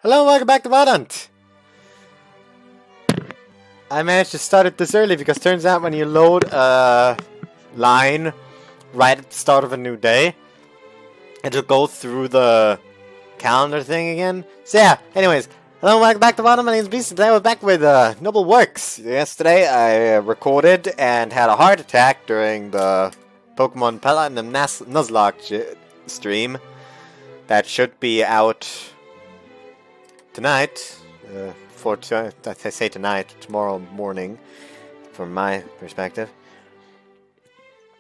Hello, welcome back to Valorant. I managed to start it this early because turns out when you load a line right at the start of a new day, it'll go through the calendar thing again. So yeah, anyways, hello, welcome back to Valorant. My name is Beast. Today we're back with Noble Works. Yesterday I recorded and had a heart attack during the Pokemon Platinum Nuzlocke stream. That should be out tonight. I say tonight, tomorrow morning, from my perspective.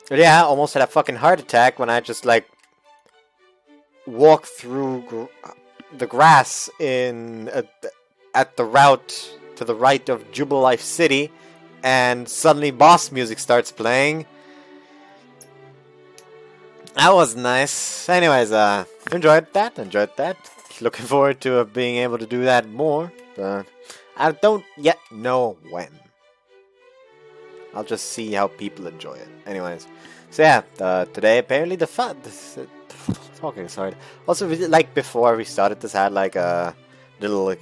But yeah, I almost had a fucking heart attack when I just like walked through the grass at the route to the right of Jubilife City, and suddenly boss music starts playing. That was nice. Anyways, enjoyed that. Looking forward to being able to do that more. I don't yet know when. I'll just see how people enjoy it. Anyways, so yeah, today apparently the fun. Talking sorry. Also, like before we started this, I had like a little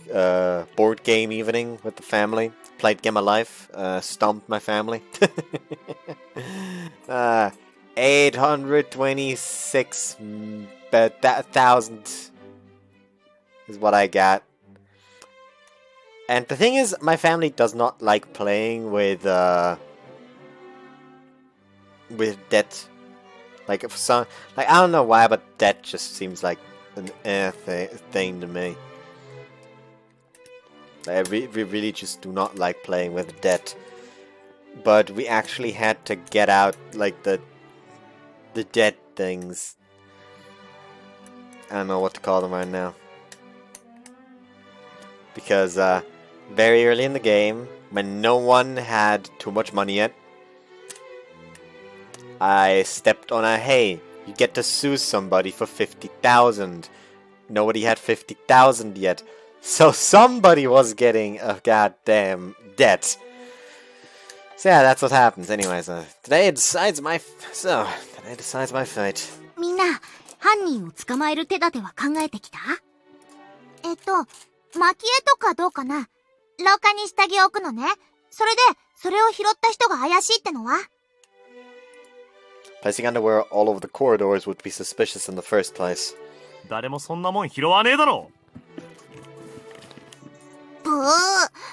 board game evening with the family. Played Game of Life. Stomped my family. 826,000 is what I got. And the thing is, my family does not like playing with debt. Like if some, like I don't know why, but debt just seems like an thing to me. We really just do not like playing with debt. But we actually had to get out like the dead things. I don't know what to call them right now. Because very early in the game, when no one had too much money yet, I stepped on a hey, you get to sue somebody for 50,000. Nobody had 50,000 yet. So somebody was getting a goddamn debt. So yeah, that's what happens. Anyways, today decides my fate. みんな、犯人を捕まえる手立ては考えてきた？蒔絵とかどうかな？廊下に下着を置くのね。それで、それを拾った人が怪しいってのは？ Placing underwear all over the corridors would be suspicious in the first place. 誰もそんなもん拾わねえだろ。ブー、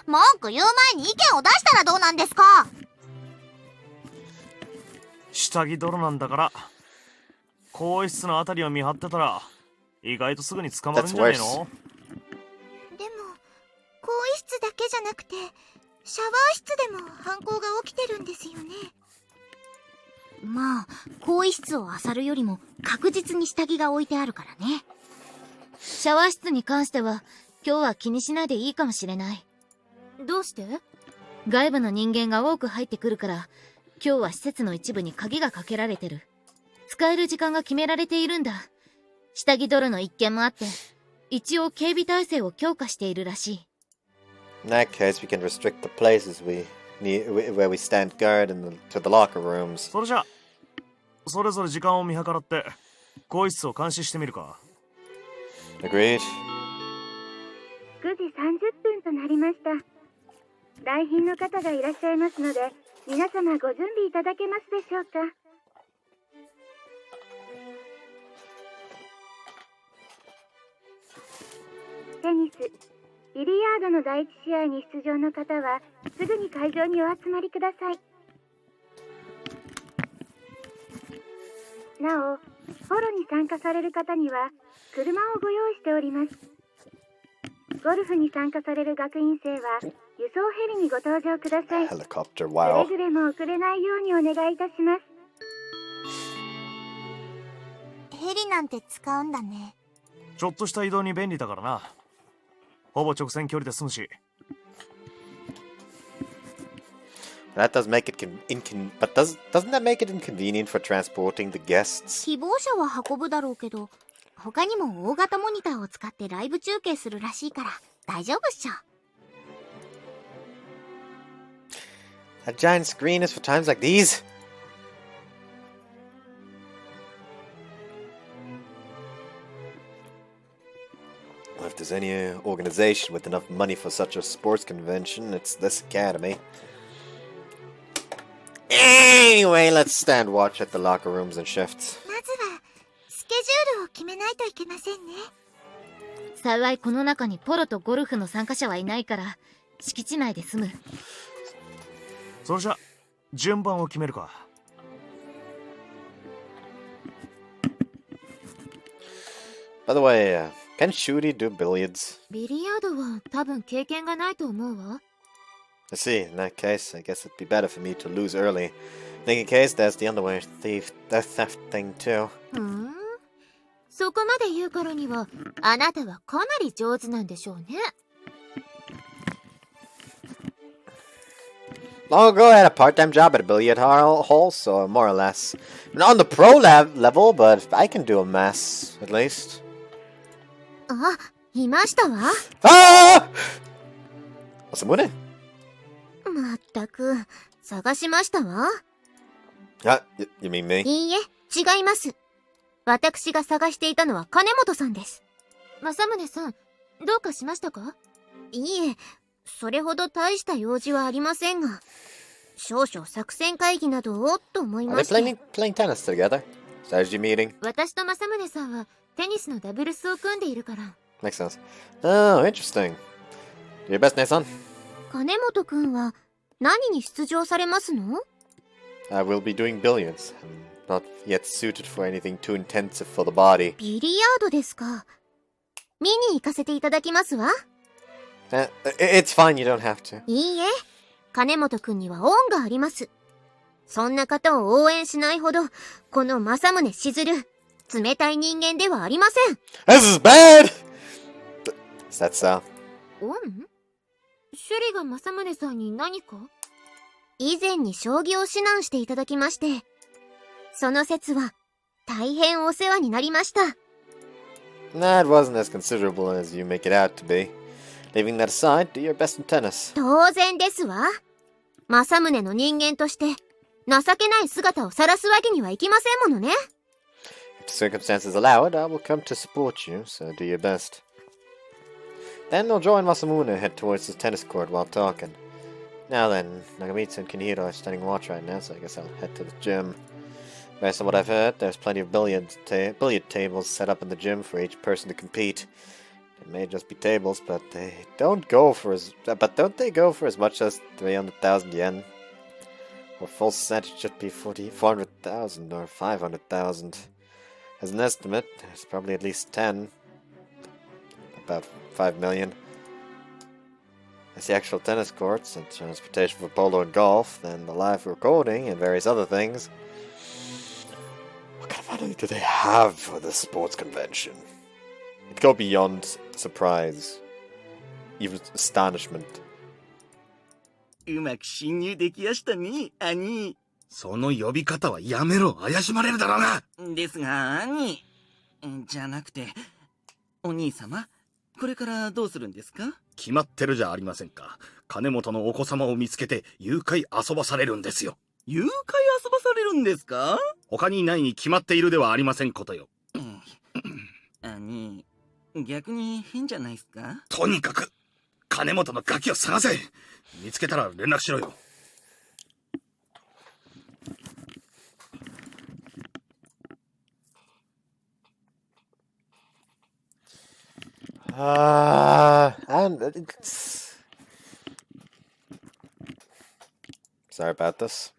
文句言う前に意見を出したらどうなんですか？下着泥なんだから、更衣室のあたりを見張ってたら意外とすぐに捕まるんじゃねえの？でも、更衣室だけじゃなくてシャワー室でも犯行が起きてるんですよね。まあ、更衣室を漁るよりも確実に下着が置いてあるからね。シャワー室に関しては今日は気にしないでいいかもしれない。どうして？外部の人間が多く入ってくるから、今日は施設の一部に鍵がかけられてる。使える時間が決められているんだ。下着泥の一件もあって、一応警備体制を強化しているらしい。In that case, we can restrict the places where we stand guard to the locker rooms. それじゃ、それぞれ時間を見計らって更衣室を監視してみるか。Agreed. 9時30分となりました。来賓の方がいらっしゃいますので、皆様ご準備いただけますでしょうか。テニス、ビリヤードの第一試合に出場の方は、すぐに会場にお集まりください。なお、フォロに参加される方には、車をご用意しております。ゴルフに参加される学院生は、輸送ヘリにご搭乗ください。Helicopter, wow. くれぐれも遅れないようにお願いいたします。ヘリなんて使うんだね。ちょっとした移動に便利だからな。ほぼ直線距離で済むし。That does make it but doesn't that make it inconvenient for transporting the guests? 希望者は運ぶだろうけど、他にも大型モニターを使ってライブ中継するらしいから大丈夫っしょ。A giant screen is for times like these. Well, if there's any organization with enough money for such a sports convention, it's this academy. Anyway, let's stand watch at the locker rooms and shifts. まずはスケジュールを決めないといけませんね。幸いこの中にポロとゴルフの参加者はいないから敷地内で済む。それじゃ順番を決めるか。By the way, can Shuri do billiards? ビリヤードは多分経験がないと思うわ。I see. In that case, I guess it'd be better for me to lose early. In any case, there's the underwear theft thing too. そこまで言うからにはあなたはかなり上手なんでしょうね。Long ago, I had a part-time job at a billiard hall, so more or less. Not on the pro level, but I can do a mess, at least. あ、いましたわ。Ah! Masamune? まったく、探しましたわ。You mean me? いいえ、違います。私が探していたのは金本さんです。政宗さん、どうかしましたか？いいえ、それほど大した用事はありませんが、少々作戦会議などをと思い Are ま they して。playing tennis together? Strategy meeting? 私と政宗さんはテニスのダブルスを組んでいるから。Makes sense. Oh, interesting. Do your best, Nathan. 金本くんは何に出場されますの？ I will be doing billiards. I'm not yet suited for anything too intensive for the body. ビリヤードですか。見に行かせていただきますわ。It's fine, you don't have to. いいえ、金本くんには恩があります。そんな方を応援しないほど、この政宗しずる、冷たい人間ではありません。This is bad! Is that so? 恩？シュリが政宗さんに何か？以前に将棋を指南していただきまして、その説は大変お世話になりました。Nah, it wasn't as considerable as you make it out to be. Leaving that aside, do your best in tennis. 当然ですわ。政宗の人間として情けない姿を晒すわけにはいきませんものね。If the circumstances allow it, I will come to support you, so do your best. Then I'll join Masamune and head towards the tennis court while talking. Now then, Nagamitsu and Kinihiro are standing watch right now, so I guess I'll head to the gym. Based on what I've heard, there's plenty of billiard tables set up in the gym for each person to compete. It may just be tables, but don't they go for as much as 300,000 yen? For full set, it should be 400,000 or 500,000. As an estimate, there's probably at least 10. About 5 million. As the actual tennis courts and transportation for polo and golf, then the live recording and various other things. What kind of money do they have for this sports convention? It'd go beyond surprise. Even astonishment. うまく侵入できやしたね、兄。その呼び方はやめろ。怪しまれるだろうな。ですが、兄。じゃなくて、お兄様、これからどうするんですか？決まってるじゃありませんか。金本のお子様を見つけて誘拐遊ばされるんですよ。誘拐遊ばされるんですか？他にないに決まっているではありませんことよ。兄、逆に変じゃないっすか？とにかく、金本のガキを探せ。見つけたら連絡しろよ。And sorry about this.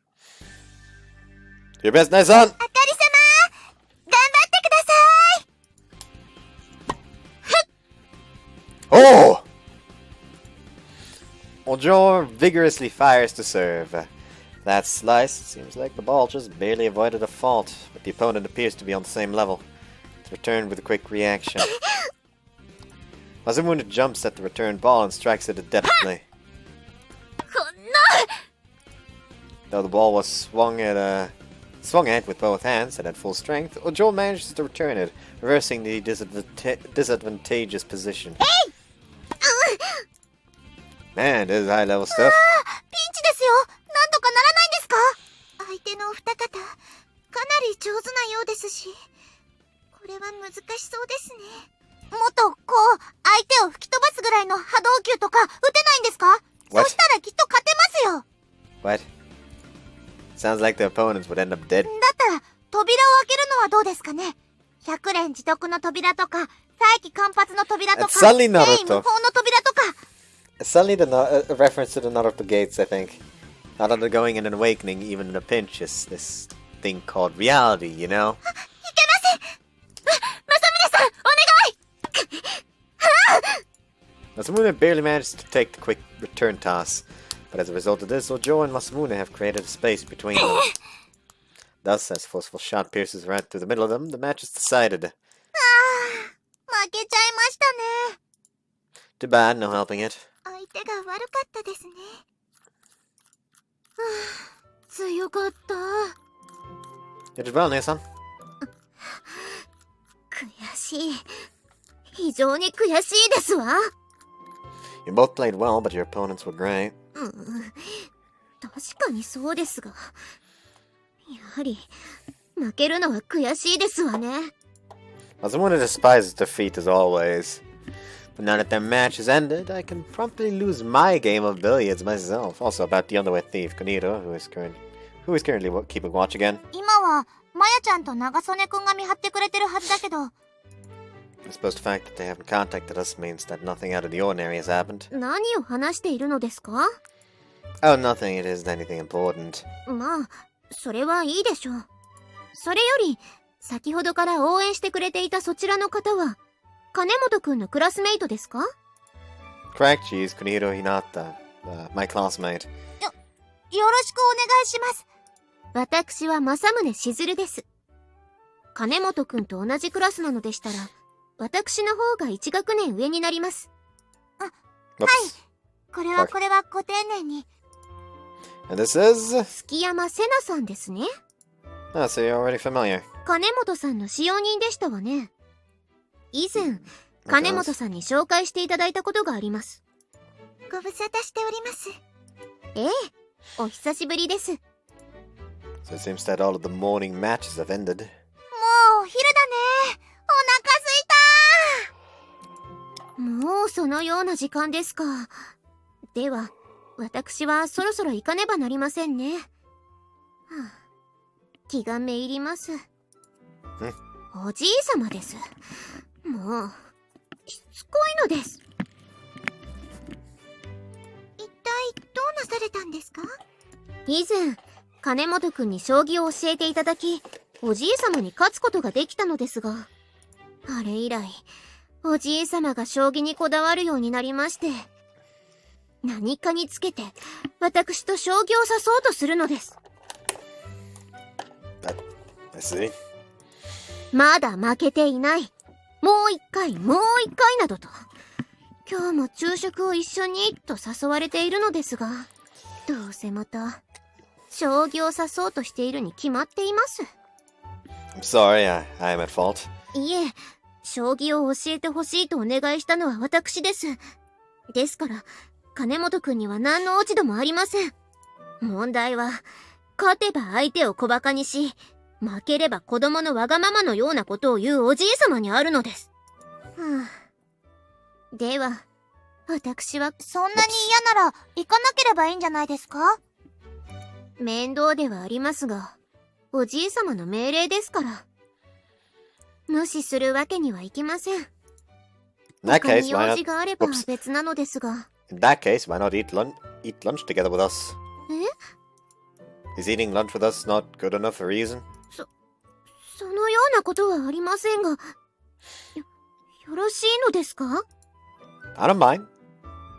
Your best, nice son. あかり様、頑張ってください。Oh! Ojo vigorously fires to serve. That slice, seems like the ball just barely avoided a fault, but the opponent appears to be on the same level. It's returned with a quick reaction. Masamune jumps at the returned ball and strikes it adeptly. Though the ball was swung at with both hands and at full strength, Ojo manages to return it, reversing the disadvantageous position. Man, this is high-level stuff. ピンチですよ。なんとかならないんですか？相手のお二方、かなり上手なようですし、これは難しそうですね。もっと相呼吸とか打てないんですか？そ What? したらきっと勝てますよ。 What? Sounds like the opponents would end up dead. だったら、扉を開けるのはどうですかね？百連自得の扉とか、再起間髪の扉とか、 It's suddenly 無 Naruto. 法の扉とか。 It's suddenly a reference to the Naruto gates, I think. Not undergoing an awakening, even in a pinch, is this thing called reality, you know? いけません。正宗さん、お願い。 Masamune barely managed to take the quick return toss, but as a result of this, Ojo and Masamune have created a space between them. Thus, as a forceful shot pierces right through the middle of them, the match is decided. 負けちゃいましたね。 Too bad, no helping it. 相手が悪かったですね。強かった。 You did well, Nia-san. 悔しい。非常に悔しいですわ。 You both played well, but your opponents were great. 確かにそうですが、やはり負けるのは悔しいですわね。 Masamune despises defeat as always. But now that their match is ended, I can promptly lose my game of billiards myself. Also about the underwear thief, Kanito, who is currently keeping watch again. 今はまやちゃんと長曽根くんが見張ってくれてるはずだけど。 I suppose the fact that they haven't contacted us means that nothing out of the ordinary has happened. 何を話しているのですか？ Oh, nothing. It isn't anything important. まあ、それはいいでしょう。それより、先ほどから応援してくれていたそちらの方は、金本くんのクラスメイトですか？ Correct, she's Kunihiro Hinata, my classmate. よろしくお願いします。私は正宗しずるです。金本くんと同じクラスなのでしたら、私の方が1学年上になります。はい。これはご丁寧に。And this is... 月山瀬名さんですね。Oh, so you're already familiar. 金本さんの使用人でしたわね。以前、金本さんに紹介していただいたことがあります。ご無沙汰しております。ええ、お久しぶりです。 So it seems that all of the morning matches have ended. もうお昼だね。お腹すいた。もうそのような時間ですか。では、私はそろそろ行かねばなりませんね。気がめいります。おじいさまです。もう、しつこいのです。一体どうなされたんですか？以前、金本くんに将棋を教えていただき、おじいさまに勝つことができたのですが、あれ以来、おじいさまが将棋にこだわるようになりまして、何かにつけて、私と将棋を指そうとするのです。I see. まだ負けていない。もう一回などと。今日も昼食を一緒にと誘われているのですが、どうせまた、将棋を指そうとしているに決まっています。I'm sorry, I'm at fault. いえ、将棋を教えてほしいとお願いしたのは私です。ですから、金本くんには何の落ち度もありません。問題は、勝てば相手を小馬鹿にし、負ければ子供のわがままのようなことを言うおじいさまにあるのです。では、私はそんなに嫌なら行かなければいいんじゃないですか？面倒ではありますが、おじいさまの命令ですから。無視するわけにはいきません。 In that 他に case, 用 why 事 not? があれば Oops. 別なのですが。In that case, why not eat lunch together with us? え？ Is eating lunch with us not good enough a reason? そのようなことはありませんが、よろしいのですか？ I don't mind.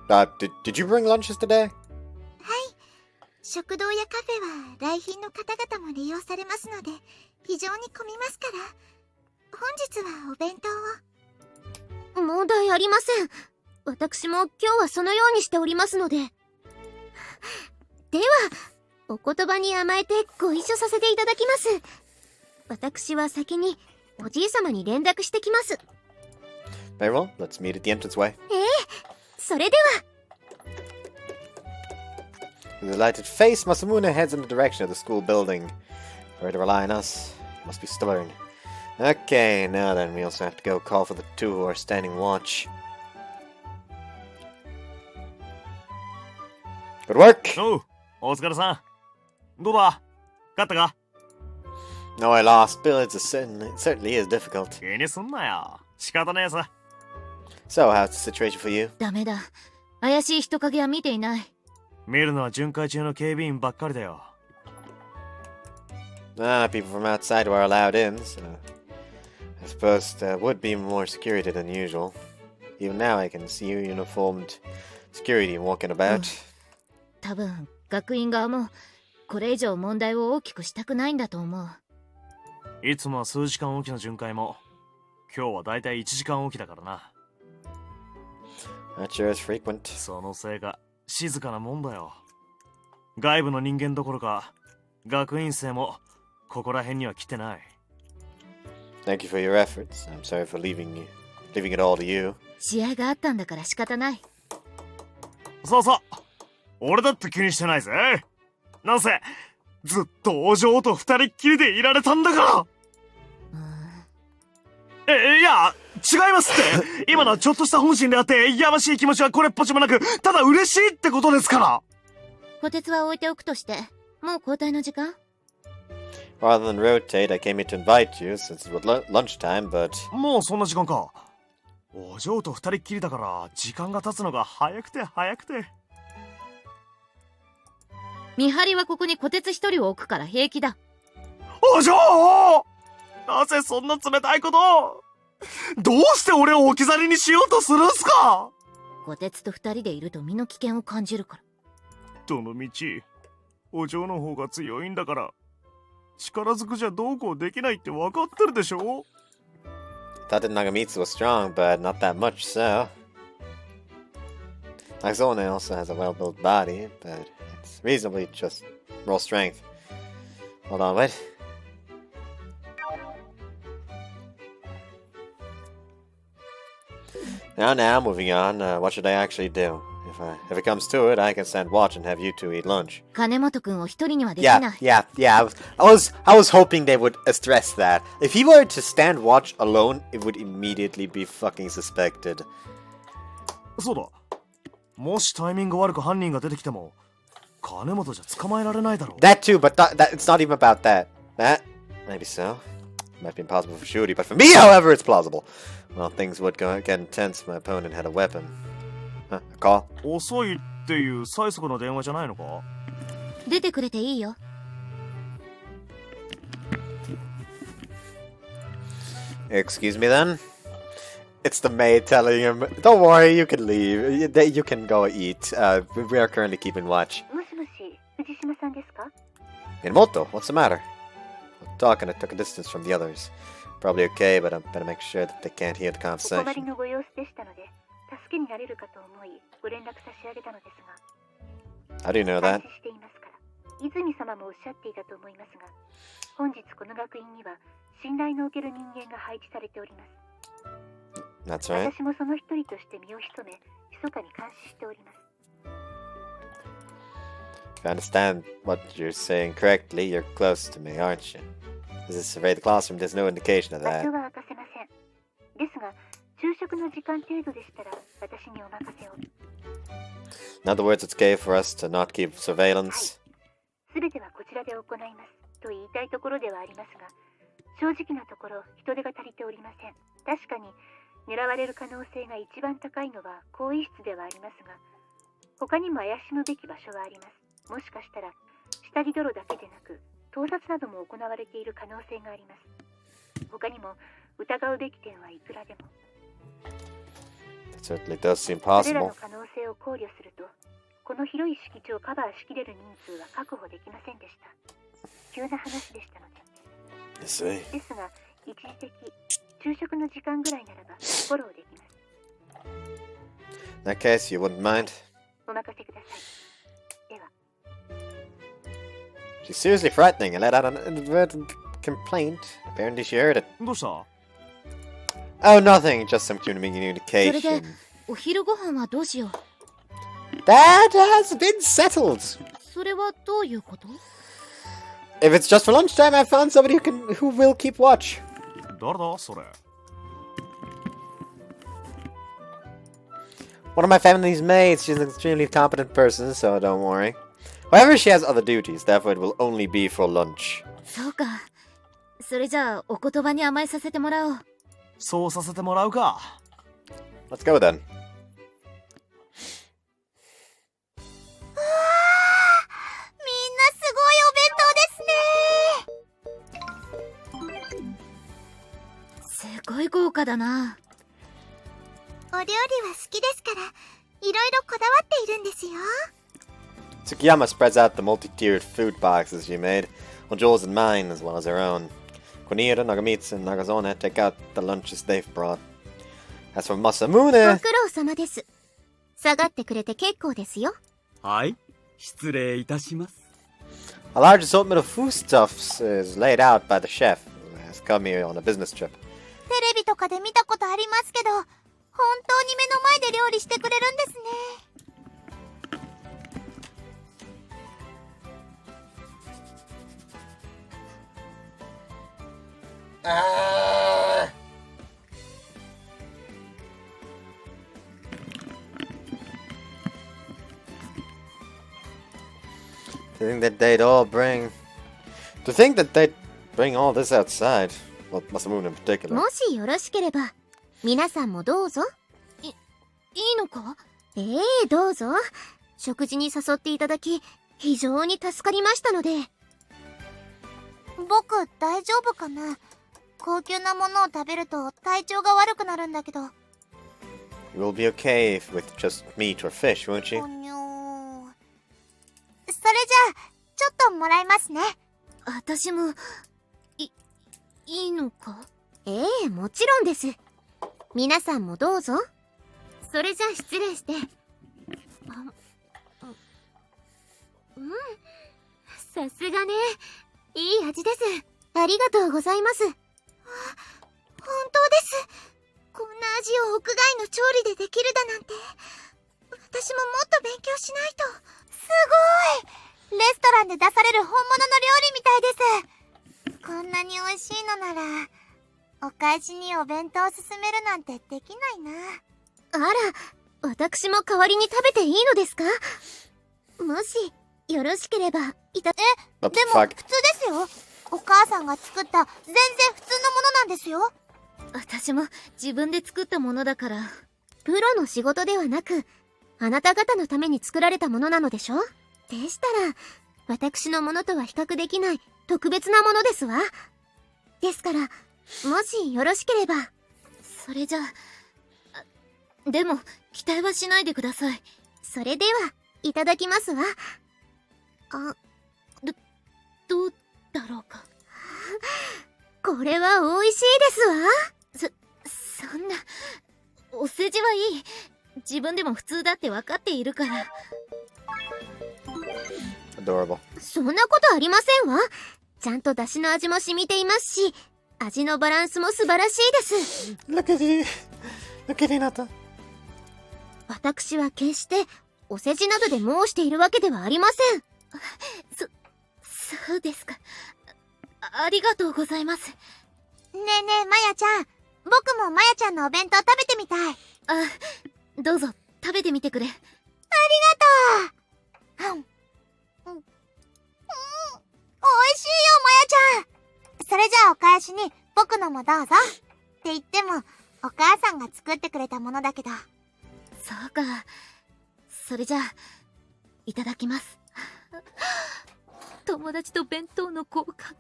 Did you bring lunches today? 食堂やカフェは来賓の方々も利用されますので、非常に混みますから、本日はお弁当を。問題ありません。私も今日はそのようにしておりますので。では、お言葉に甘えてご一緒させていただきます。私は先におじいさまに連絡してきます。 Very well, let's meet at the entranceway. それでは。 With a lighted face, Masamune heads in the direction of the school building. For her to rely on us, must be stubborn. Okay, now then, we also have to go call for the two who are standing watch. Good work! おう、お疲れさん。どうだ勝ったか？ No, I lost. Billiards is certainly is difficult. 気にすんなよ。仕方ねえさ。So, how's the situation for you? ダメだ。怪しい人影は見ていない。見るのは巡回中の警備員ばっかりだよ。People from outside were allowed in, so I suppose there would be more security than usual. Even now, I can see uniformed security walking about. 多分、学院側もこれ以上問題を大きくしたくないんだと思う。いつもは数時間おきの巡回も、今日はだいたい1時間おきだからな。Not sure as frequent. そのせいか、静かなもんだよ。外部の人間どころか、学院生もここら辺には来てない。Thank you for your efforts. I'm sorry for leaving it all to you. 試合があったんだから仕方ない。そうそう。俺だって気にしてないぜ。なんせ、ずっとお嬢と二人っきりでいられたんだから。いや、違いますって。今のはちょっとした本心であって、やましい気持ちはこれっぽっちもなく、ただ嬉しいってことですから。こてつは置いておくとして、もう交代の時間？ Rather than rotate, I came here to invite you since it was lunchtime, but... もうそんな時間か。お嬢と二人っきりだから、時間が経つのが早くて早くて。見張りはここにこてつ一人を置くから平気だ。お嬢！なぜそんな冷たいことを？どうして俺を置き去りにしようとするんすか？こてつと二人でいると身の危険を感じるから。どの道、お嬢の方が強いんだから、力ずくじゃどうこうできないって分かってるでしょ？ Thought that Nagamitsu was strong, but not that much so. Axone also has a well-built body, but it's reasonably just raw strength. Hold on, wait. Now, moving on. What should I actually do? If it comes to it, I can stand watch and have you two eat lunch. 金本くんを一人にはできない。Yeah. I was hoping they would stress that. If he were to stand watch alone, it would immediately be fucking suspected. そうだ。もしタイミング悪く犯人が出てきても、金本じゃ捕まえられないだろう。That too, but it's not even about that. That maybe so. Might be impossible for Shuri, but for me, however, it's plausible. Well, things would get intense if my opponent had a weapon. A call? 遅いっていう最速の電話じゃないのか？出てくれていいよ。Excuse me then? It's the maid telling him, don't worry, you can leave. You can go eat. We are currently keeping watch. もしもし、藤島さんですか？ Minamoto, what's the matter? I'm talking, I took a distance from the others. Probably okay, but I better make sure that they can't hear the お困り conversation. のご様子でしたので、助けになれるかと思い、ご連絡差し上げたのですが、 How do you know 監 that? 視していますから、泉様もおっしゃっていたと思いますが、本日この学院には信頼のおける人間が配置されております。 That's right. 私もその一人として身を潜め、密かに監視しております。 If I understand what you're saying correctly, you're close to me, aren't you? As I survey the classroom, there's no indication of 場 that. 所は明かせません。ですが、昼食の時間程度でしたら、私にお任せを。 In other words, it's okay for us to not keep surveillance. すべてはこちらで行いますと言いたいところではありますが、正直なところ人手が足りておりません。確かに狙われる可能性が一番高いのは更衣室ではありますが、他にも怪しむべき場所はあります。もしかしたら下着泥だけでなく盗撮なども行われている可能性があります。他にも疑うべき点はいくらでも。 It certainly does seem それら possible. の可能性を考慮すると、この広い敷地をカバーしきれる人数は確保できませんでした。急な話でしたので。 I see. ですが、一時的、昼食の時間ぐらいならばフォローできます。 In that case, you wouldn't mind? お任せください。では。 She's seriously frightening and let out an inadvertent complaint. Apparently she heard it. どうした？ Oh, nothing. Just some それで communication. お昼ご飯はどうしよう。 That has been settled. それはどういうこと？ If it's just for lunchtime, I found somebody who will keep watch. 誰だそれ？ One of my family's maids. She's an extremely competent person, so don't worry. However, she has other duties, therefore it will only be for lunch. そうか。それじゃあ、お言葉に甘えさせてもらおう。そうさせてもらうか。Let's go then. みんなすごいお弁当ですね。すごい豪華だな。お料理は好きですから、いろいろこだわっているんですよ。Tsukiyama spreads out the multi-tiered food boxes she made, on Joel's and mine as well as her own. Kuniira, Nagamitsu, and Nagazone take out the lunches they've brought. As for ご Masamune, 苦労様です。下がってくれて結構ですよ。はい、失礼いたします。 a large assortment of foodstuffs is laid out by the chef, who has come here on a business trip. テレビとかで見たことありますけど、本当に目の前で料理してくれるんですね。To think that they'd bring all this outside. Well, Masamune in particular. もしよろしければ、皆さんもどうぞ。いいのか？どうぞ。食事に誘っていただき、非常に助かりましたので。僕、大丈夫かな？高級なものを食べると体調が悪くなるんだけど。You will be okay with just meat or fish, won't you? おにょー。それじゃあ、ちょっともらいますね。私も、いいのか？もちろんです。皆さんもどうぞ。それじゃあ失礼して。さすがね。いい味です。ありがとうございます。本当です。こんな味を屋外の調理でできるだなんて。私ももっと勉強しないと。すごい！レストランで出される本物の料理みたいです。こんなに美味しいのなら、お返しにお弁当を勧めるなんてできないな。あら、私も代わりに食べていいのですか？もし、よろしければ、でも、普通ですよ。お母さんが作った全然普通のものなんですよ。私も自分で作ったものだから。プロの仕事ではなく、あなた方のために作られたものなのでしょ？でしたら、私のものとは比較できない特別なものですわ。ですから、もしよろしければ。それじゃあ、でも、期待はしないでください。それでは、いただきますわ。どうだろうか。これは美味しいですわ。そんな、お世辞はいい。自分でも普通だって分かっているから。Adorable. そんなことありませんわ。ちゃんと出汁の味も染みていますし、味のバランスも素晴らしいです。Look at you. Look at Hinata. 私は決してお世辞などで申しているわけではありません。そうですか。ありがとうございます。ねえねえ、まやちゃん。僕もまやちゃんのお弁当食べてみたい。どうぞ、食べてみてくれ。ありがとう。美味しいよ、まやちゃん。それじゃあお返しに僕のもどうぞ。って言っても、お母さんが作ってくれたものだけど。そうか。それじゃあ、いただきます。友達と弁当の交換。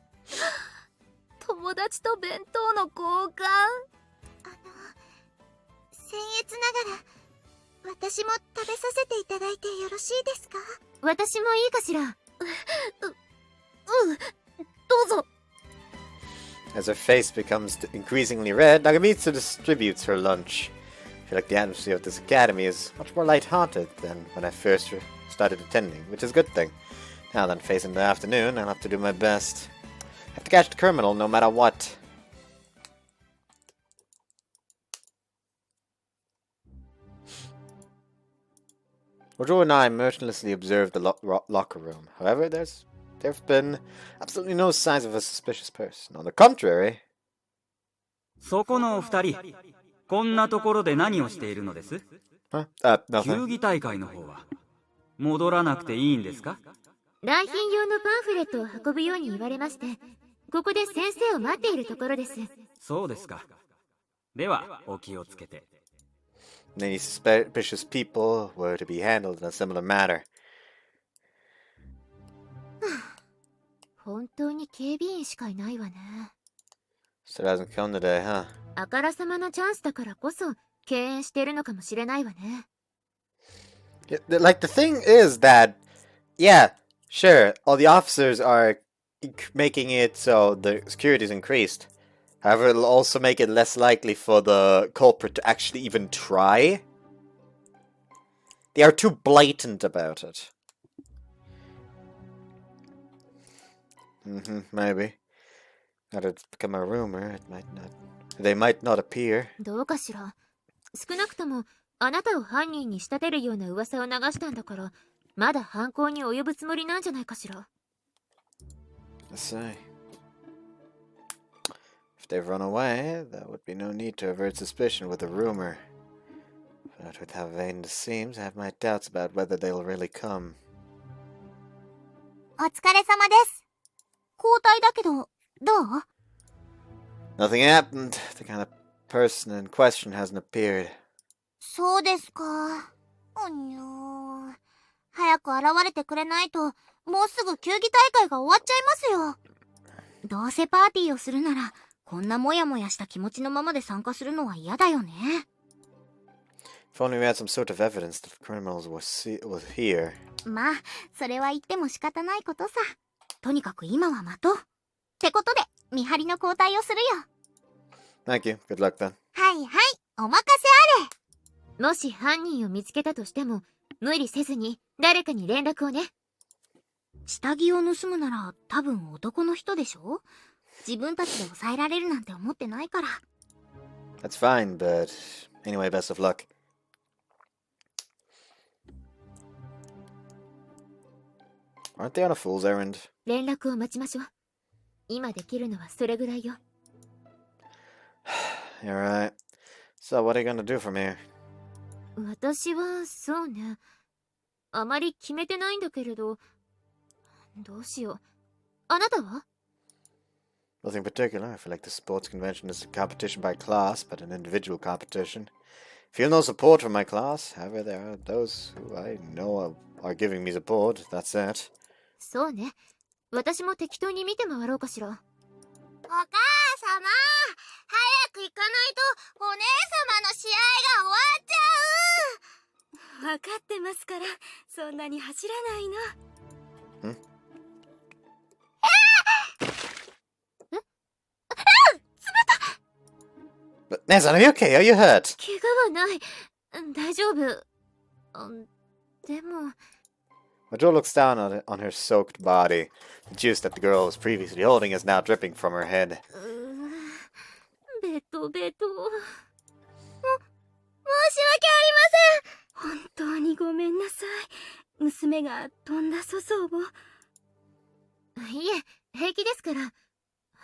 友達と弁当の交換。僭越ながら、私も食べさせていただいてよろしいですか？私もいいかしら？どうぞ。As her face becomes increasingly red, Nagamitsu distributes her lunch. I feel like the atmosphere of this academy is much more light-hearted than when I first started attending, which is a good thing. Now then, facing the afternoon, I'll have to do my best. I have to catch the criminal no matter what. Ojo and I mercilessly observed the locker room. However, there have been absolutely no signs of a suspicious person. On the contrary... そこのお二人、こんなところで何をしているのです？ Huh? 球 Nothing. 技大会の方は戻らなくていいんですか？来賓用のパンフレットを運ぶように言われまして、ここで先生を待っているところです。そうですか。ではお気をつけて。 Any suspicious people were to be handled in a similar manner. 本当に警備員しかいないわね。 So it hasn't come today, huh? あからさまなチャンスだからこそ敬遠してるのかもしれないわね。Like, the thing is that, yeah, sure, all the officers are making it so the security is increased. However, it'll also make it less likely for the culprit to actually even try. They are too blatant about it. Maybe. Now that it's become a rumor, it might not. They might not appear. どうかしら。少なくともあなたを犯人に仕立てるような噂を流したんだから、まだ犯行に及ぶつもりなんじゃないかしら。Let's see. If they've run away, there would be no need to avert suspicion with a rumor. But with how vain this seems, I have my doubts about whether they'll really come. お疲れ様です。交代だけど、どう？ Nothing happened. The kind of person in question hasn't appeared. そうですか。おにょー。早く現れてくれないと、もうすぐ球技大会が終わっちゃいますよ。どうせパーティーをするなら、こんなモヤモヤした気持ちのままで参加するのは嫌だよね。If only we had some sort of evidence that the criminals was here. まあ、それは言っても仕方ないことさ。とにかく今は待とう。ってことで、見張りの交代をするよ。Thank you. Good luck then. はいはい、お任せあれ。もし犯人を見つけたとしても、無理せずに誰かに連絡をね。下着を盗むなら多分男の人でしょ？自分たちで抑えられるなんて思ってないから。That's fine, but anyway, best of luck. Aren't they on a fool's errand? 連絡を待ちましょう。今できるのはそれぐらいよ。You're right. So what are you gonna do from here? 私はそうね。あまり決めてないんだけれど、どうしよう。あなたは？ Nothing particular. I feel like the sports convention is a competition by class, but an individual competition. Feel no support from my class. However, there are those who I know are giving me support. That's it. そうね。私も適当に見て回ろうかしら。お母様、早く行かないとお姉様の試合が終わっちゃう。分かってますから、そんなに走らないの。But Nezan, are you okay? Are you hurt? 怪我はない。大丈夫。でも。Joe looks down on her soaked body. The juice that the girl was previously holding is now dripping from her head. ベトベト。申し訳ありません。本当にごめんなさい。娘がとんだ粗相を。いえ、平気ですから。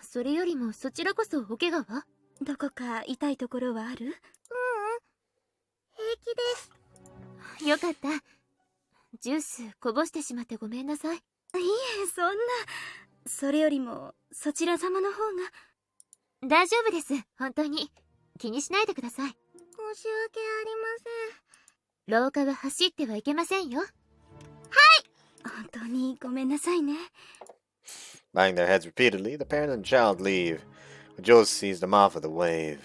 それよりもそちらこそお怪我は？どこか痛いところはある？平気です。よかった。ジュースこぼしてしまってごめんなさい。いえ、そんな。それよりもそちら様の方が。大丈夫です、本当に。気にしないでください。申し訳ありません。廊下は走ってはいけませんよ。はい。本当にごめんなさいね。Banging their heads repeatedly, the parent and child leave. Joe sees them off with a wave.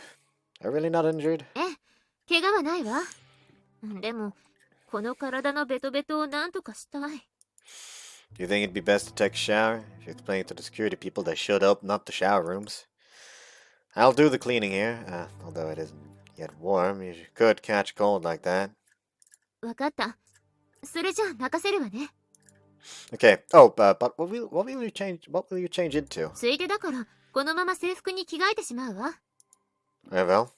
Are you really not injured? ええ、怪我はないわ。でも、この体のベトベトを何とかしたい。Do you think it'd be best to take a shower? If you explain to the security people they should open up the shower rooms. I'll do the cleaning here, although it isn't yet warm. You could catch a cold like that. わかった。それじゃあ任せるわね。Okay. Oh, but what will you change into? ついでだから、このまま制服に着替えてしまうわ。Very well.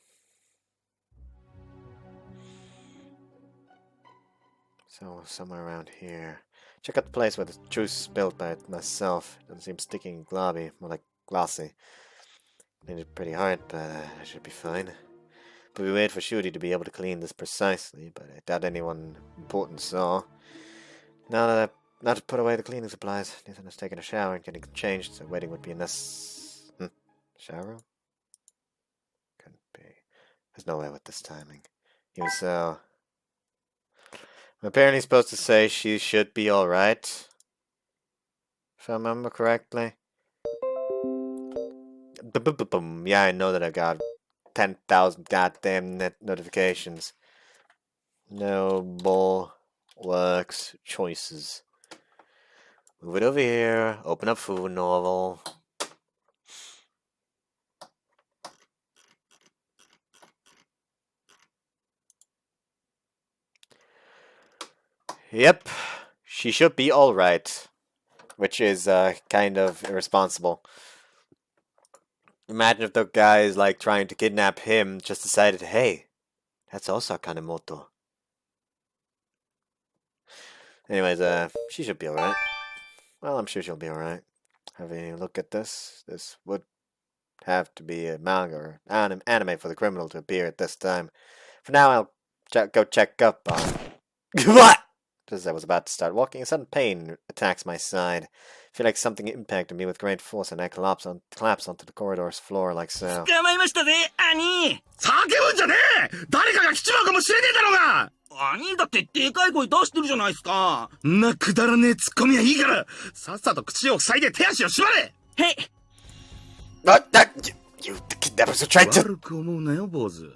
So, somewhere around here. Check out the place where the juice spilled by myself. Doesn't seem sticky and globby, more like glossy. Cleaned it pretty hard, but I should be fine. We wait for Shuri to be able to clean this precisely, but I doubt anyone important saw. Now to put away the cleaning supplies. Nathan has taken a shower and getting changed, so waiting would be a shower? Couldn't be. There's no way with this timing. Even so, I'm apparently supposed to say she should be alright. If I remember correctly. Yeah, I know that I got 10,000 goddamn net notifications. No works choices. Move it over here. Open up food novel. Yep, she should be alright. Which is kind of irresponsible. Imagine if the guy is like trying to kidnap him, just decided, hey, that's also Kanemoto. Anyways, she should be alright. Well, I'm sure she'll be alright. Having a look at this, this would have to be a manga or anime for the criminal to appear at this time. For now, I'll go check up on... What? Just as I was about to start walking, a sudden pain attacks my side. I feel like something impacted me with great force and I collapse onto the corridor's floor like so. 捕まえましたぜ、兄！叫ぶんじゃねえ！誰かが来ちまうかもしれねえだろうが！兄だってでかい声出してるじゃないですか。なくだらねえツッコミはいいから、さっさと口を塞いで手足を縛れ！へい！ You the kidnappers are trying to... 悪く思うなよ、坊主。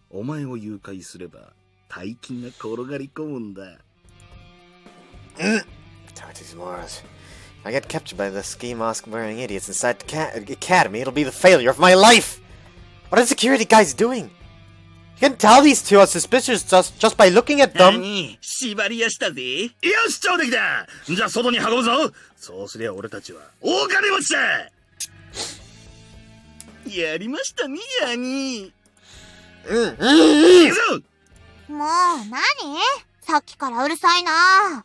お前を誘拐すれば、大金が転がり込むんだ。These morons. If I get captured by the ski mask wearing idiots inside the academy, it'll be the failure of my life! What are the security guys doing? You can tell these two are suspicious just by looking at them. 兄、縛りやしたぜ。よし、上出来だ！じゃあ外に運ぶぞ！そうすりゃ俺たちは、大金持ちだ！やりましたね、兄。行くぞ！もう何？さっきからうるさいな。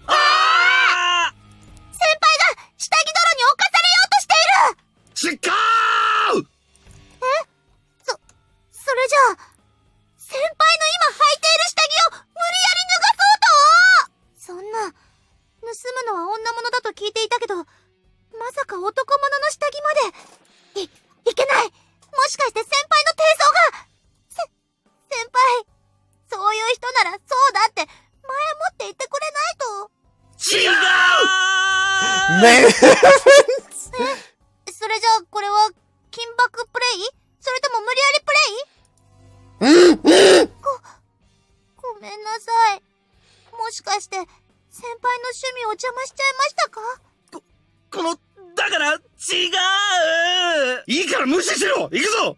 ああ！先輩が下着泥に侵されようとしている！しっかー！それじゃあ、先輩の今履いている下着を無理やり脱がそうと！そんな、盗むのは女物だと聞いていたけど、まさか男物の下着まで。いけない！もしかして先輩の低層が、先輩、そういう人ならそうだって前もって言ってくれないと。違う！それじゃあこれは金箔プレイ？それとも無理やりプレイ？ごめんなさい。もしかして先輩の趣味を邪魔しちゃいましたか？この、だから違う！いいから無視しろ！行くぞ！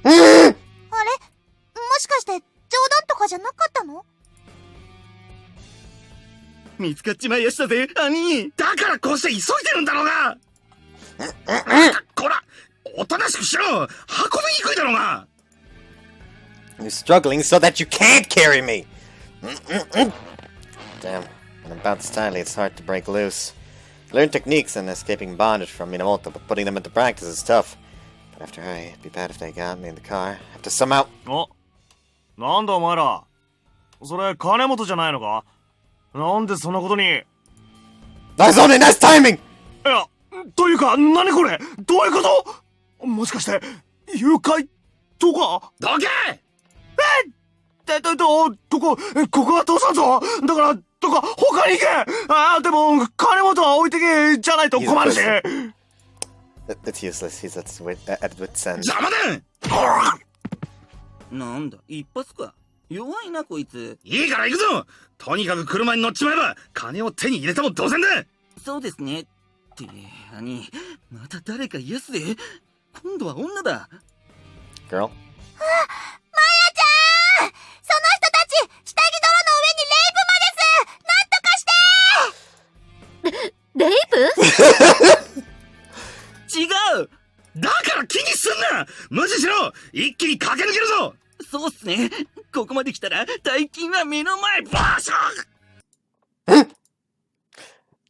あれ？もしかして冗談とかじゃなかったの？見つかっちまいやしたぜ、兄！だからこうして急いでるんだろうが！こら！おとなしくしろ！運びにくいだろうが！ You're struggling so that you can't carry me! Damn, when I'm bounced tightly, it's hard to break loose. I learned techniques in escaping bondage from Minamoto, but putting them into practice is tough. But after her, it'd be bad if they got me in the car. I have to somehow... なんだお前ら。それ、金本じゃないのか？なんでそんなことに。That's only nice timing! いや、というか、何これ？どういうこと？もしかして、誘拐とか？どけ！ここは通さんぞ！だから、とか、他に行け！でも、金本は置いてけじゃないと困るし！ That's useless. He's at wit's end. 邪魔だ！なんだ、一発か。弱いな、こいつ。いいから行くぞ！とにかく車に乗っちまえば、金を手に入れても同然だ！そうですね。って、兄、また誰か癒すぜ。今度は女だ。Girl? マヤちゃん！その人たち、下着泥の上にレイプまでレイプ？違う！だから気にすんな！無視しろ！一気に駆け抜けるぞ！そうっすね。ここまで来たら、大金は目の前、バーシ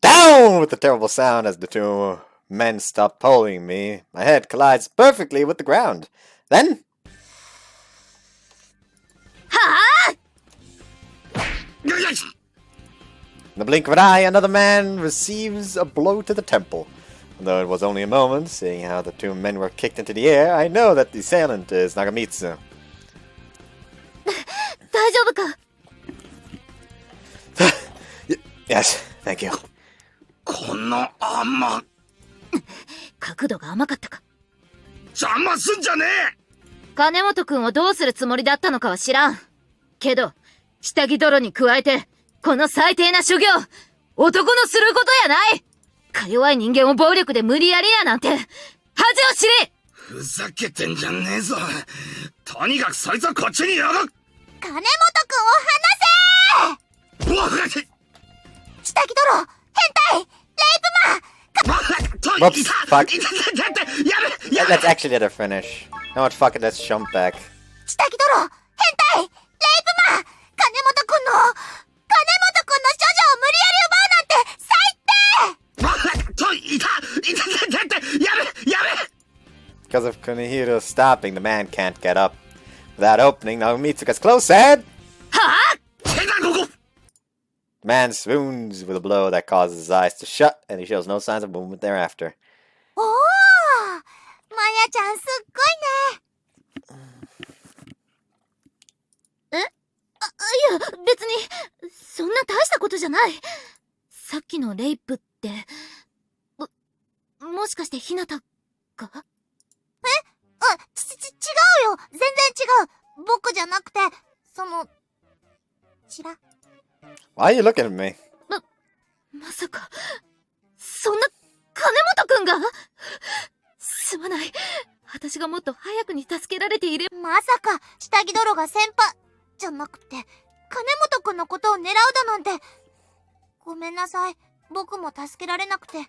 Down with a terrible sound as the two men stop pulling me. My head collides perfectly with the ground. Then, in the blink of an eye, another man receives a blow to the temple. Though it was only a moment, seeing how the two men were kicked into the air, I know that the assailant is Nagamitsu. 大丈夫か？ Yes, thank you. この甘、角度が甘かったか。邪魔すんじゃねえ。金本くんをどうするつもりだったのかは知らん。けど、下着泥に加えて、この最低な所業、男のすることやない。か弱い人間を暴力で無理やりやなんて、恥を知れ。ふざけてんじゃねえぞ。とにかくそいつをこっちに呼ぶ。金本くんを離せ。うわっ、下着泥、変態、レイプマン。 Whoops, fuck. Let's actually let her finish. No, what, fuck it, let's jump back. 下着泥、変態、レイプマン。金本くんの処女を無理やり奪うなんて最低。 Because of Kunihiro stopping, the man can't get up. Without opening, Nagamitsu gets close and... The man swoons with a blow that causes his eyes to shut, and he shows no signs of movement thereafter. おー、マヤちゃんすっごいね。いや、別に、そんな大したことじゃない。さっきのレイプって、もしかしてひなたが？違うよ。全然違う。僕じゃなくて、チラ。Why are you looking at me? まさか、そんな、金本くんが？すまない。私がもっと早くに助けられていれば。まさか、下着泥が先輩、じゃなくて、金本くんのことを狙うだなんて。ごめんなさい。僕も助けられなくて。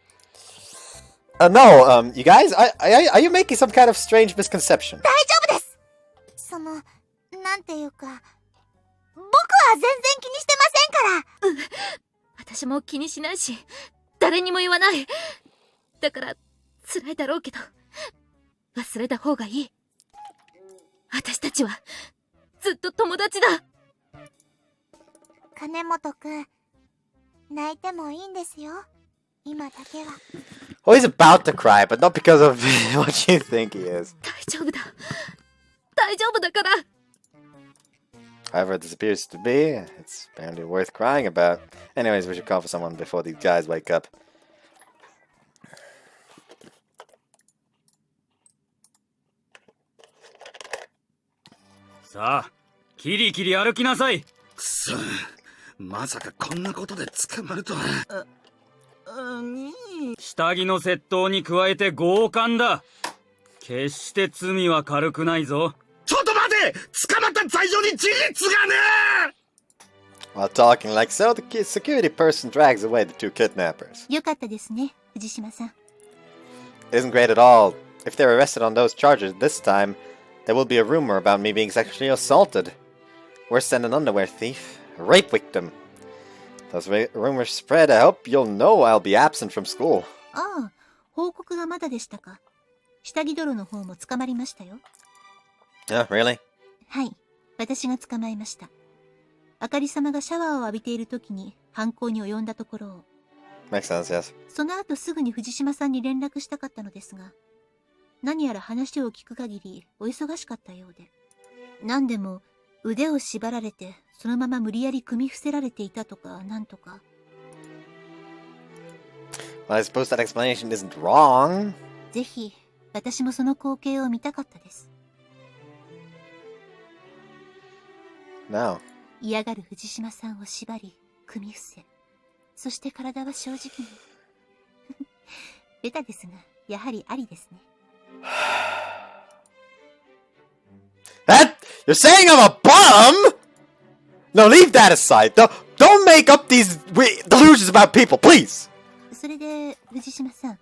No, you guys, are you making some kind of strange misconception? 大丈夫です。なんていうか、僕は全然気にしてませんから。私も気にしないし、誰にも言わない。だから、辛いだろうけど、忘れた方がいい。私たちは、ずっと友達だ。金本くん、泣いてもいいんですよ。今だけは。Oh, he's about to cry, but not because of what you think he is. 大丈夫だ。大丈夫だから。However, this appears to be, it's apparently worth crying about. Anyways, we should call for someone before these guys wake up. さあ、キリキリ歩きなさい。くそ、まさかこんなことで捕まるとは。下着の窃盗に加えて強姦だ。決して罪は軽くないぞ。ちょっと待て！捕まった罪状に事実がねえ！ While talking like so, the security person drags away the two kidnappers. よかったですね、藤島さん。It isn't great at all. If they're arrested on those charges this time, there will be a rumor about me being sexually assaulted. Worse than an underwear thief, a rape victim. Those rumors spread, I hope you'll know I'll be absent from school. ああ、報告がまだでしたか。下着泥の方も捕まりましたよ。Really? はい、私が捕まえました。あかり様がシャワーを浴びている時に犯行に及んだところを。Makes sense, yes. その後すぐに藤島さんに連絡したかったのですが、何やら話を聞く限りお忙しかったようで。何でも腕を縛られてそのまま無理やり組み伏せられていたとかなんとか。Well, I suppose that explanation isn't wrong. ぜひ私もその光景を見たかったです。No. 嫌がる藤島さんを縛り組み伏せ、そして体は正直にベタですがやはりありですね。That? You're saying I'm a bum? No, leave that aside. Don't make up these delusions about people, please. それで藤島さん、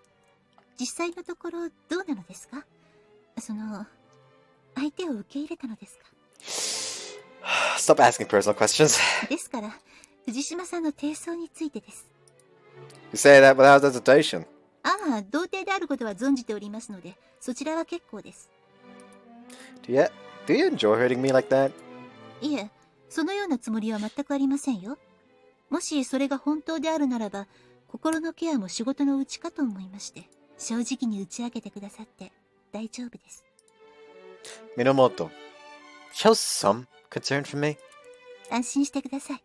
実際のところどうなのですか？相手を受け入れたのですか？ Stop asking personal questions. ですから藤島さんの低層についてです。 You say that without hesitation. ああ、童貞であることは存じておりますので、そちらは結構です。Do you enjoy hurting me like that? いえ、そのようなつもりは全くありませんよ。もしそれが本当であるならば、心のケアも仕事のうちかと思いまして、正直に打ち明けてくださって大丈夫です。Minamoto, show some concern for me. 安心してください。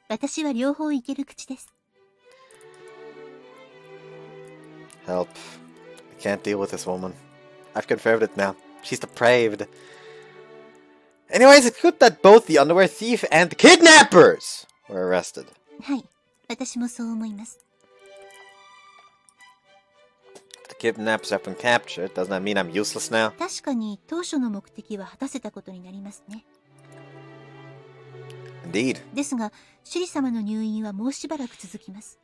私は両方いける口です。Help. I can't deal with this woman. I've confirmed it now. She's depraved. Anyways, it's good that both the underwear thief and the kidnappers were arrested. はい、私もそう思います。The kidnappers have been captured. Doesn't that mean I'm useless now? 確かに当初の目的は果たせたことになりますね。Indeed. ですが、首里様の入院はもうしばらく続きます。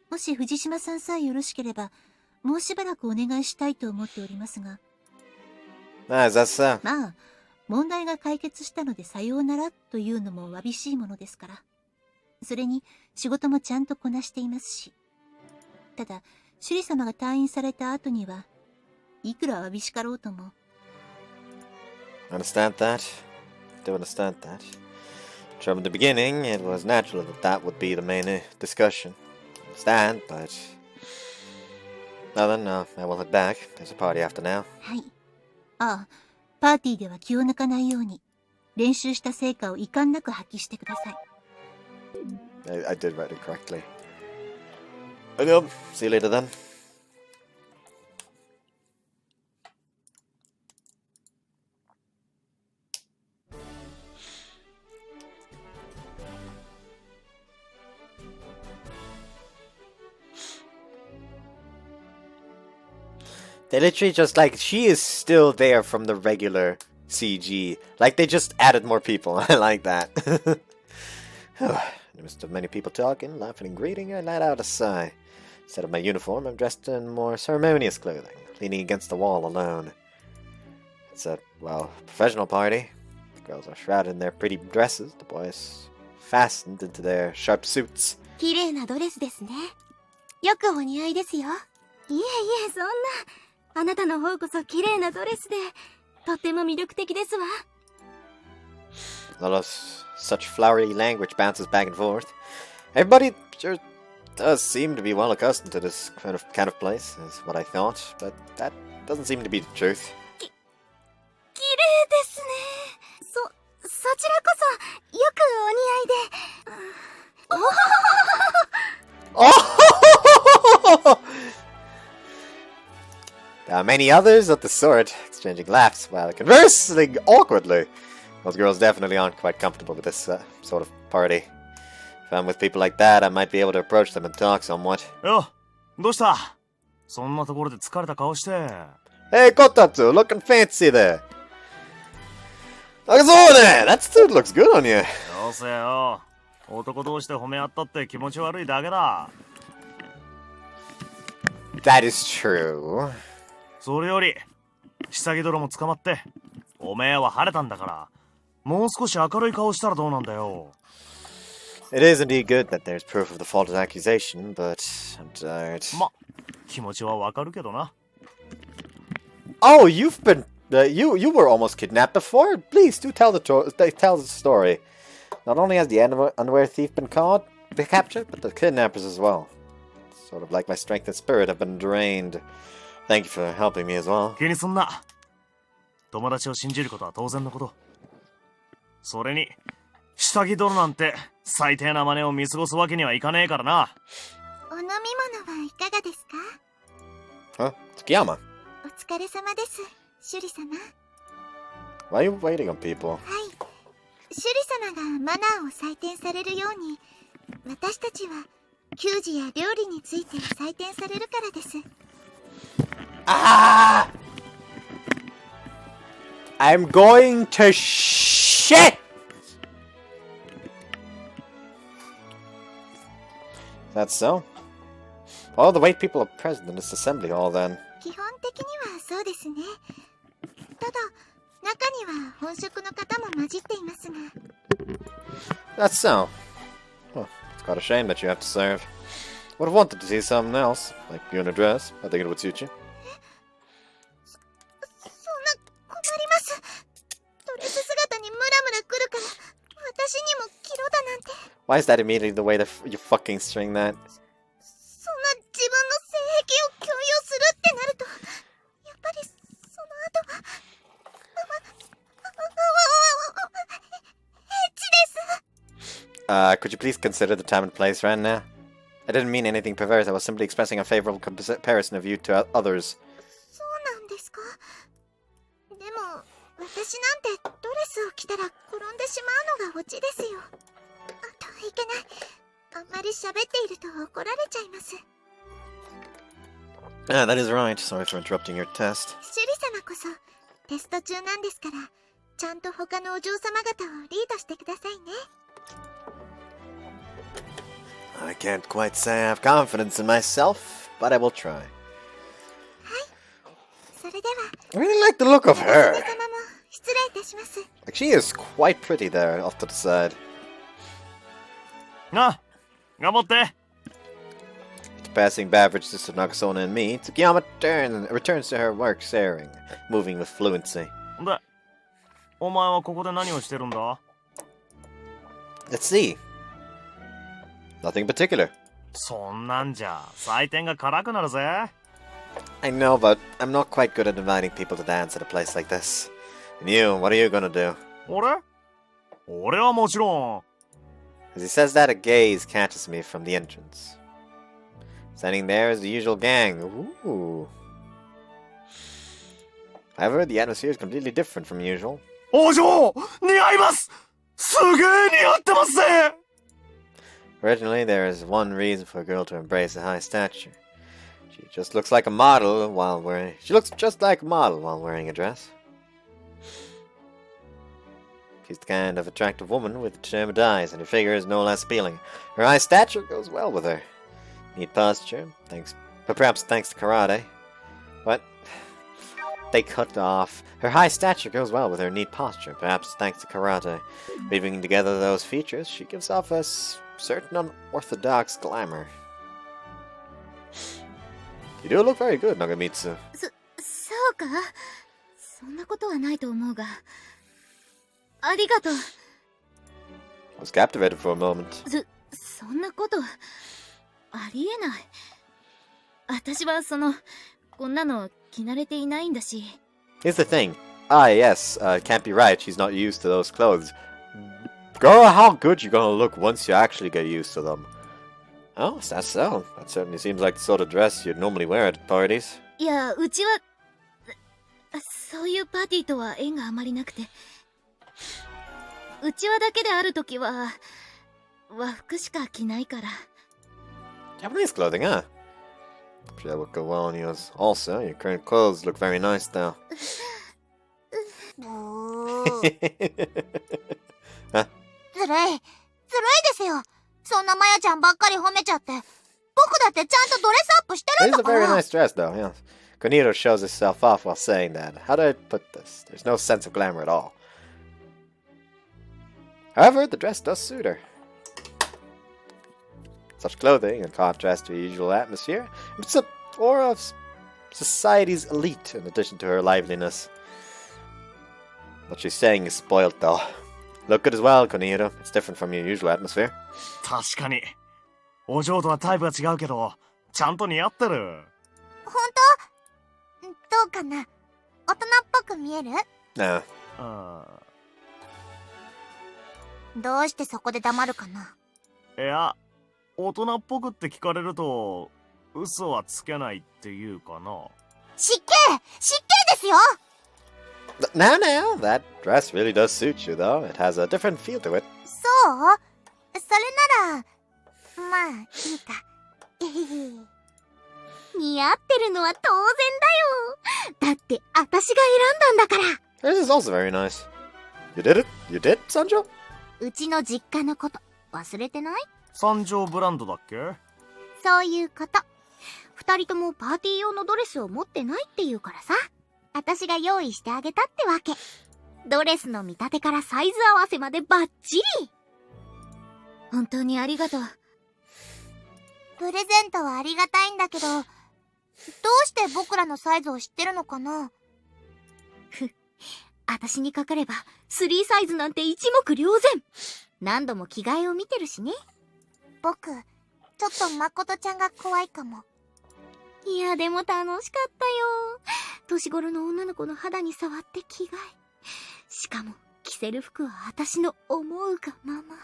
もし藤島さんさえよろしければ、もうしばらくお願いしたいと思っておりますが。Is that so? まあ、問題が解決したのでさようならというのもわびしいものですから。それに仕事もちゃんとこなしていますし。ただ、首里様が退院された後には、いくらわびしかろうとも。Understand that? Do understand that? From the beginning, it was natural that that would be the main discussion. Understand, but... Now then, I will head back. There's a party after now. はい。ああ、パーティーでは気を抜かないように、練習した成果を遺憾なく発揮してください。I did write it correctly. Well, see you later then. They literally just like, she is still there from the regular CG. Like they just added more people. I like that. Amidst of many people talking, laughing and greeting, I let out a sigh. Instead of my uniform, I'm dressed in more ceremonious clothing, leaning against the wall alone. It's a, well, professional party. The girls are shrouded in their pretty dresses, the boys fastened into their sharp suits. 綺麗なドレスですね。よくお似合いですよ。いえいえ、そんな。あなたの方こそ綺麗なドレスで、とても魅力的ですわ。A lot of such flowery language bounces back and forth. Everybody sure does seem to be well accustomed to this kind of place, is what I thought, but that doesn't seem to be the truth. 綺麗ですね。そちらこそ、よくお似合いで。Oh! There are many others of the sort, exchanging laughs while conversing awkwardly. Those girls definitely aren't quite comfortable with this sort of party. If I'm with people like that, I might be able to approach them and talk somewhat. よ、どうした？そんなところで疲れた顔して。Hey, Kotatsu, looking fancy there. Look over there! That suit looks good on you. どうせよ、男同士で褒め合ったって気持ち悪いだけだ。That is true. それより、下着泥も捕まって、おめえは晴れたんだから、もう少し明るい顔したらどうなんだよ。It is indeed good that there's proof of the false accusation, but I'm tired. ま、気持ちはわかるけどな。Oh, you've been... you were almost kidnapped before? Please, do tell the story. Not only has the underwear thief been captured, but the kidnappers as well. Sort of like my strength and spirit have been drained. Thank you for helping me as well. 気にすんな。友達を信じることは当然のこと。それに、下着泥なんて最低な真似を見過ごすわけにはいかねえからな。お飲み物はいかがですか？ Huh? Tsukiyama. お疲れ様です、首里様。Why are you waiting on people? はい。首里様がマナーを採点されるように、私たちは給仕や料理について採点されるからです。Ah! I'm going to shit! That's so? All the white people are present in this assembly hall then. 基本的にはそうですね。ただ、中には本職の方も混じっていますが。That's so. Well, it's quite a shame that you have to serve. Would have wanted to see something else, like you in a dress. I think it would suit you. そんな困ります。Why is that immediately the way that you fucking string that? そんな自分の性癖を強要するってなると、やっぱりその後は、エッチです。Could you please consider the time and place right now? I didn't mean anything perverse. I was simply expressing a favorable comparison of you to others. そうなんですか。でも、私なんてドレスを着たら転んでしまうのがオチですよ。あといけない。あんまり喋っていると怒られちゃいます。Ah, that is right. Sorry for interrupting your test. シュリ様こそテスト中なんですから、ちゃんと他のお嬢様方をリードしてくださいね。I can't quite say I have confidence in myself, but I will try. はい。それでは。 I really like the look of her. お姉様も失礼いたします。 Like, she is quite pretty there, off to the side. な、頑張って。 Passing Babbage, Sister Nagasona, and me, Tsukiyama returns to her work, staring, moving with fluency. で、お前はここで何をしてるんだ？ Let's see. Nothing in particular. そんなんじゃ採点が辛くなるぜ。I know, but I'm not quite good at inviting people to dance at a place like this. And you, what are you gonna do? 俺はもちろん。 As he says that, a gaze catches me from the entrance. Standing there is the usual gang. Ooh. However, the atmosphere is completely different from usual. お嬢、似合います。すげえ似合ってますぜ。 Originally, there is one reason for a girl to embrace a high stature. She looks just like a model while wearing a dress. She's the kind of attractive woman with determined eyes, and her figure is no less appealing. Her high stature goes well with her. Neat posture, perhaps thanks to karate. What? They cut off. Her high stature goes well with her neat posture, perhaps thanks to karate. Weaving together those features, she gives off a certain unorthodox glamour. You do look very good, Nagamitsu. そうか？そんなことはないと思うが。ありがとう。I was captivated for a moment. そんなこと、ありえない。私はこんなの着慣れていないんだし。Here's the thing. Yes, can't be right. She's not used to those clothes. Girl, how good you gonna look once you actually get used to them. Oh, is that so? That certainly seems like the sort of dress you'd normally wear at parties. いや、うちは、そういうパーティーとは縁があまりなくて。うちわだけであるときは、和服しか着ないから。Japanese clothing, huh? I'm sure that would go well on you also. Your current clothes look very nice, though. ずるいですよ。そんなマヤちゃんばっかり褒めちゃって。僕だってちゃんとドレスアップしてるん It is だ a か very ら。 nice dress, though, yes. Konito shows herself off while saying that. How do I put this? There's no sense of glamour at all. However, the dress does suit her. Such clothing, in contrast to her usual atmosphere, it's an aura of society's elite in addition to her liveliness. What she's saying is spoiled, though. Look good as well, Konito. It's different from your usual atmosphere. 確かに。お嬢とはタイプが違うけど、ちゃんと似合ってる。本当？どうかな？大人っぽく見える？ No. どうしてそこで黙るかな？いや、大人っぽくって聞かれると、嘘はつけないっていうかな。失敬ですよ。 Now, that dress really does suit you, though. It has a different feel to it. そう？それなら、まあ、いいか。似合ってるのは当然だよ。だって、私が選んだんだから。This is also very nice. You did it? You did, Sanjo? うちの実家のこと、忘れてない？三条ブランドだっけ？そういうこと。二人ともパーティー用のドレスを持ってないって言うからさ。私が用意してあげたってわけ。ドレスの見立てからサイズ合わせまでバッチリ。本当にありがとう。プレゼントはありがたいんだけど、どうして僕らのサイズを知ってるのかな？私にかかれば3サイズなんて一目瞭然。何度も着替えを見てるしね。僕、ちょっと誠ちゃんが怖いかも。いや、でも楽しかったよ。年頃の女の子の肌に触って着替え。しかも、着せる服は私の思うがまま。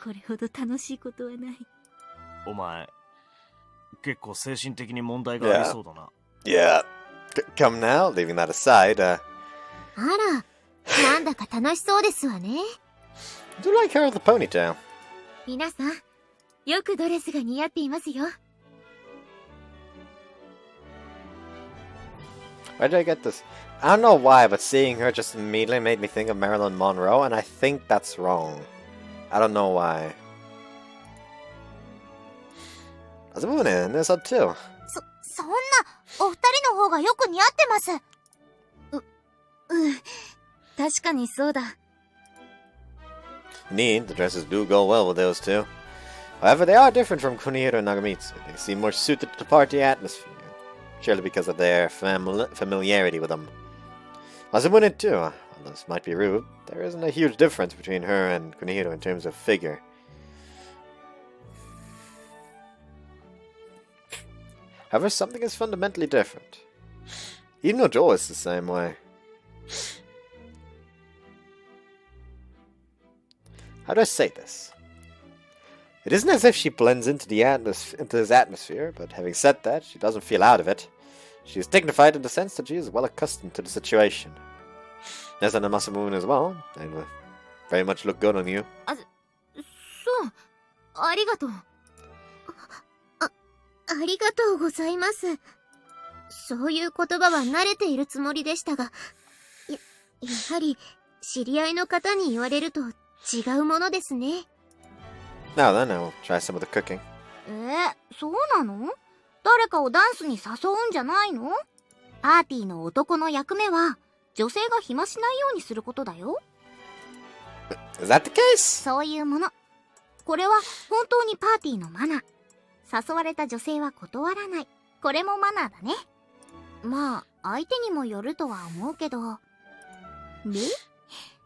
これほど楽しいことはない。お前、結構精神的に問題がありそうだな。Yeah. Come now, leaving that aside, あら、なんだか楽しそうですわね。do you like her with the ponytail? 皆さん、よくドレスが似合っていますよ。Where did I get this? I don't know why, but seeing her just immediately made me think of Marilyn Monroe, and I think that's wrong. I don't know why. There's a woman in this one too. そんな、お二人の方がよく似合ってます。確かにそうだ。Indeed, the dresses do go well with those two. However, they are different from Kunihiro and Nagamitsu. They seem more suited to the party atmosphere, surely because of their familiarity with them. As a woman too, while this might be rude, there isn't a huge difference between her and Kunihiro in terms of figure. However, something is fundamentally different. Even though Joel is the same way. How do I say this? It isn't as if she blends into this atmosphere, but having said that, she doesn't feel out of it. She is dignified in the sense that she is well accustomed to the situation. There's an Amasamoon as well. They will very much look good on you. そう、ありがとう。ありがとうございます。そういう言葉は慣れているつもりでしたが、やはり知り合いの方に言われると違うものですね。Now then, I will try some of the cooking. そうなの？誰かをダンスに誘うんじゃないの？パーティーの男の役目は女性が暇しないようにすることだよ。Is that the case? そういうもの。これは本当にパーティーのマナー。誘われた女性は断らない。これもマナーだね。まあ、相手にもよるとは思うけど。で、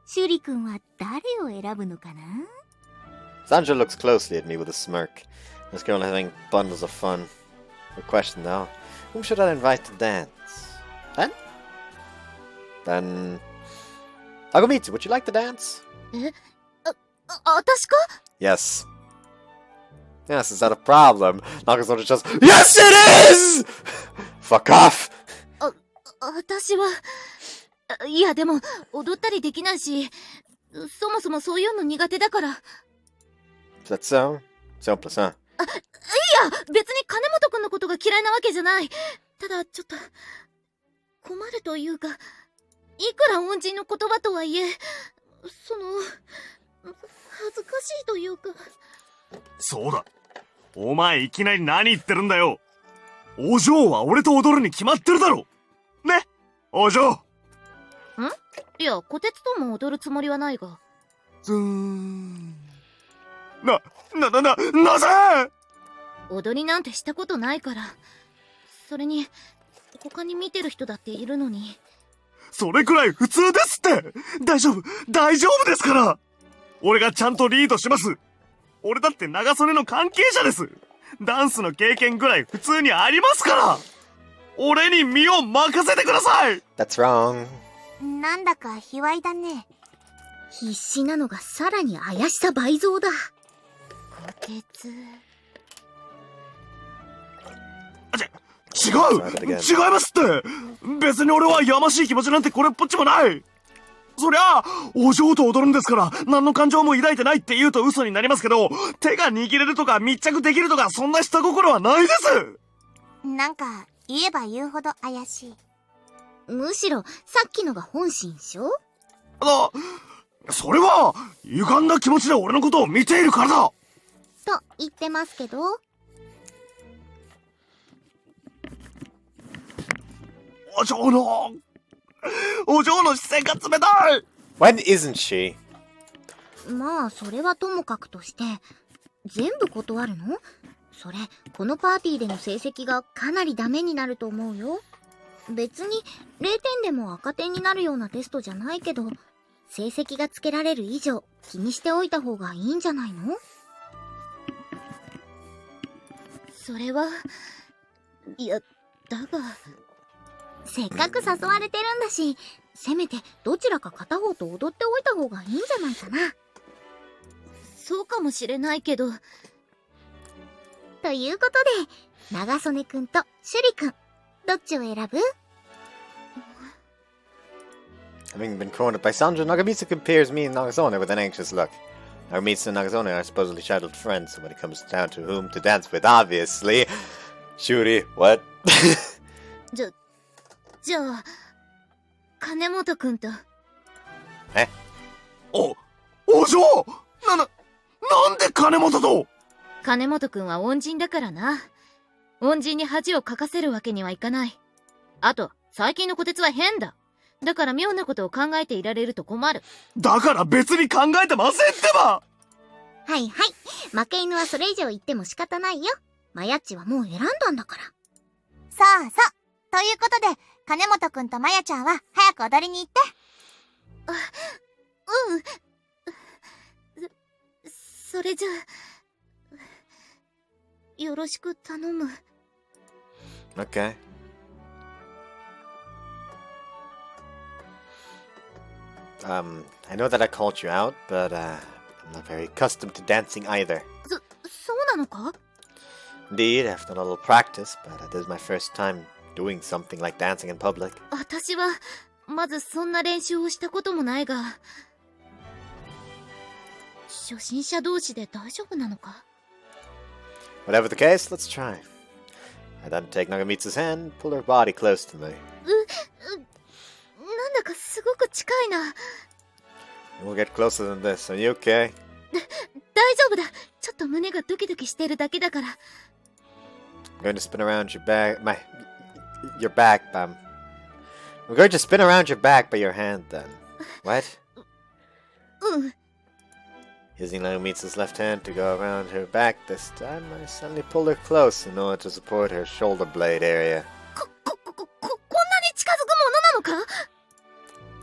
シュリ君は誰を選ぶのかな？ Sandra looks closely at me with a smirk. This girl is having bundles of fun. Good question though. Whom should I invite to dance? Then... Nagomitsu, would you like to dance? 私か？ Yes. Yes, is that a problem? Nagazoto just, YES IT IS! Fuck off! 私は、いやでも、踊ったりできないし、そもそもそういうの苦手だから。Is that so? Simple, huh? いや、別に金本くんのことが嫌いなわけじゃない。ただ、ちょっと、困るというか、いくら恩人の言葉とはいえ、恥ずかしいというか。そうだ。お前いきなり何言ってるんだよ。お嬢は俺と踊るに決まってるだろ。ね、お嬢。いや、こてつとも踊るつもりはないが。なぜ？踊りなんてしたことないから。それに、他に見てる人だっているのに。それくらい普通ですって。大丈夫ですから。俺がちゃんとリードします。俺だって長袖の関係者です。ダンスの経験ぐらい普通にありますから。俺に身を任せてください。 That's wrong. なんだか卑猥だね。必死なのがさらに怪しさ倍増だ。こてつ。違いますって。別に俺はやましい気持ちなんてこれっぽっちもない。そりゃお嬢と踊るんですから何の感情も抱いてないって言うと嘘になりますけど、手が握れるとか密着できるとかそんな下心はないです。なんか言えば言うほど怪しい。むしろさっきのが本心でしょ？それは歪んだ気持ちで俺のことを見ているからだと言ってますけど。お嬢の視線が冷たい。 When isn't she? まあそれはともかくとして、全部断るの？それこのパーティーでの成績がかなりダメになると思うよ。別に0点でも赤点になるようなテストじゃないけど、成績がつけられる以上気にしておいた方がいいんじゃないの？それは、いや、だが。せっかく誘われてるんだし、せめてどちらか片方と踊っておいた方がいいんじゃないかな。そうかもしれないけど。ということで、長曽根くんとシュリくん、どっちを選ぶ？ Having been cornered by Sandra, Nagamitsu compares me and Nagasone with an anxious look. Nagamitsu and Nagasone are supposedly childhood friends, so when it comes down to whom to dance with, obviously... Shuri, what? じゃあ、金本くんと。え？お嬢なんで金本と？金本くんは恩人だからな。恩人に恥をかかせるわけにはいかない。あと、最近の虎鉄は変だ。だから妙なことを考えていられると困る。だから別に考えてませんってば。はいはい。負け犬はそれ以上言っても仕方ないよ。マヤッチはもう選んだんだから。そうそう。ということで、金本くんとマヤちゃんは早く踊りに行って。それじゃあ、よろしく頼む。Okay. I know that I called you out, but I'm not very accustomed to dancing either. そうなのか？ Indeed, I've done a little practice, but this is my first time doing something like dancing in public. 私は、まずそんな練習をしたこともないが、初心者同士で大丈夫なのか？ Whatever the case, let's try. I then take Nagamitsu's hand and pull her body close to me. なんだかすごく近いな。We'll get closer than this. Are you okay? 大丈夫だ。ちょっと胸がドキドキしてるだけだから。I'm going to spin around your back, your back, I'm going to spin around your back by your hand then. What? うん。Using Nagamitsu's left hand to go around her back this time, I suddenly pulled her close in order to support her shoulder blade area. こんなに近づくものなのか？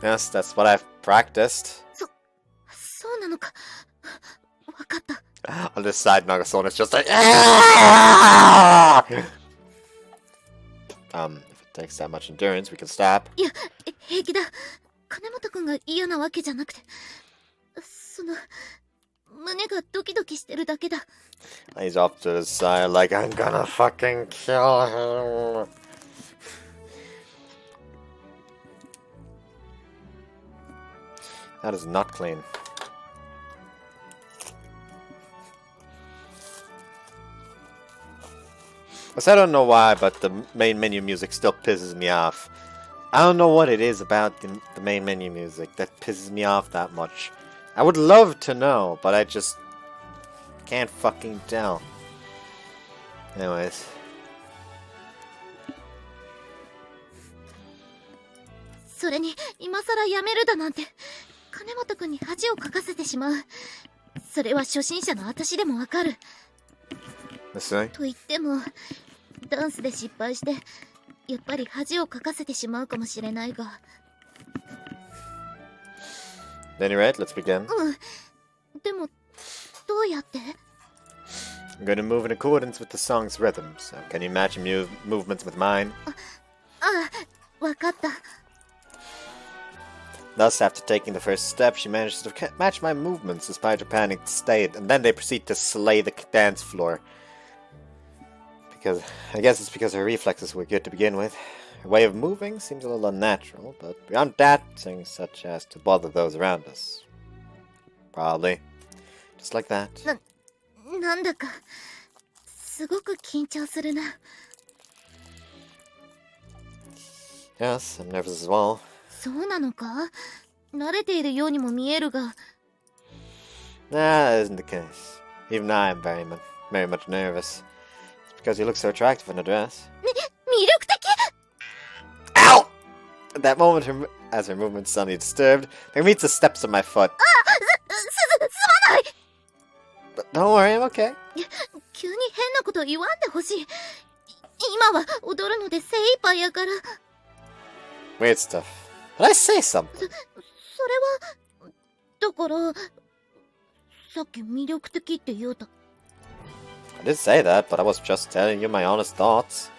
Yes, that's what I've practiced. そうなのか。わかった。On this side, Nagasona's just like... if it takes that much endurance, we can stop. いや、平気だ。金本くんが嫌なわけじゃなくて、胸がドキドキしてるだけだ。He's off to the side like, I'm gonna fucking kill him. That is not clean. I don't know why, but the main menu music still pisses me off. I don't know what it is about the main menu music that pisses me off that much. I would love to know, but I just can't fucking tell. Anyways. それに、今さらやめるだなんて、金本くんに恥をかかせてしまう。それは初心者の私でもわかる。と言っても、ダンスで失敗して、やっぱり恥をかかせてしまうかもしれないが。At any rate, let's begin. でも、どうやって？ I'm going to move in accordance with the song's rhythm, so can you match your movements with mine? わかった。Thus, after taking the first step, she manages to match my movements despite her panicked state, and then they proceed to slay the dance floor. I guess it's because her reflexes were good to begin with. Her way of moving seems a little unnatural, but beyond that, things such as to bother those around us. Probably. Just like that. なんだか、すごく緊張するな。Yes, I'm nervous as well. そうなのか？慣れているようにも見えるが。Nah, that isn't the case. Even I am very much nervous. It's because you look so attractive in a dress. 魅力的！ Ow! At that moment, as her movement suddenly disturbed, Nagamitsu steps on my foot. すまない！ But don't worry, I'm okay. 急に変なこと言わんでほしい。今は踊るので精一杯やから。Weird stuff. Did I say something? それはだから、さっき魅力的って言うた。I did say that, but I was just telling you my honest thoughts.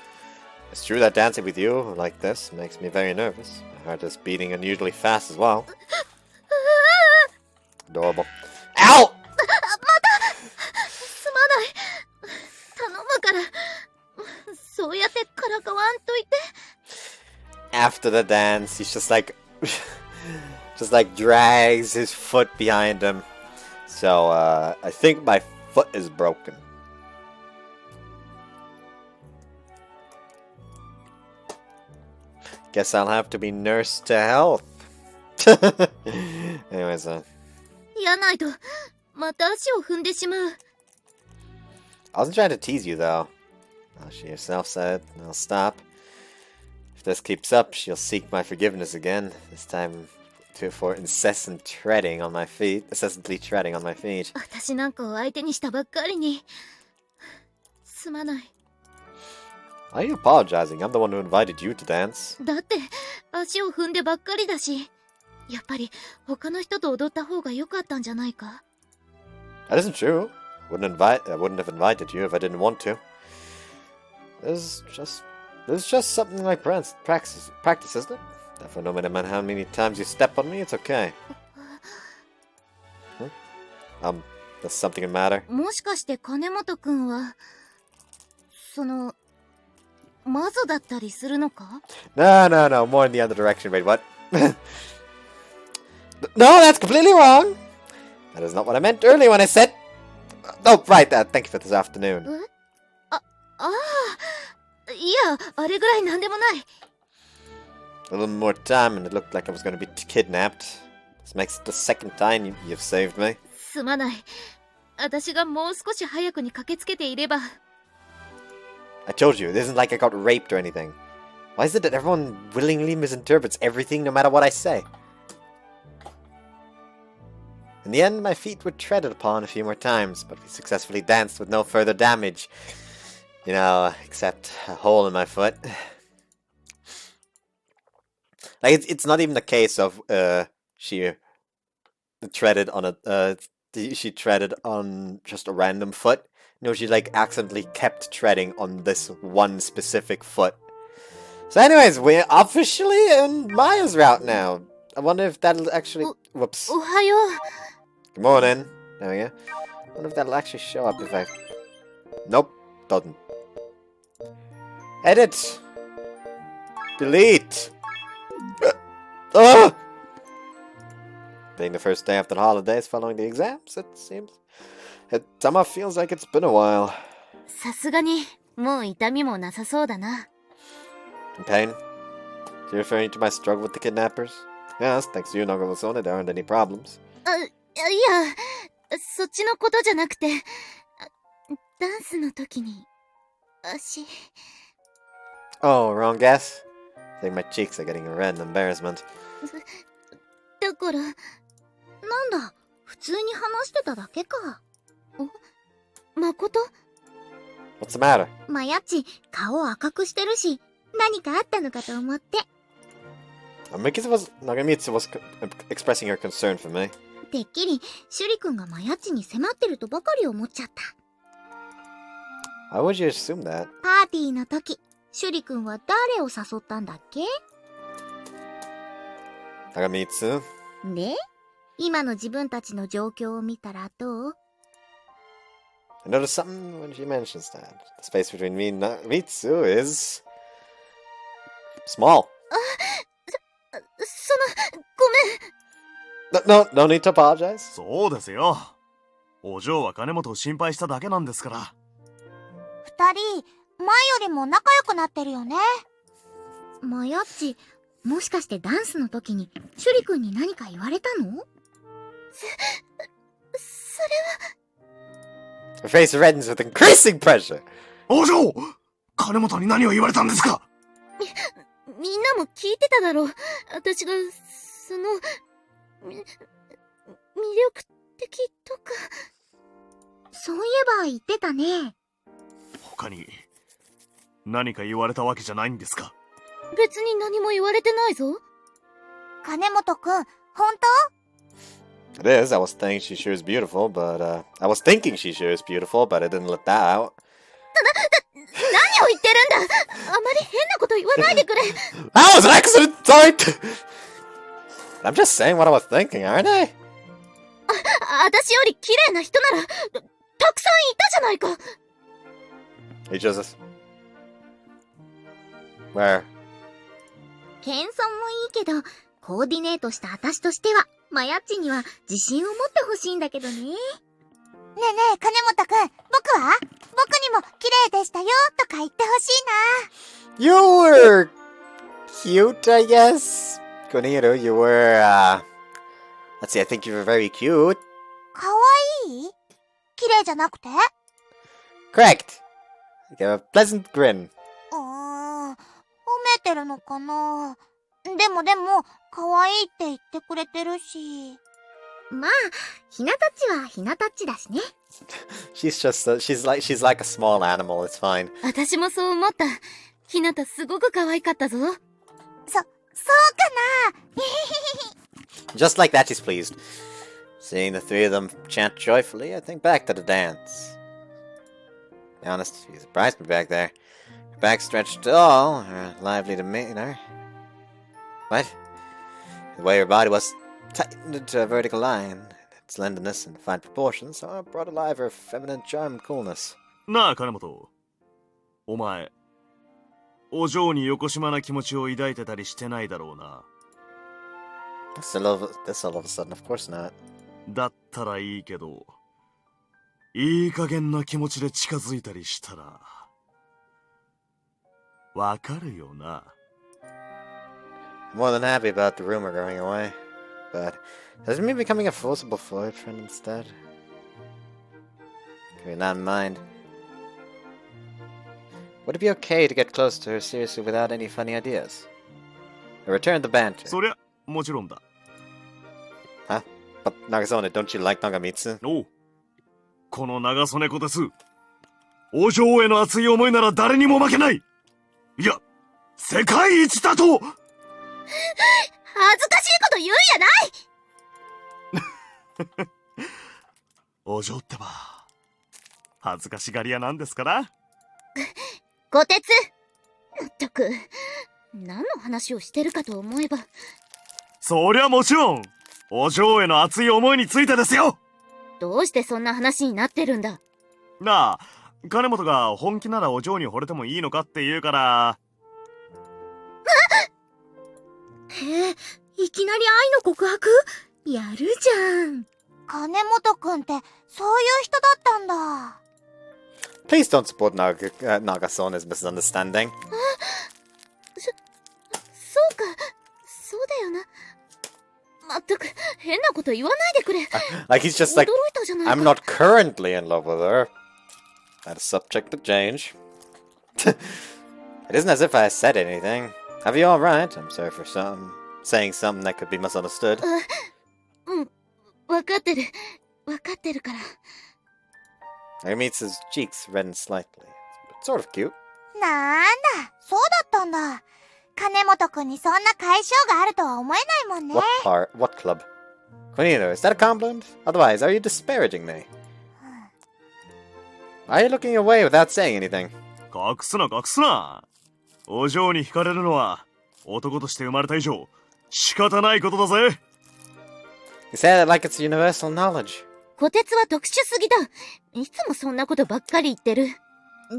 It's true that dancing with you like this makes me very nervous. My heart is beating unusually fast as well. Adorable. Ow! すまない。頼むから。そうやってからかわんといて。After the dance, he's just like drags his foot behind him. So I think my foot is broken. Guess I'll have to be nursed to health. Anyways, やないと、また足を踏んでしまう。I wasn't trying to tease you though. She herself said, I'll stop. If this keeps up, she'll seek my forgiveness again. This time for incessantly treading on my feet. 私なんかを相手にしたばっかりに。すまない。Why are you apologizing? I'm the one who invited you to dance. だって、足を踏んでばっかりだし。やっぱり、他の人と踊った方が良かったんじゃないか？ That isn't true. I wouldn't have invited you if I didn't want to. This is just something like practice, isn't it? Therefore, no matter how many times you step on me, it's okay. Does something matter? もしかして金本くんは、マゾだったりするのか？ No, more in the other direction. Wait, what? No, that's completely wrong. That is not what I meant earlier when I said... Oh, right, thank you for this afternoon. いや、あれぐらいなんでもない。A little more time and it looked like I was going to be kidnapped. This makes it the second time you've saved me. すまない。私がもう少し早くに駆けつけていれば。I told you, it isn't like I got raped or anything. Why is it that everyone willingly misinterprets everything no matter what I say? In the end, my feet were treaded upon a few more times, but we successfully danced with no further damage. You know, except a hole in my foot. Like, it's not even a case of, she treaded on she treaded on just a random foot. No, she, like, accidentally kept treading on this one specific foot. So anyways, we're officially in Maya's route now. I wonder if that'll actually... Whoops. おはよう。 Good morning. There we go. I wonder if that'll actually show up if I... Nope. Doesn't. Edit! Delete! Being the first day after the holidays following the exams, it seems... It somehow feels like it's been a while. さすがに、もう痛みもなさそうだな。In pain? You're referring to my struggle with the kidnappers? Yes, thanks to you, Nogavasone, there aren't any problems. いや、そっちのことじゃなくて、ダンスの時に、足。Oh, wrong guess? I think my cheeks are getting red in embarrassment. だから、なんだ、普通に話してただけか。誠？ What's the matter? マヤッチ、顔赤くしてるし、何かあったのかと思って。Nagamitsu was expressing her concern for me. てっきり、シュリ君がマヤッチに迫ってるとばかり思っちゃった。Why would you assume that? パーティーの時、シュリ君は誰を誘ったんだっけ？ Nagamitsu? で、今の自分たちの状況を見たらどう？ I noticed something when she mentions that. The space between me and Nagamitsu is... small. ごめん。No need to apologize. そうですよ。お嬢は金本を心配しただけなんですから。二人、前よりも仲良くなってるよね。マヤッチ、もしかしてダンスの時に、シュリ君に何か言われたの？それは。Her face reddens with increasing pressure. お嬢！金本に何を言われたんですか？みんなも聞いてただろう。私が、魅力的とか。そういえば言ってたね。他に何か言われたわけじゃないんですか？別に何も言われてないぞ。金本くん、本当？ It is. I was thinking she sure is beautiful, but I was thinking she sure is beautiful, but I didn't let that out. 何を言ってるんだ。あまり変なこと言わないでくれ。That was an accident! Sorry! I'm just saying what I was thinking, aren't I? 私より綺麗な人なら、たくさんいたじゃないか。Hey, Joseph. Where? 謙遜もいいけど、コーディネートした私としては、マヤッチには自信を持ってほしいんだけどね。ねえねえ、金本くん、僕は僕にも綺麗でしたよ、とか言ってほしいな。You were cute, I guess. Koniro, you were, let's see, I think you were very cute. かわいい？綺麗じゃなくて？ Correct. You have a pleasant grin. 褒めてるのかな。でも、可愛いって言ってくれてるし。まあ、ひなたちはひなたちだしね。She's she's like a small animal, it's fine. 私もそう思った。ひなたすごく可愛かったぞ。そうかな。Just like that, she's pleased. Seeing the three of them chant joyfully, I think back to the dance. To be honest, she surprised me back there. Her back stretched tall, her lively demeanor. What? The way her body was tightened into a vertical line, its slenderness and fine proportions, so brought alive her feminine charm and coolness. なあ、金本。お前、お嬢に横島な気持ちを抱いてたりしてないだろうな。This all of a sudden, of course not. だったらいいけど、いい加減な気持ちで近づいたりしたら、わかるよな。I'm more than happy about the rumor going away, but does it mean becoming a forcible boyfriend instead? Keeping that in mind, would it be okay to get close to her seriously without any funny ideas? I returned the banter. そりゃ、もちろんだ。Huh? But Nagasone, don't you like Nagamitsu? おう。この長曽根子です。お嬢への熱い思いなら誰にも負けない。いや、世界一だと。恥ずかしいこと言うんやない。お嬢ってば、恥ずかしがり屋なんですから。こてつ。まったく、何の話をしてるかと思えば。そりゃもちろん、お嬢への熱い思いについてですよ。どうしてそんな話になってるんだ。なあ、金本が本気ならお嬢に惚れてもいいのかって言うから。へえ、いきなり愛の告白？やるじゃん。金本くんってそういう人だったんだ。Please don't support Nagasone's misunderstanding. そうか、そうだよな。まったく、変なこと言わないでくれ。Like he's just like, 驚いたじゃないか。 I'm not currently in love with her. That is subject to change. It isn't as if I said anything. Have you all right? I'm sorry for saying something that could be misunderstood. うん、わかってる。わかってるから。Nagamitsu's cheeks reddened slightly. It's sort of cute. なんだ、そうだったんだ。金本くんにそんな解消があるとは思えないもんね。What club? Konino, is that a compliment? Otherwise, are you disparaging me? Why are you looking away without saying anything? 隠すな隠すな。お嬢に惹かれるのは男として生まれた以上仕方ないことだぜ。You say that like it's universal knowledge. こてつは特殊すぎだ。いつもそんなことばっかり言ってる。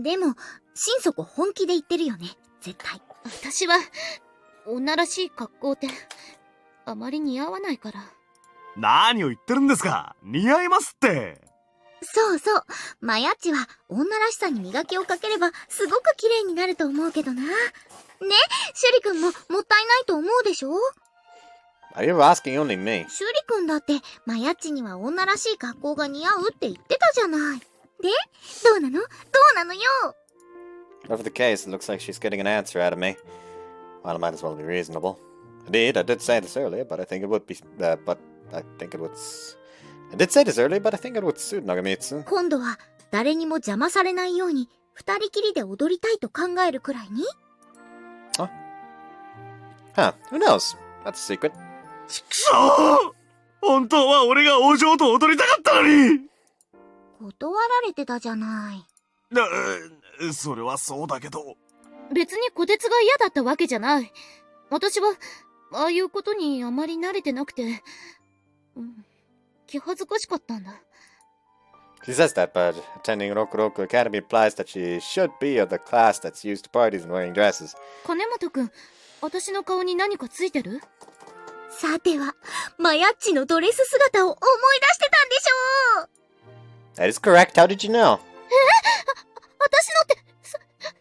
でも、心底本気で言ってるよね、絶対。私は、女らしい格好ってあまり似合わないから。何を言ってるんですか。似合いますって。そうそう。マヤッチは女らしさに磨きをかければすごく綺麗になると思うけどな。ね、シュリ君ももったいないと思うでしょ？ Are you asking only me? シュリ君だってマヤッチには女らしい格好が似合うって言ってたじゃない。で、どうなの？どうなのよ。Whatever the case, it looks like she's getting an answer out of me. Well, it might as well be reasonable. Indeed, I did say this earlier, but I think it would be, I did say this earlier, but I think it would suit Nagamitsu. 今度は誰にも邪魔されないように二人きりで踊りたいと考えるくらいに。Huh, who knows? That's a secret. ちくしょ本当は俺がお嬢と踊りたかったのに。断られてたじゃない。それはそうだけど。別にこてつが嫌だったわけじゃない。私は、ああいうことにあまり慣れてなくて、気恥ずかしかったんだ。She says that, but attending Rokuroku Academy implies that she should be of the class that's used to parties and wearing dresses. 金本くん、私の顔に何かついてる？さては、マヤッチのドレス姿を思い出してたんでしょう。 That is correct. How did you know? 私のって、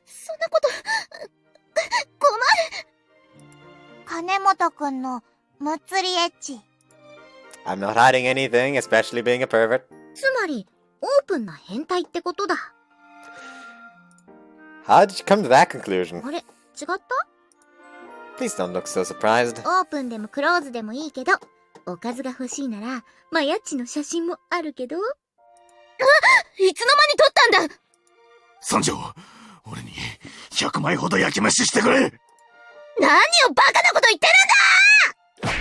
そんなこと、困る。金本くんの、むっつりエッチ。I'm not hiding anything, especially being a pervert. つまり、オープンな変態ってことだ。How did you come to that conclusion? あれ、違った？ Please don't look so surprised. オープンでもクローズでもいいけど、おかずが欲しいなら、マヤッチの写真もあるけど。いつの間に撮ったんだ！三条、俺に100枚ほど焼き増ししてくれ。何をバカなこと言ってる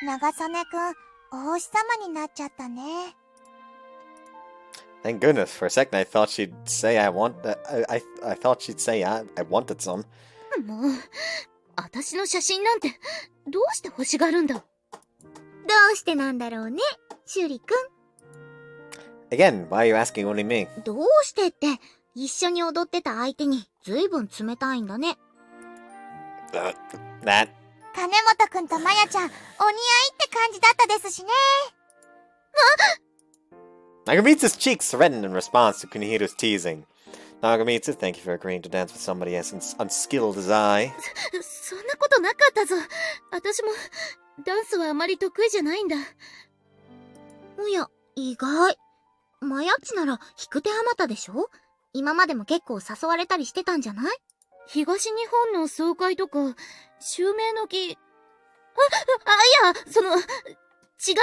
んだ！長曽根くん、お星様になっちゃったね。Thank goodness. For a second, I thought she'd say I thought she'd say I wanted some. もう、私の写真なんて、どうして欲しがるんだ？どうしてなんだろうね、シュリくん。Again, why are you asking only me? どうしてって、一緒に踊ってた相手にずいぶん冷たいんだね。That. 金本くんとマヤちゃん、お似合いって感じだったですしね。Nagamitsu's cheeks reddened in response to Kunihiro's teasing. Nagamitsu, thank you for agreeing to dance with somebody as unskilled as I. そんなことなかったぞ。私も、ダンスはあまり得意じゃないんだ。おや、意外。マヤッチなら引く手あまたでしょ？今までも結構誘われたりしてたんじゃない？東日本の総会とか、襲名の儀、いや、違う集まりなら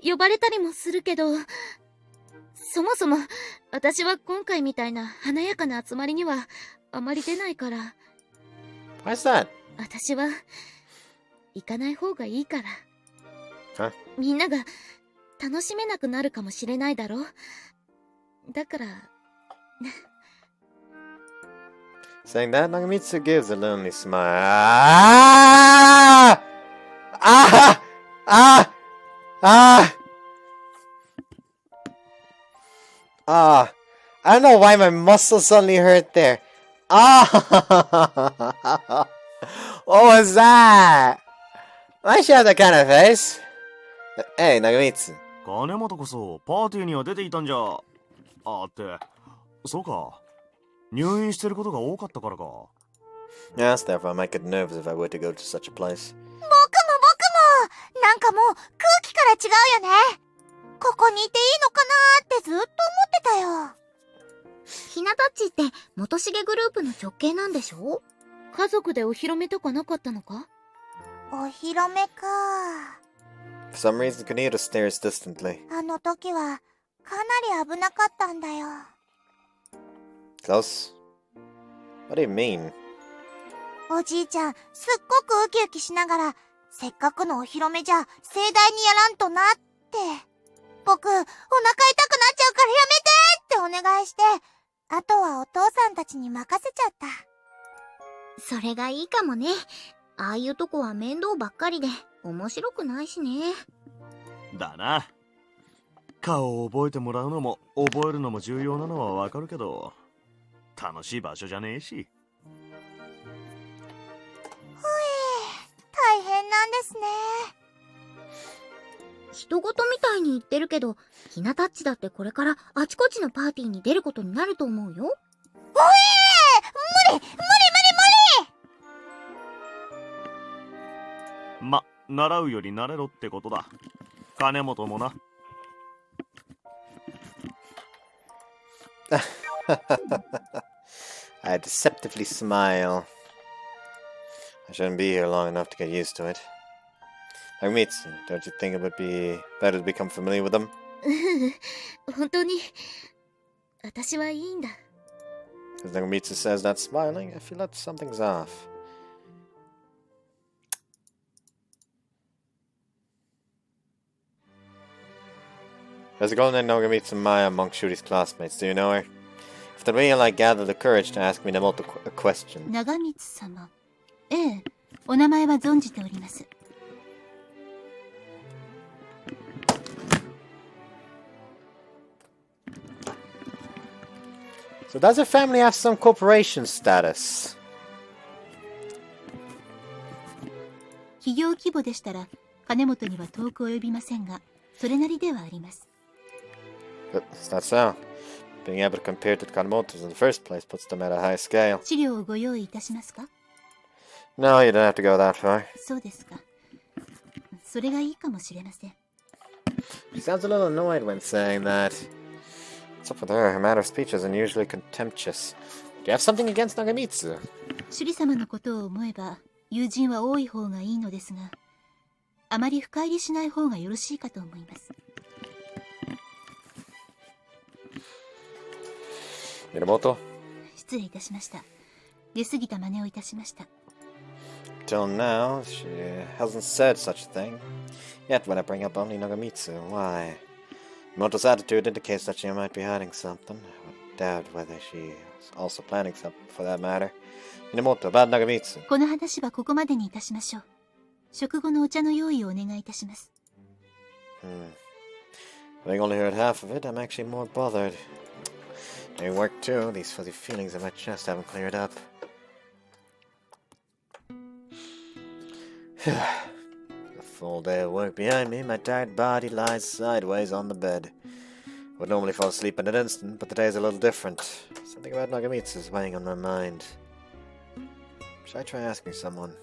呼ばれたりもするけど、そもそも私は今回みたいな華やかな集まりにはあまり出ないから。Why's that? 私は行かない方がいいから。Huh? みんなが楽しめなくなるかもしれないだろ。だから。Saying that, Nagamitsu gives a lonely smile. Ah! Ah! Ah! Ah! Ah! I don't know why my muscles suddenly hurt there. Ah! What was that? Why she have that kind of face? Hey, Nagamitsu. 金本こそパーティーには出ていたんじゃ。って、そうか。入院してることが多かったからか。Yes, therefore I might get nervous if I were to go to such a place. 僕もなんかもう空気から違うよね。ここにいていいのかなーってずっと思ってたよ。ひなたっちって元重グループの直系なんでしょ？家族でお披露目とかなかったのか？お披露目か。For some reason, Kunihiro stares distantly. あの時はかなり危なかったんだよ。Close? What do you mean? おじいちゃん、すっごくウキウキしながら、せっかくのお披露目じゃ盛大にやらんとなって。僕、お腹痛くなっちゃうからやめてってお願いして、あとはお父さんたちに任せちゃった。それがいいかもね。ああいうとこは面倒ばっかりで面白くないしね。だな。顔を覚えてもらうのも覚えるのも重要なのはわかるけど、楽しい場所じゃねえし。大変なんですね。人事みたいに言ってるけど、ひなたっちだってこれからあちこちのパーティーに出ることになると思うよ。無理ま、習うより慣れろってことだ。金本もな。I deceptively smile. I shouldn't be here long enough to get used to it. Nagamitsu, don't you think it would be better to become familiar with them? 本当に、私はいいんだ。As Nagamitsu says that smiling, I feel that something's off. There's a girl named Nogamitsu Maya among Shuri's classmates. Do you know her? If the real I gather the courage to ask Minamoto a question. 長光様。ええ、お名前は存じております。So does her family have some corporation status? 企業規模でしたら、金本には遠く及びませんが、それなりではあります。Is that so? Being able to compare to Kanemoto's in the first place puts them at a high scale. 資料をご用意いたしますか？ No, you don't have to go that far. そうですか。それがいいかもしれません。She sounds a little annoyed when saying that. What's up with her? Her manner of speech is unusually contemptuous. Do you have something against Nagamitsu? 首里様のことを思えば、友人は多い方がいいのですが、あまり深入りしない方がよろしいかと思います。Minamoto? 失礼いたしました。出過ぎた真似をいたしました。Till now, she hasn't said such a thing. Yet when I bring up only Nagamitsu, why? Minamoto's attitude indicates that she might be hiding something. I would doubt whether she is also planning something for that matter. Minamoto, about Nagamitsu. この話はここまでにいたしましょう。食後のお茶の用意をお願いいたします。Having only heard half of it, I'm actually more bothered. Doing work too, these fuzzy feelings in my chest haven't cleared up. A full day of work behind me, my tired body lies sideways on the bed. Would normally fall asleep in an instant, but today's a little different. Something about Nagamitsu is weighing on my mind. Should I try asking someone?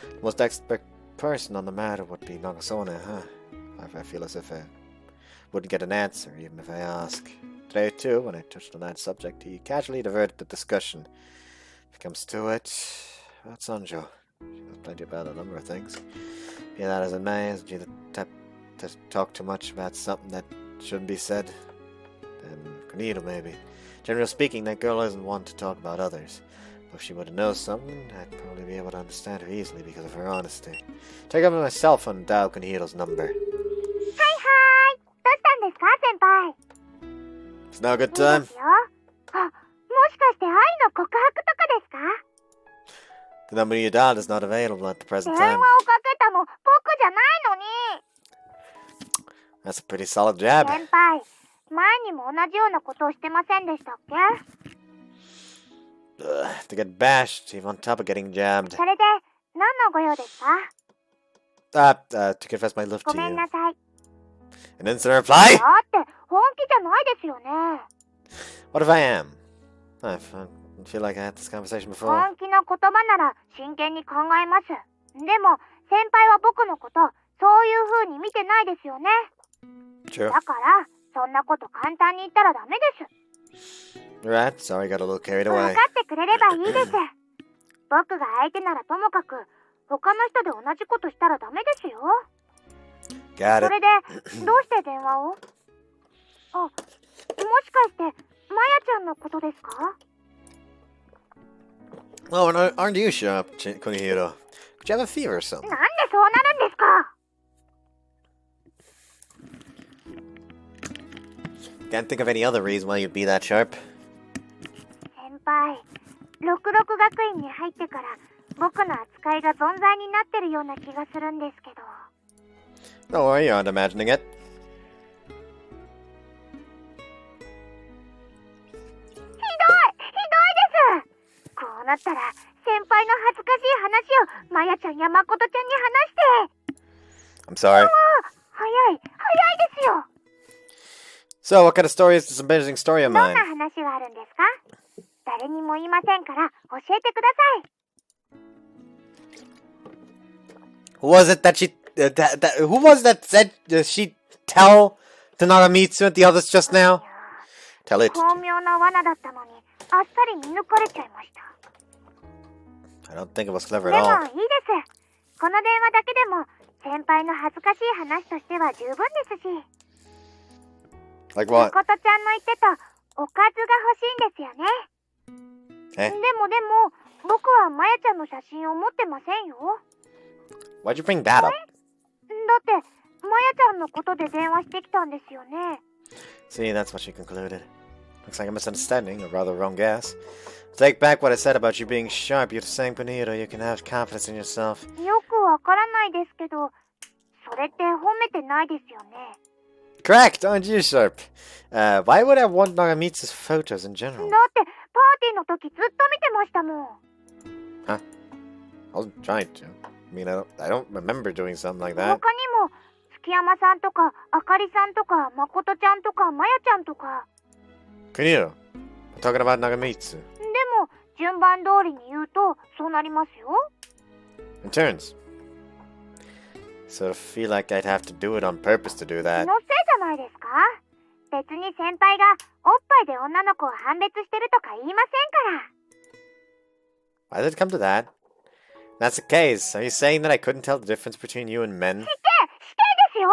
The most expert person on the matter would be Nagasone, huh? I feel as if I wouldn't get an answer, even if I ask. Today, too, when I touched on that subject, he casually diverted the discussion. If it comes to it, about Sanjo. She knows plenty about a number of things. Be that as it may, isn't she the type to talk too much about something that shouldn't be said? And Kunihiro, maybe. Generally speaking, that girl isn't one to talk about others. But if she were to know something, I'd probably be able to understand her easily because of her honesty. Take up my cell phone and dial Kunihiro's number. Hi, hi! どうしたんですか、先輩？ It's now a good time. いいですよ。あ、もしかして愛の告白とかですか？ The number you dialed is not available at the present 電話 time. をかけたの僕じゃないのに。 That's a pretty solid jab. 先輩、前にも同じようなことをしてませんでしたっけ？ To get bashed, even on top of getting jabbed. それで何のご用ですか？ To confess my love ご to めん you. なさい。 An instant reply? だって本気じゃないですよね。 What if I am? I feel like I had this conversation before. 本気の言葉なら真剣に考えます。でも先輩は僕のことそういう風に見てないですよね。 True. だからそんなこと簡単に言ったらダメです。 Right, sorry, got a little carried 分 away. かってくれればいいです。僕が相手ならともかく他の人で同じことしたらダメですよ。 Got それ it. でどうして電話を？あ、もしかしてマヤちゃんのことですか？ Oh, and aren't you sharp, Kunihiro? Could you have a fever or something? なんでそうなるんですか？ Can't think of any other reason why you'd be that sharp. 先輩、66学院に入ってから僕の扱いが存在になってるような気がするんですけど。 Don't worry, you aren't imagining it. ひどいですこうなったら先輩の恥ずかしい話をマヤちゃんやマコトちゃんに話して。 I'm sorry. 早いですよ。 So, what kind of story is this amazing story of どん mine? な話があるんですか？誰にも言いませんから教えてください。 Who was it that she... who was that said she'd tell to Nagamitsu and the others just now? Tell it. 巧妙な罠だったのにあっさり見抜かれちゃいました。 I don't think it was clever で at も all. いいです。この電話だけでも先輩の恥ずかしい話としては十分ですし。 Like マ what? コトちゃんの言ってたおかずが欲しいんですよね。 Eh? でも僕はマヤちゃんの写真を持ってませんよ。 Why'd you bring that up? だってやちゃんのことで電話してきたんですよね。 See, that's what she concluded. Looks like a misunderstanding, or rather wrong guess. Take back what I said about you being sharp. You're the same Kuniro. You can have confidence in yourself. よくわからないですけど、それって褒めてないですよね。 Correct, aren't you sharp? Why would I want Nagamitsu's photos in だ general? ってパーティーの時ずっと見てましたもん。 Huh? I was trying to. I mean, I don't remember doing something like 他 that. にも月山さんとかあかりさんとかまことちゃんとかまやちゃんとか。 Kuniro, we're talking about Nagamitsu. でも順番通りに言うとそうなりますよ。 In turns. Sort of feel like I'd have to do it on purpose to do 気 that. のせいじゃないですか。別に先輩がおっぱいで女の子を判別してるとか言いませんから。 Why did it come to that? That's the case. Are you saying that I couldn't tell the difference between you and men? 死刑ですよ。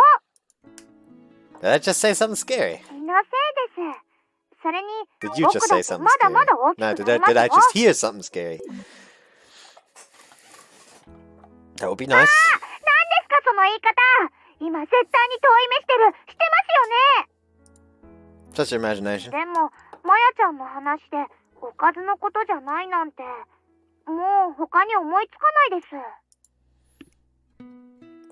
Did I just say something scary? 気のせいです。それに Did you 僕 just だ say って something まだ scary? まだ大き No, く did な I, ります did I よ。 just hear something scary? That would be nice. 何ですかその言い方。今絶対に遠い目してる。してますよね。 Just your imagination. でもまやちゃんの話でおかずのことじゃないなんてもう他に思いつかないです。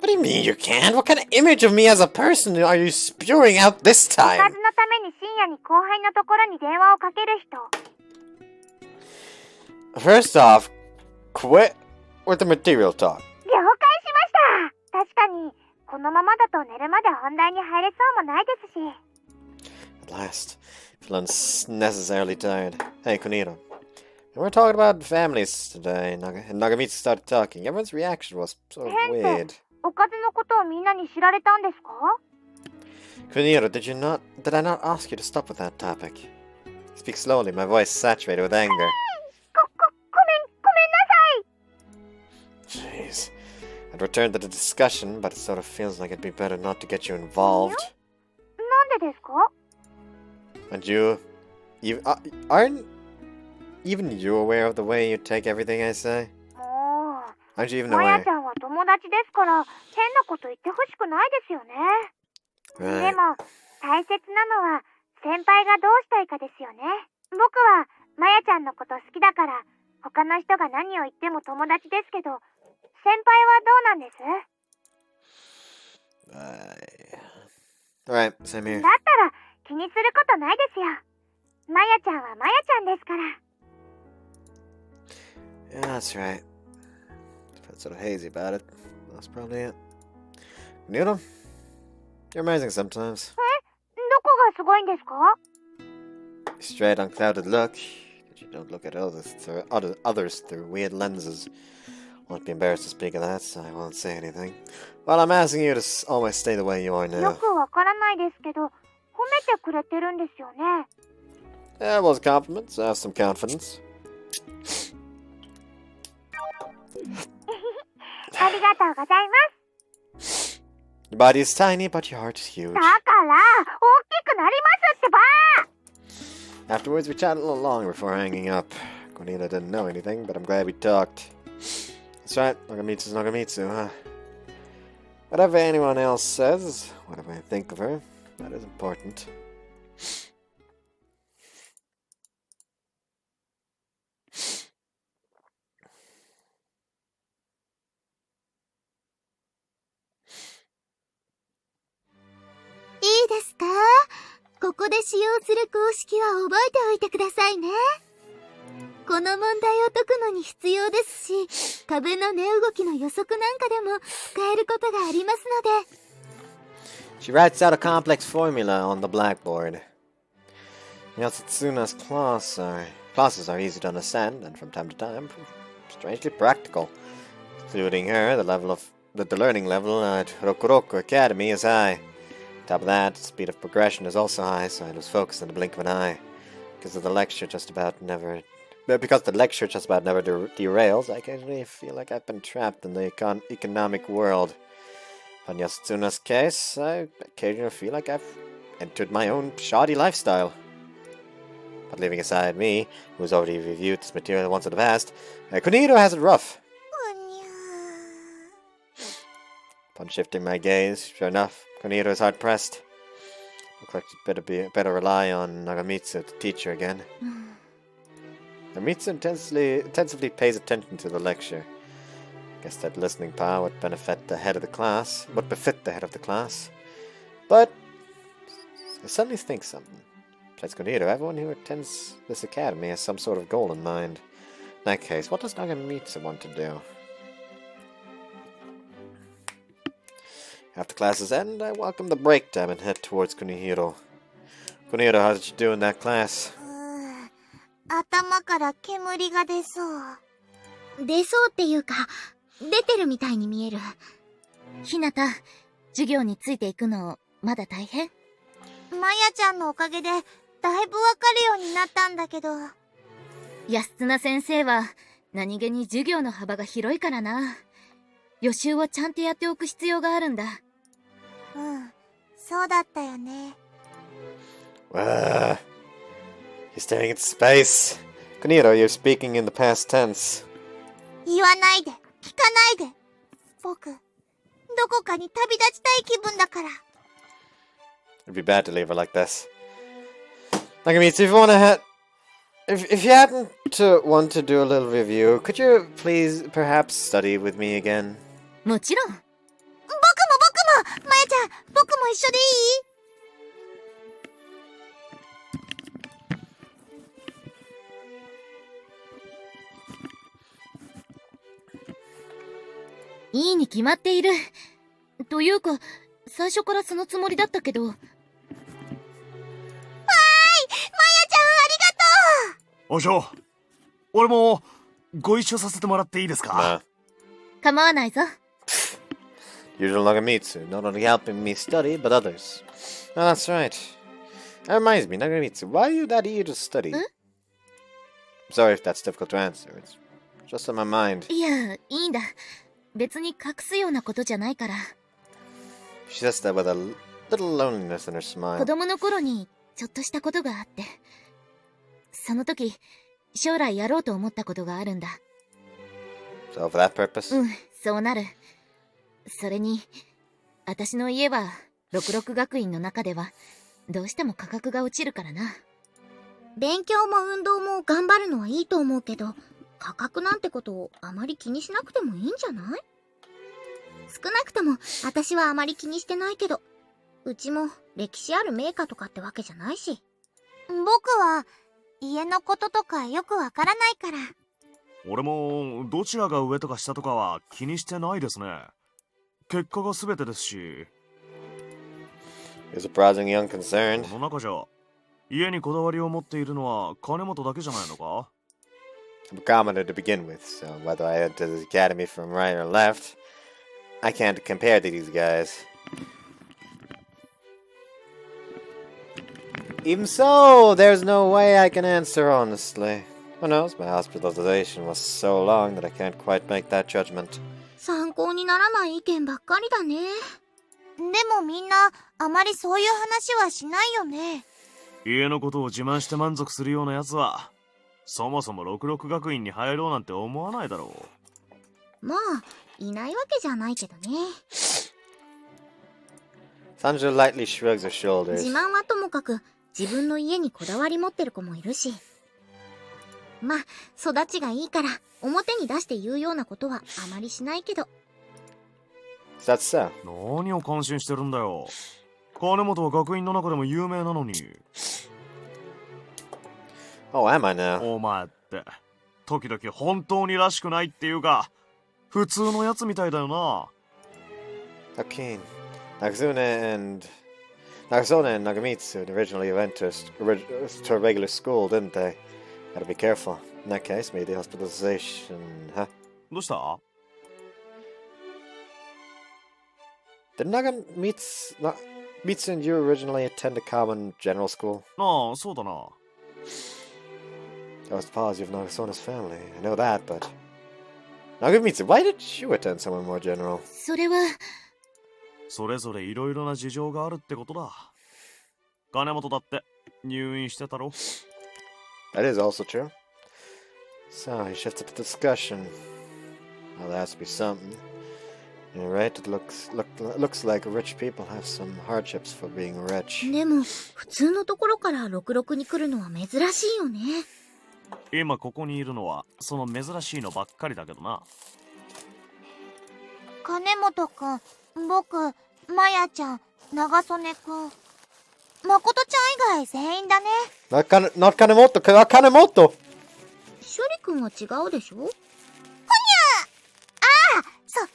What do you mean you can't? What kind of image of me as a person are you spewing out this おか time? ずのために深夜に後輩のところに電話をかける人。 First off, quit with the material talk. 了解しました。確かにこのままだと寝るまで本題に入れそうもないですし。 At last, I feel unnecessarily tired. Hey, Kuniro. We were talking about families today, and Nagamitsu started talking. Everyone's reaction was sort of 変って weird. おかずのことをみんなに知られたんですか？ Kuniro, did I not ask you to stop with that topic? Speak slowly, my voice saturated with anger. ごめんなさい。 Jeez. I'd return to the discussion, but it sort of feels like it'd be better not to get you involved. なんでですか？ And aren't even you aware of the way you take everything I say? も Aren't you う even まや aware? ちゃんは友達ですから変なこと言ってほしくないですよね。 Right. でも大切なのは先輩がどうしたいかですよね。僕はまやちゃんのこと好きだから他の人が何を言っても友達ですけど先輩はどうなんです？ Alright, same here. だったら気にすることないですよ。まやちゃんはまやちゃんですから。 Yeah, that's right. Felt sort of hazy about it. That's probably it. Noodle, you're amazing sometimes. どこがすごいんですか？ Straight, unclouded look. But you don't look at others through weird lenses. Won't be embarrassed to speak of that, so I won't say anything. Well, I'm asking you to always stay the way you are よ now. くわからないですけど褒めてくれてるんですよね。 Yeah, well, compliments. Have some confidence. ありがとうございます。 Your body is tiny, but your heart is huge. だから大きくなりますってば。 Afterwards, we chatted a little longer before hanging up. Gonita didn't know anything, but I'm glad we talked. That's right, Nagamitsu's Nagamitsu, huh? Whatever anyone else says, whatever I think of her, that is important.「いいですか？ここで使用する公式は覚えておいてくださいね。この問題を解くのに必要ですし、壁の値動きの予測なんかでも使えることがありますので。 She writes out a complex formula on the blackboard. Yasutsuna's classes are easy to understand and from time to time strangely practical. Including her, the learning level at Rokuroku Academy is high. On top of that, the speed of progression is also high, so I lose focus in the blink of an eye. Because the lecture just about never derails, I occasionally feel like I've been trapped in the economic world. In Yasutsuna's case, I occasionally feel like I've entered my own shoddy lifestyle. But leaving aside me, who's already reviewed this material once in the past, Kunito has it rough. Upon shifting my gaze, sure enough, Kunihiro is hard pressed. Looks like she'd better rely on Nagamitsu to teach her again. Nagamitsu intensively pays attention to the lecture. Guess that listening power would befit the head of the class. But I suddenly think something. Besides Kunihiro, everyone who attends this academy has some sort of goal in mind. In that case, what does Nagamitsu want to do? After classes end, I welcome the break time and head towards Kunihiro. Kunihiro, how did you do in that class? 頭から煙が出そう。出そうっていうか、出てるみたいに見える。ひなた、授業についていくの、まだ大変？まやちゃんのおかげで、だいぶわかるようになったんだけど。安綱先生は、何気に授業の幅が広いからな。予習をちゃんとやっておく必要があるんだ。うん、そうだったよね。He's staring into space. Kunihiro, you're speaking in the past tense. 言わないで、聞かないで。僕、どこかに旅立ちたい気分だから。It'd be bad to leave her like this. Nagamitsu, if you happen to want to do a little review, could you please perhaps study with me again? もちろん。僕もまやちゃん、僕も一緒でいい？いいに決まっている。というか、最初からそのつもりだったけど。お嬢、俺もご一緒させてもらっていいですか？構わないぞ。Usual Nagamitsu, not only helping me study, but others. Oh, that's right. That reminds me, Nagamitsu, why are you that eager to study? I'm sorry if that's difficult to answer. It's just on my mind. いや、いいんだ。別に隠すようなことじゃないから。She says that with a little loneliness in her smile. 子供の頃にちょっとしたことがあって。その時、将来やろうと思ったことがあるんだ。So for that purpose? うん、そうなる。それに、私の家は、66学院の中では、どうしても価格が落ちるからな。勉強も運動も頑張るのはいいと思うけど、価格なんてことをあまり気にしなくてもいいんじゃない？少なくとも私はあまり気にしてないけど、うちも歴史あるメーカーとかってわけじゃないし。僕は家のこととかよくわからないから。俺もどちらが上とか下とかは気にしてないですね。結果が全てですし。You're surprisingly unconcerned. この中じゃ家にこだわりを持っているのは金本だけじゃないのか？ I'm a commoner to begin with, so whether I head to the academy from right or left, I can't compare to these guys. Even so, there's no way I can answer honestly. Who knows, my hospitalization was so long that I can't quite make that judgment. 参考にならない意見ばっかりだね。でもみんなあまりそういう話はしないよね。家のことを自慢して満足するようなやつはそもそも66学院に入ろうなんて思わないだろう。まあいないわけじゃないけどね。Sanjo lightly shrugs her shoulders. 自慢はともかく自分の家にこだわり持ってる子もいるし。まあ育ちがいいから表に出して言うようなことはあまりしないけど。That's so. 何を感心してるんだよ。金本は学院の中でも有名なのに。Oh, am I now? お前って時々本当にらしくないっていうか普通のやつみたいだよな。How keen. Nagasone and Nagamitsu originally went to a regular school, didn't they? Gotta be careful. In that case, maybe the hospitalization, huh? どうした？ Did Nagamitsu and you originally attend a common general school? ああ、そうだな。I was the policy of Nagasone's family. I know that, but... Nagamitsu, why did you attend somewhere more general? それは... それぞれいろいろな事情があるってことだ。金本だって入院してたろ。That is also true. So, he shifted the discussion. Well, there has to be something. You're right, it looks like rich people have some hardships for being rich. でも、普通のところから66に来るのは珍しいよね。今ここにいるのはその珍しいのばっかりだけどな。金本くん、僕、まやちゃん、長曽根くん、誠ちゃん以外全員だね。Not Kanemoto, Kanemoto! シュリくんは違うでしょ。ほにゃそう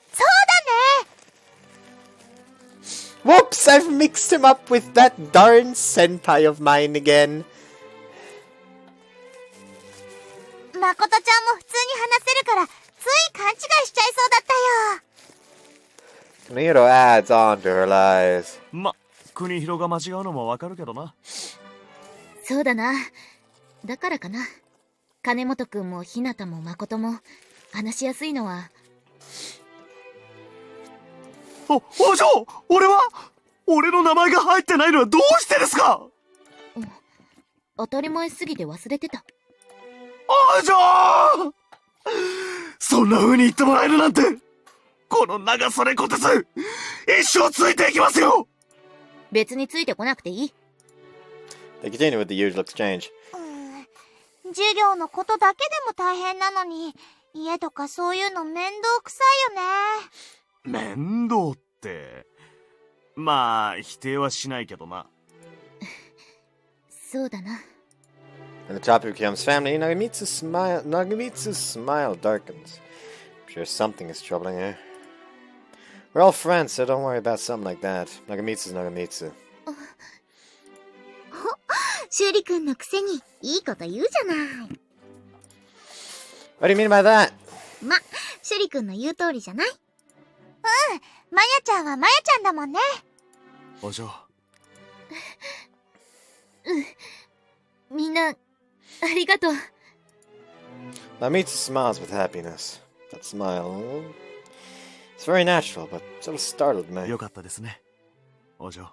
だね。 Whoops, I've mixed him up with that darn senpai of mine again. 誠ちゃんも普通に話せるからつい勘違いしちゃいそうだったよ。 Kunihiro adds on to her lies. ま、国広が間違うのもわかるけどな。そうだな。だからかな。金本くんもひなたも誠も話しやすいのは。お嬢、俺の名前が入ってないのはどうしてですか？当たり前すぎて忘れてた。お嬢！そんな風に言ってもらえるなんて、この長袖コテス、一生ついていきますよ！別についてこなくていい。They continue with the usual exchange. 授業のことだけでも大変なのに、家とかそういうの面倒くさいよね。面倒って、まあ否定はしないけどな。そうだな。When the topic becomes family, Nagamitsu's smile darkens. I'm sure something is troubling her. We're all friends, so don't worry about something like that. Nagamitsu's Nagamitsu. シュリ君のくせにいいこと言うじゃない。 What do you mean by that? ま、シュリ君の言う通りじゃない？うん、まやちゃんはまやちゃんだもんね。お嬢。みんな、ありがとう。Nagamitsu smiles with happiness. That smile, it's very natural, but sort of startled me. よかったですね、お嬢。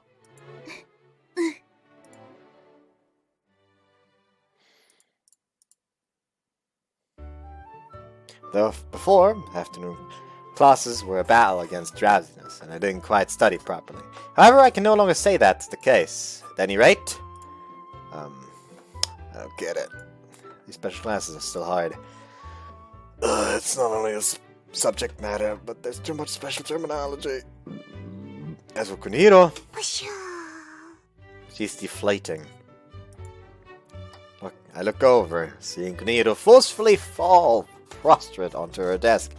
Though before, afternoon classes were a battle against drowsiness, and I didn't quite study properly. However, I can no longer say that's the case. At any rate, I don't get it. These special classes are still hard. It's not only a subject matter, but there's too much special terminology. As for Kunihiro, she's deflating. Look, I look over, seeing Kunihiro forcefully fall prostrate onto her desk.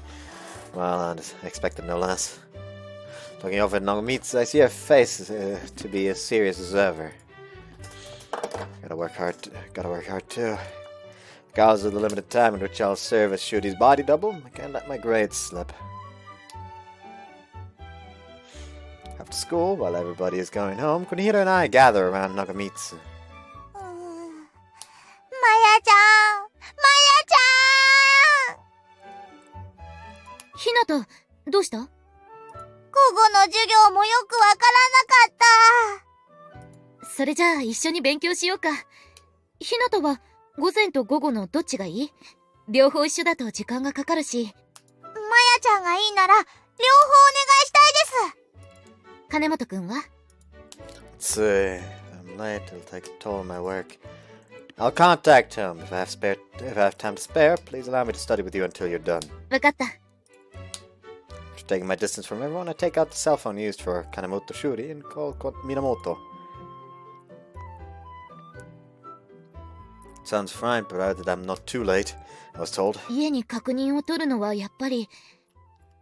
Well, I expected no less. Looking over at Nagamitsu, I see her face to be as serious as ever. Gotta work hard too. Regardless of the limited time in which I'll serve as Shuri's body double, I can't let my grades slip. After school, while everybody is going home, Kunihiro and I gather around Nagamitsu. まやちゃん、ひなた、どうした？午後の授業もよくわからなかった。それじゃあ一緒に勉強しようか。ひなたは午前と午後のどっちがいい？両方一緒だと時間がかかるし。まやちゃんがいいなら両方お願いしたいです。金本くんは？ Let's see. I'm late. It'll take a toll on my work. I'll contact him if I have time to spare. Please allow me to study with you until you're done. わかった。After taking my distance from everyone, I take out the cell phone used for Kanemoto Shuri and call Minamoto. Sounds fine, provided I'm not too late, I was told. 家に確認を取るのはやっぱり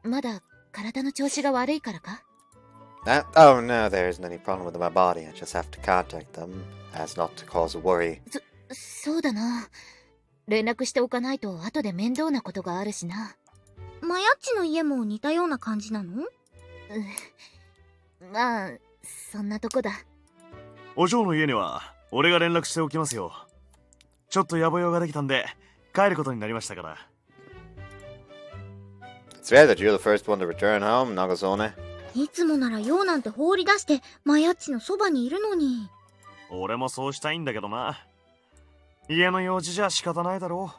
まだ体の調子が悪いからか？ Oh no, there isn't any problem with my body. I just have to contact them as not to cause a worry. そうだな。連絡しておかないと後で面倒なことがあるしな。まやっちの家も似たような感じなの？まあ、そんなとこだ。お嬢の家には俺が連絡しておきますよ。ちょっと野暮用ができたんで帰ることになりましたから。It's rare that you're the first one to return home, Nagazone. いつもなら用なんて放り出してまやっちのそばにいるのに。俺もそうしたいんだけどな。家の用事じゃ仕方ないだろう。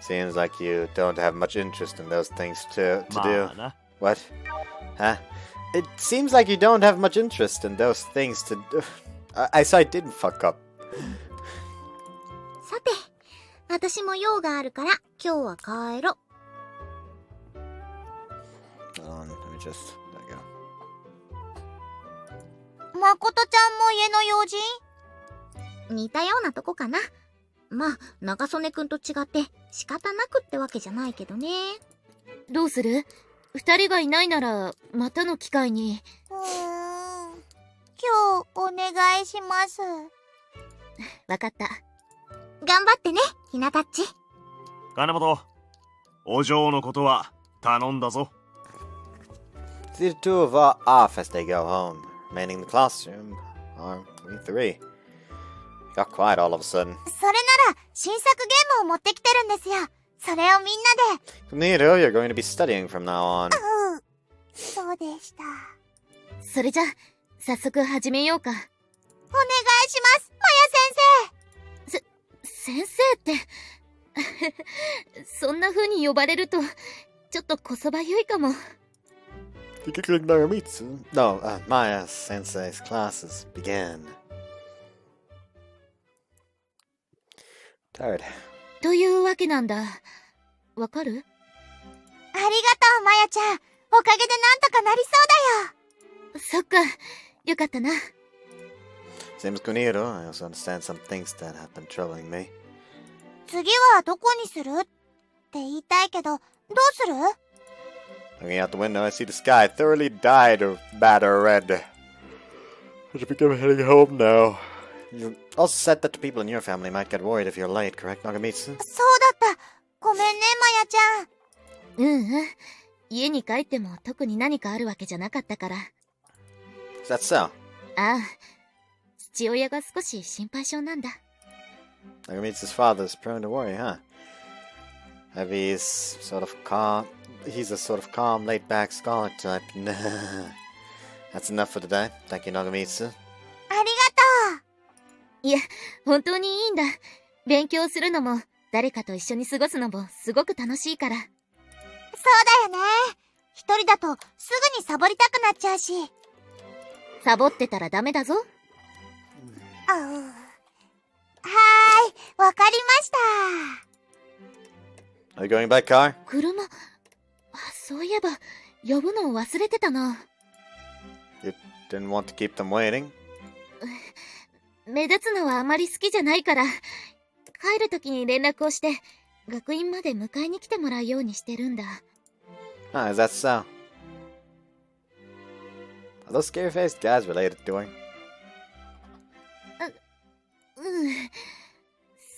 Seems like you don't have much interest in those things to do. まあな。What? Huh? It seems like you don't have much interest in those things to do. So I didn't fuck up. さて、私も用があるから今日は帰ろ。Hold on, let me just... There we go. まことちゃんも家の用事？似たようなとこかな。まあ、長曽根くんと違って仕方なくってわけじゃないけどね。どうする？二人がいないなら、またの機会に。今日お願いします。わかった。頑張ってね、ひなたっち。金本、お嬢のことは頼んだぞ。See the two of off as they go home. Remaining in the classroom are we three. Got quiet all of a sudden. それなら、新作ゲームを持ってきてるんですよ。それをみんなで。Kuniro, you're going to be studying from now on. そうでした。それじゃ、早速始めようか。お願いします、マヤ先先生ってそんな風に呼ばれるとちょっとこそばゆいかも。No, Maya Sensei's classes began. Tired. というわけなんだ。わかる？生。ありがとう、マヤちゃん。おかげでなんとかなりそうだよ。そっか、よかったな。Same as Kuniro, I also understand some things that have been troubling me. 次はどこにするって言いたいけど、どうする？ Looking out the window, I see the sky thoroughly dyed or bad or red. I should begin heading home now. You also said that the people in your family might get worried if you're late, correct, Nagamitsu? そうだった。ごめんね、マヤちゃん。家に帰っても特に何かあるわけじゃなかったから。Is that so? ああ、父親が少し心配性なんだ。Nagamitsu's father is prone to worry, huh? He's a sort of calm, laid-back scholar type. Nah. That's enough for today. Thank you, Nagamitsu. ありがとう。いや、本当にいいんだ。勉強するのも、誰かと一緒に過ごすのもすごく楽しいから。そうだよね。一人だとすぐにサボりたくなっちゃうし。サボってたらダメだぞ。はーい、わかりました。 Are you going by car? 車、そういえば、呼ぶのを忘れてたな。You didn't want to keep them waiting? 目立つのはあまり好きじゃないから、帰るときに連絡をして、学院まで迎えに来てもらうようにしてるんだ。Ah, is that so? Are those scary-faced guys related to him?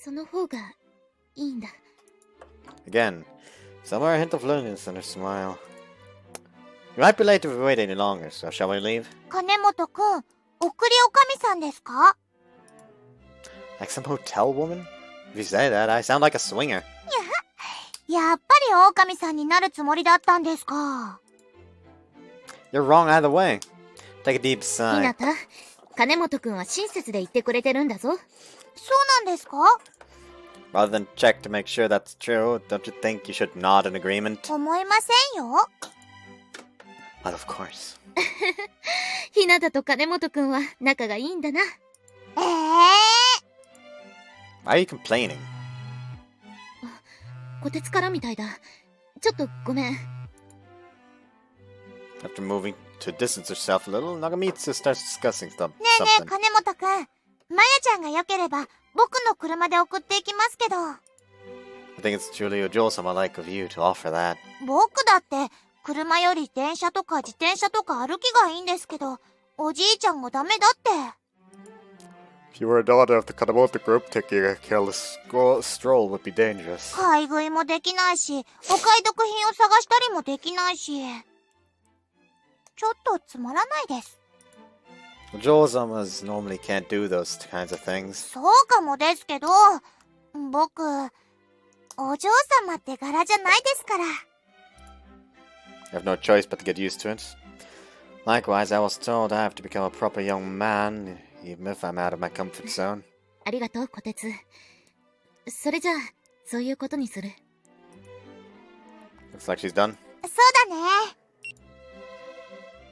その方がいいんだ。Again, somewhere a hint of loneliness in her smile. You might be late if we wait any longer, so shall we leave? 金本くん、送りおかみさんですか？ Like some hotel woman? If you say that, I sound like a swinger. やっぱり狼さんになるつもりだったんですか。You're wrong either way. Take a deep ひ sigh. なた、金本くんは親切で言ってくれてるんだぞ。そうなんですか？ Rather than check to make sure that's true, don't you think you should nod in agreement? 思いませんよ。But of course. ひなたと金本くんは仲がいいんだな。Why are you complaining? こてつからみたいだ。ちょっとごめん。After moving to distance herself a little, Nagamitsu starts discussing ねえねえ、 something. 金本くん。マヤちゃんが良ければ、僕の車で送っていきますけど。I think it's truly Ojo-sama-like of you to offer that. 僕だって、車より電車とか自転車とか歩きがいいんですけど、おじいちゃんがダメだって。If you were a daughter of the Kanamoto group, taking a careless stroll would be dangerous. 買い食いもできないし、お買い得品を探したりもできないし。ちょっとつまらないです。Ojo-samas normally can't do those kinds of things. そうかもですけど、僕、お嬢様って柄じゃないですから。I have no choice but to get used to it. Likewise, I was told I have to become a proper young man, even if I'm out of my comfort zone. ありがとう、こてつ。それじゃあ、そういうことにする。Looks like she's done. そうだね。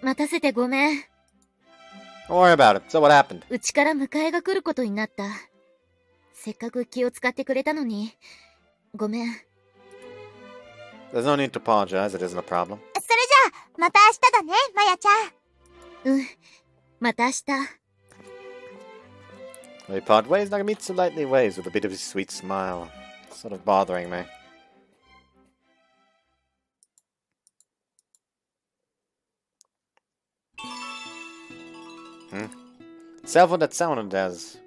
待たせてごめん。Don't worry about it. So what happened? うちから迎えが来ることになった。せっかく気を使ってくれたのに。ごめん。There's no need to apologize. It isn't a problem. それじゃあ、また明日だね、まやちゃん。うん。また明日。We part ways. Nagamitsu lightly waves with a bit of a sweet smile. Sort of bothering me. The cell phone that sounded as...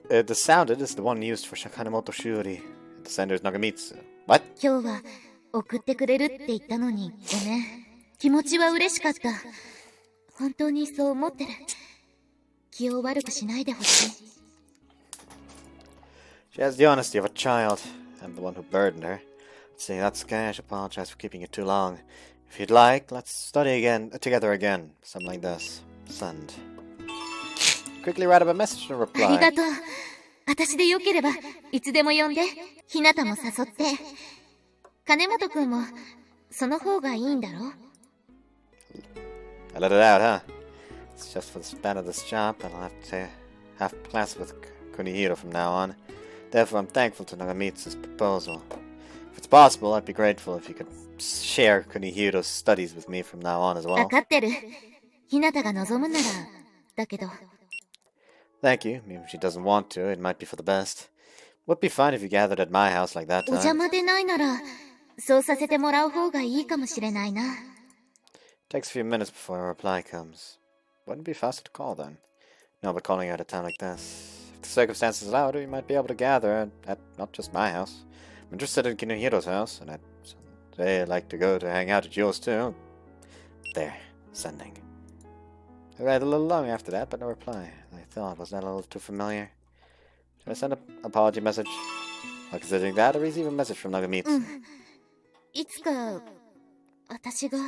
the sounded is the one used for Shakanemoto Shuri. The sender is Nagamitsu. What? 今日は送ってくれるって言ったのにごめん。気持ちは嬉しかった。本当にそう思ってる。気を悪くしないでほしい。She has the honesty of a child. I'm the one who burdened her. See, that's okay. I should apologize for keeping you too long. If you'd like, let's study again, together again. Something like this. Send. Quickly write up a message and ありが reply. とう。私でよければいつでも呼んで。ひなたも誘って。金本くんもその方がいいんだろ。I let it out, huh? It's just for the span of this job, and I'll have to have class with Kunihiro from now on. Therefore, I'm thankful to Nagamitsu's proposal. If it's possible, I'd be grateful if you could share Kunihiro's studies with me from now on as わ well. かってる。ひなたが望むなら。だけど。Thank you. Even if she doesn't want to, it might be for the best. Would be fine if you gathered at my house like that お邪 time. 魔でないなら、そうさせてもらう方がいいかもしれないな。Takes a few minutes before a reply comes. Wouldn't it be faster to call then? No, but calling out a time like this. If the circumstances allowed, we might be able to gather at not just my house. I'm interested in Kinohiro's house, and I'd like to go to hang out at yours too. There, sending. I read a little long after that, but no reply. I thought, was that a little too familiar? Should I send an apology message? While considering that, I receive a message from Nagamitsu. いつか、私が。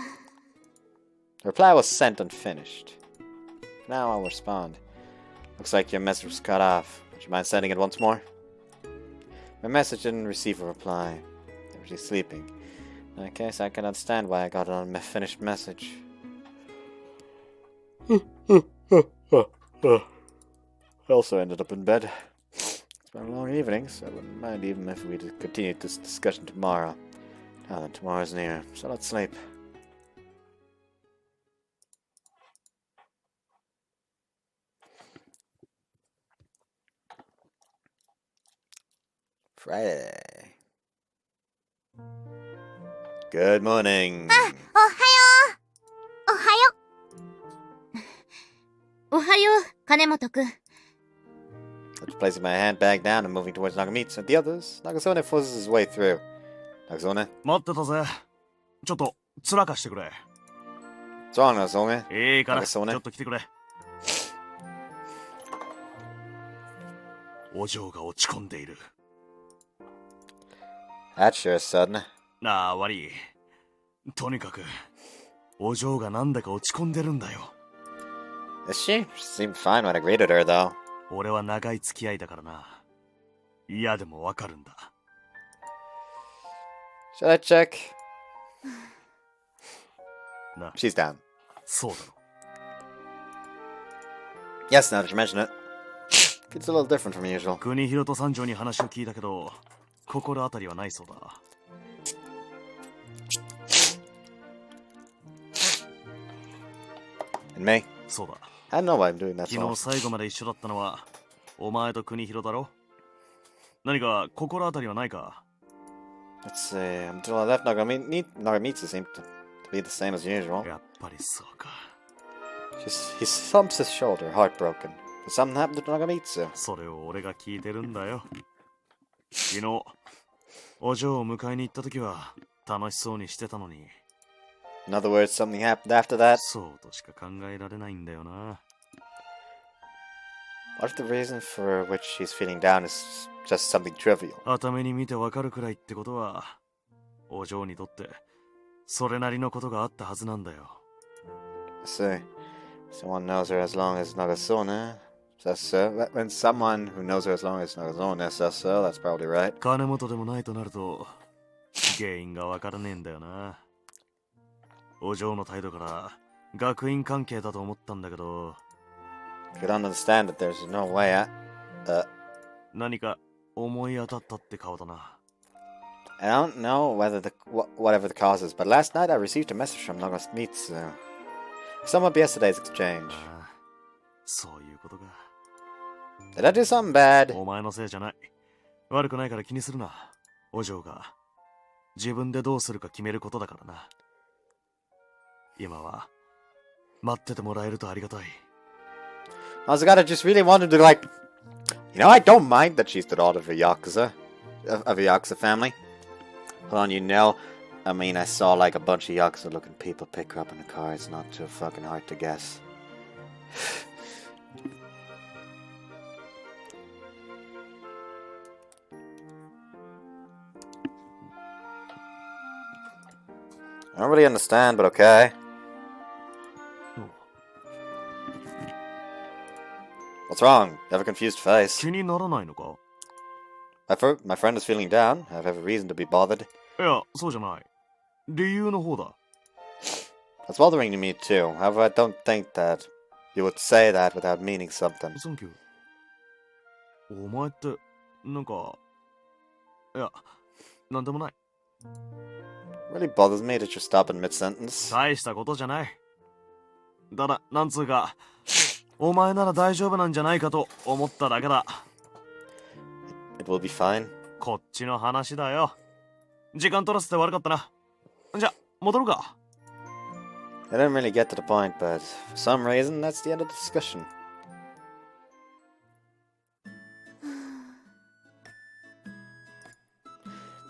The reply was sent and finished. Now I'll respond. Looks like your message was cut off. Would you mind sending it once more? My message didn't receive a reply. They were just sleeping. In that case, I can understand why I got an unfinished message. I also ended up in bed. It's been a long evening, so I wouldn't mind even if we continued this discussion tomorrow. Now that tomorrow's near, so let's sleep. Friday. Good morning. おはよう。おはよおはよう、金本くん。After placing my handbag down and moving towards Nagamitsu and the others, Nagasone forces his way through. Nagasone? 待ってたぜ。ちょっと、つらかしてくれ。What's wrong, Nagasone? いいから、ちょNagasone? っと来てくれ。お嬢が落ち込んでいる。That's sure sudden. なあ、悪い。とにかく、お嬢がなんだか落ち込んでるんだよ。Is she? She seemed fine when I greeted her, though. 俺は長い付き合いだからな。嫌でもわかるんだ。Should I check? な、 She's down. そうだろ。Yes, now that you mention it. It's a little different from usual. 国広と三条に話を聞いたけど、心当たりはないそうだ。And me? そうだ。I don't know why I'm doing that 昨 so. 日最後まで一緒だったのは、お前と国広だろ。何か心当たりはないか。 Let's see. Until I left Nagamitsu seemed to be the same as usual. やっぱりそうか。He slumps his shoulder, heartbroken. Did something happen to Nagamitsu? それを俺が聞いてるんだよ。昨日、お嬢を迎えに行った時は楽しそうにしてたのに。In other words, something happened after that? そうとしか考えられないんだよな。What if the reason for which she's feeling down is just something trivial? 頭目に見てわかるくらいってことは、お嬢にとってそれなりのことがあったはずなんだよ。I see. Someone knows her as long as Nagasone says so. When someone who knows her as long as Nagasone says so, that's probably right. 金本でもないとなると、原因がわからねえんだよな。お嬢の態度から学院関係だと思ったんだけど。Could understand that there's no way out. 何か思い当たったって顔だな。I don't know whatever the cause is, but last night I received a message from Nagamitsu. Sum up yesterday's exchange. そういうことか。Did I do something bad? お前のせいじゃない。悪くないから気にするな。お嬢が自分でどうするか決めることだからな。今は待っててもらえるとありがたい。Mazagata just really wanted to I don't mind that she's the daughter of a Yakuza family. Hold on, I mean, I saw a bunch of Yakuza-looking people pick her up in a car. It's not too fucking hard to guess. I don't really understand, but okay. What's wrong? You have a confused face. 気にならないのか？ My friend is feeling down. I have every reason to be bothered. いや、そうじゃない。理由の方だ。That's bothering me too. However, I don't think that you would say that without meaning something. Thank you. お前って、なんか、いや、なんでもない。It really bothers me that you stop in mid-sentence. 大したことじゃない。ただ、なんつうか、お前なら大丈夫なんじゃないかと思っただけだ。It will be fine. こっちの話だよ。時間取らせて悪かったな。じゃ、戻るか。I didn't really get to the point, but for some reason, that's the end of the discussion.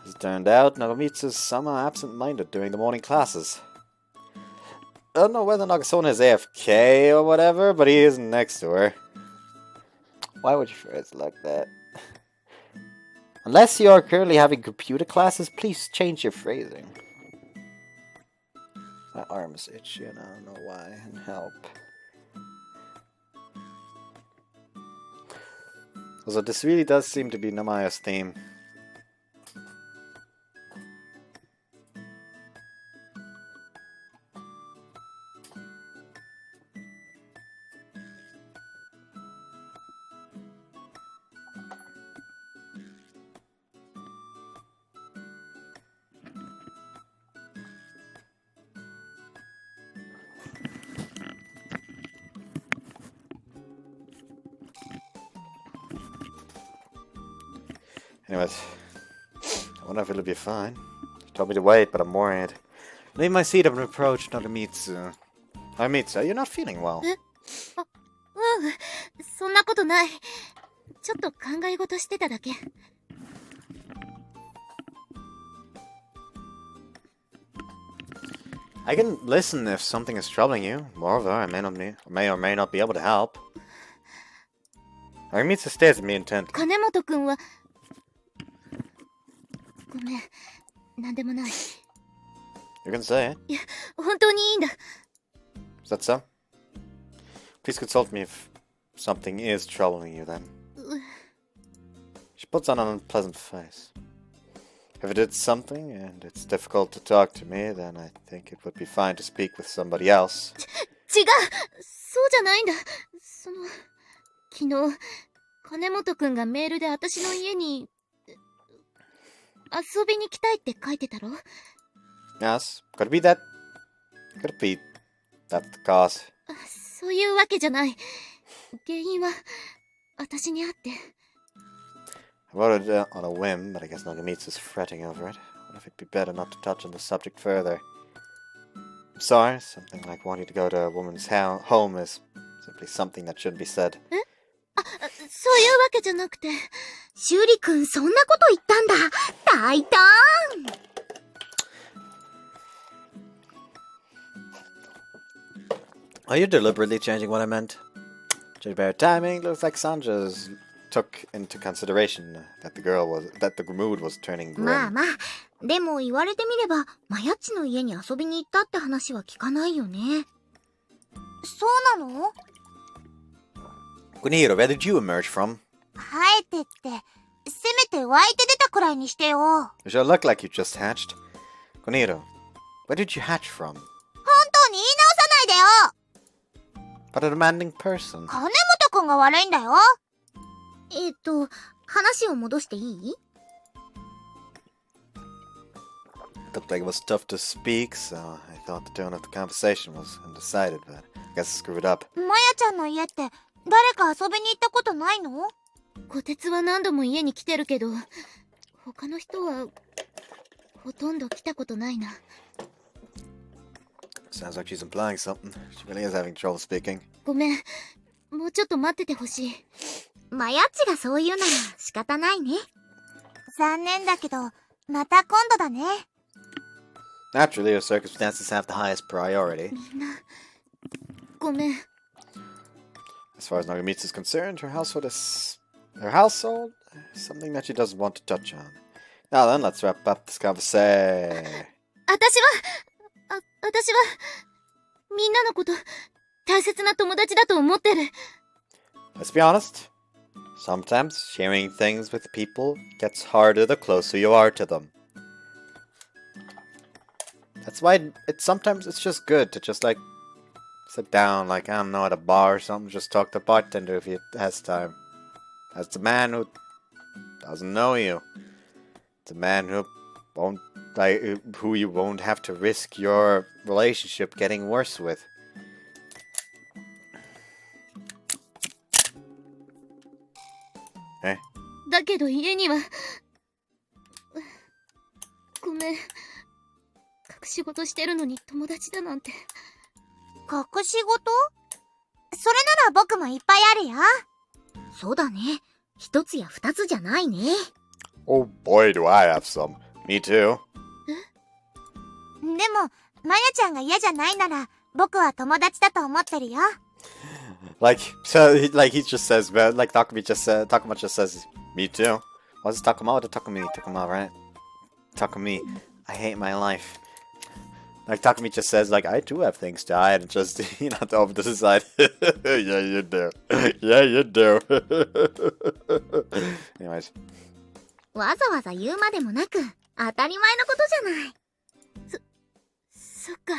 As it turned out, Nagamitsu's somehow absent-minded during the morning classes. I don't know whether Nagasona is AFK or whatever, but he isn't next to her. Why would you phrase it like that? Unless you are currently having computer classes, please change your phrasing. My arm is itchy and I don't know why, and help. Also, this really does seem to be Namaya's theme. Anyways, I wonder if it'll be fine. She told me to wait, but I'm worried. Leave my seat up and approach Nagamitsu. Nagamitsu, you're not feeling well. そんなことない。ちょっと考え事してただけ。I can listen if something is troubling you. Moreover, I may or may not be able to help. Nagamitsu stares at me intently. 金本くんはごめん、なんでもない。You can say it. いや、本当にいいんだ。Is that so? Please consult me if something is troubling you then. She puts on an unpleasant face. If it did something and it's difficult to talk to me, then I think it would be fine to speak with somebody else. 違う、そうじゃないんだ。昨日、金本くんがメールで私の家に遊びに来たいって書いてたろ？ Yes, could it be that? Could it be that the cause? そういうわけじゃない。原因は私にあって。I wrote it on a whim, but I guess Nagamitsu's fretting over it. What if it'd be better not to touch on the subject further? I'm sorry, something like wanting to go to a woman's home is simply something that shouldn't be said. そういうわけじゃなくて、修理くんそんなこと言ったんだ。大胆。Are you deliberately changing what I meant? Judging by her timing, looks like Sanja's took into consideration that the mood was turning grim. まあまあ、でも言われてみれば、マヤッチの家に遊びに行ったって話は聞かないよね。そうなのKunihiro, where did you emerge from? 帰ってって、せめて湧いて出たくらいにしてよ。You sure look like you just hatched. Kunihiro, where did you hatch from? 本当に言い直さないないでよ。 But a demanding person. 金本くんが悪いんだよ。話を戻していい？ It looked like it was tough to speak, so I thought the tone of the conversation was undecided, but I guess I screwed up. まやちゃんの家って誰か遊びに行ったことないの？こてつは何度も家に来てるけど、他の人はほとんど来たことないな。Sounds like she's implying something. She really is having trouble speaking. ごめん、もうちょっと待っててほしい。まやっちがそう言うなら仕方ないね。残念だけど、また今度だね。Naturally, her circumstances have the highest priority. みんな、ごめん。As far as Nagamitsu is concerned, her household is something that she doesn't want to touch on. Now then, let's wrap up this conversation. 私は、みんなのこと、大切な友達だと思ってる。Let's be honest. Sometimes sharing things with people gets harder the closer you are to them. That's why sometimes it's just good to just like sit down, like, I don't know, at a bar or something, just talk to the bartender if he has time. As the man who doesn't know you. The man who won't, like, who you won't have to risk your relationship getting worse with. Eh? だけど家には、ごめん。隠し事してるのに友達だなんて。隠し事？それなら僕もいっぱいあるよ。そうだね。一つや二つじゃないね。Oh boy, do I have some. Me too. でも、まやちゃんが嫌じゃないなら、僕は友達だと思ってるよ。Like he just says, like Takuma just says, me too. What's Takuma? Or Takuma, right? Takumi, I hate my life. Like Takumi just says, like, I too have things to hide, and just, over to the side. Yeah, you do. Yeah, you do. Anyways. わざわざ言うまでもなく、当たり前のことじゃない。そっか。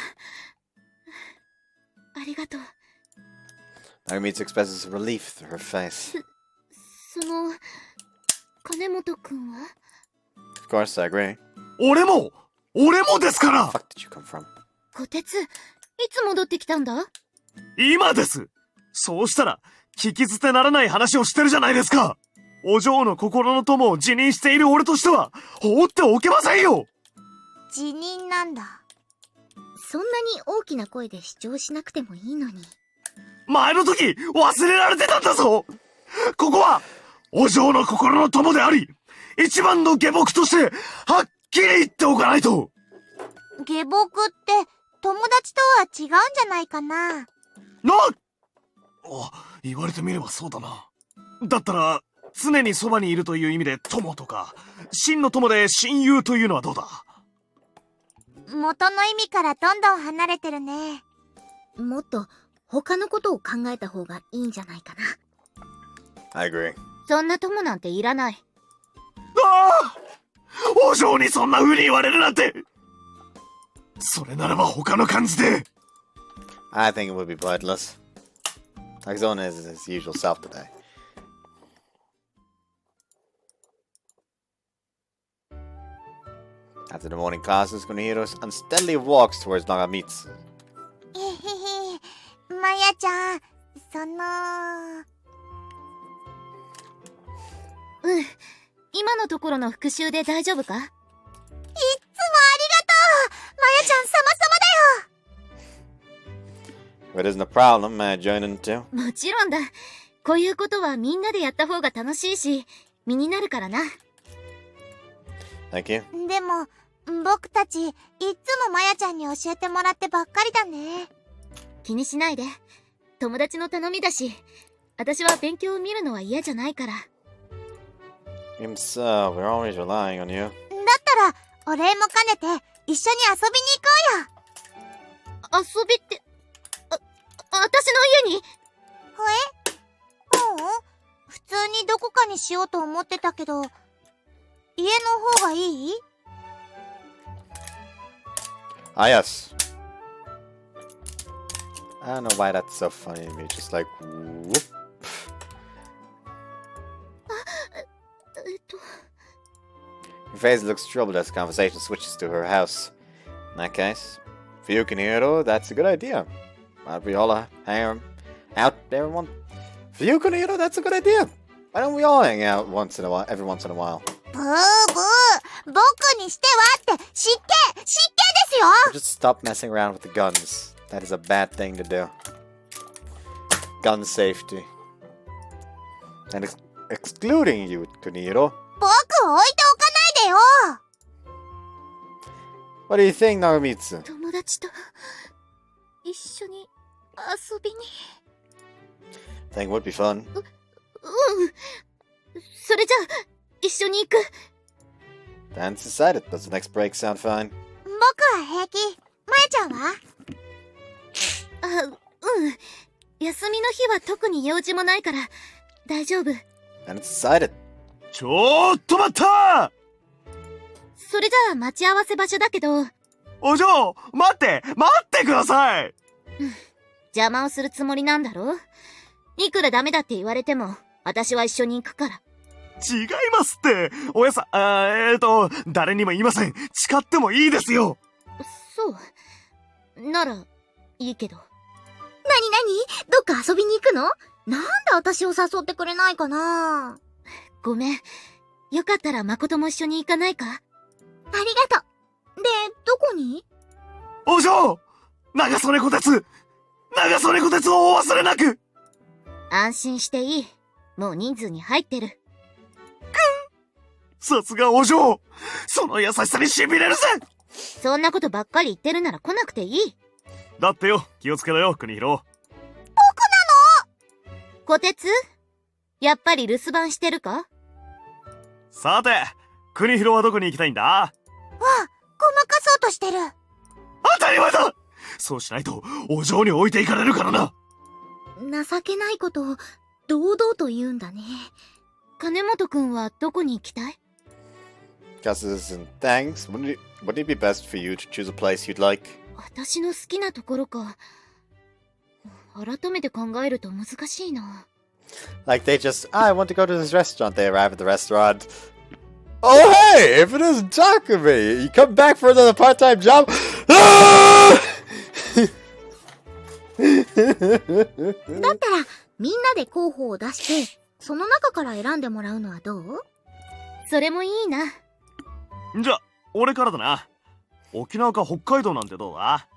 ありがとう。Nagamitsu expresses relief through her face. その、金本くんは？ Of course, I agree. 俺もですから。 Where the fuck did you come from? こてつ、いつ戻ってきたんだ？今です。そうしたら、聞き捨てならない話をしてるじゃないですか。お嬢の心の友を辞任している俺としては、放っておけませんよ。辞任なんだ。そんなに大きな声で主張しなくてもいいのに。前の時、忘れられてたんだぞ。ここは、お嬢の心の友であり、一番の下僕として、はっきり言っておかないと。下僕って友達とは違うんじゃないかな。言われてみればそうだな。だったら常にそばにいるという意味で友とか、真の友で親友というのはどうだ？元の意味からどんどん離れてるね。もっと他のことを考えた方がいいんじゃないかな。I agree. そんな友なんていらない。お嬢にそんな風に言われるなんて。それならば他の感じで。I think it would be pointless. Takazona is his usual self today. After the morning classes, Kunihiro unsteadily walks towards Nagamitsu. えへへ、まやちゃん、うん、今のところの復習で大丈夫か？いっつもありがとう。まやちゃん様々だよ。If it isn't a problem, may I join in too? もちろんだ。こういうことはみんなでやった方が楽しいし、身になるからな。Thank you. でも、僕たち、いっつもまやちゃんに教えてもらってばっかりだね。気にしないで。友達の頼みだし、私は勉強を見るのは嫌じゃないから。Even so, we're always relying on you. だったら、お礼も兼ねて、一緒に遊びに行こうよ。遊びって、私の家に？普通にどこかにしようと思ってたけど、家の方がいい？ Ah, yes. I don't know why that's so funny to me. Just like, whoop. Her face looks troubled as the conversation switches to her house. In that case, for you can hear it, that's a good idea. Why don't we all hang out there one? For you can hear it, that's a good idea. Why don't we all hang out once in a while, every once in a while? ブーブー僕にしてはって失敬ですよ Just stop messing around with the guns. That is a bad thing to do. Gun safety. And excluding you, Kuniro. 僕置いておかないでよ What do you think, Nagamitsu? 友達と一緒に遊びに。Think would be fun. それじゃあ一緒に行く。 Dan's decided. Does the next break sound fine? 僕は平気まえちゃんは休みの日は特に用事もないから大丈夫。 And it's decided. ちょっと待った。それじゃあ待ち合わせ場所だけど。お嬢、待ってください。邪魔をするつもりなんだろ。いくらダメだって言われても私は一緒に行くから。違いますって。おやさ誰にも言いません。誓ってもいいですよ。そうならいいけど。なにどっか遊びに行くの？なんで私を誘ってくれないかな？ごめん。よかったら誠も一緒に行かないか？ありがとう。で、どこに？お嬢！長曽根小鉄をお忘れなく。安心していい。もう人数に入ってる。さすがお嬢。その優しさに痺れるぜ。そんなことばっかり言ってるなら来なくていい。だってよ、気をつけろよ、国広。小鉄？やっぱり留守番してるか？さて、国広はどこに行きたいんだ？ごまかそうとしてる。当たり前だ。そうしないとお嬢に置いていかれるからな。情けないことを堂々と言うんだね。金本くんはどこに行きたい？ Guesses and thanks. Wouldn't it be best for you to choose a place you'd like? 私の好きなところか。改めて考えると難しいな。Like they just, I want to go to this restaurant. They arrive at the restaurant. Oh hey, if it isn't Takumi, you come back for another part-time job? だったらみんなで候補を出してその中から選んでもらうのはどう？それもいいな。じゃ、俺からだな。沖縄か北海道なんてどうだ？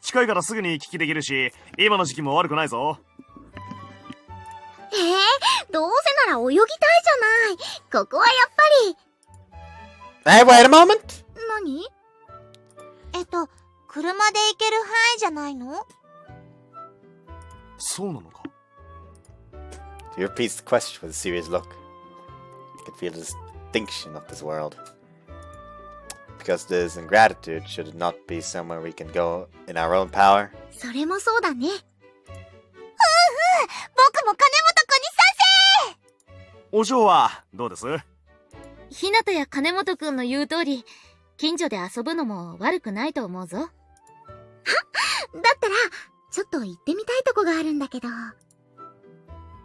近いからすぐに行き来できるし、今の時期も悪くないぞ。どうせなら泳ぎたいじゃない。ここはやっぱり。Hey, wait a moment! 何？車で行ける範囲じゃないの？そうなのか。He repeats the question with a serious look. You can feel the distinction of this world. Because this ingratitude should it not be somewhere we can go in our own power. それもそうだね。僕も金本くんに賛成！お嬢はどうです？ひなたや金本くんの言う通り、近所で遊ぶのも悪くないと思うぞ。だったら、ちょっと行ってみたいとこがあるんだけど。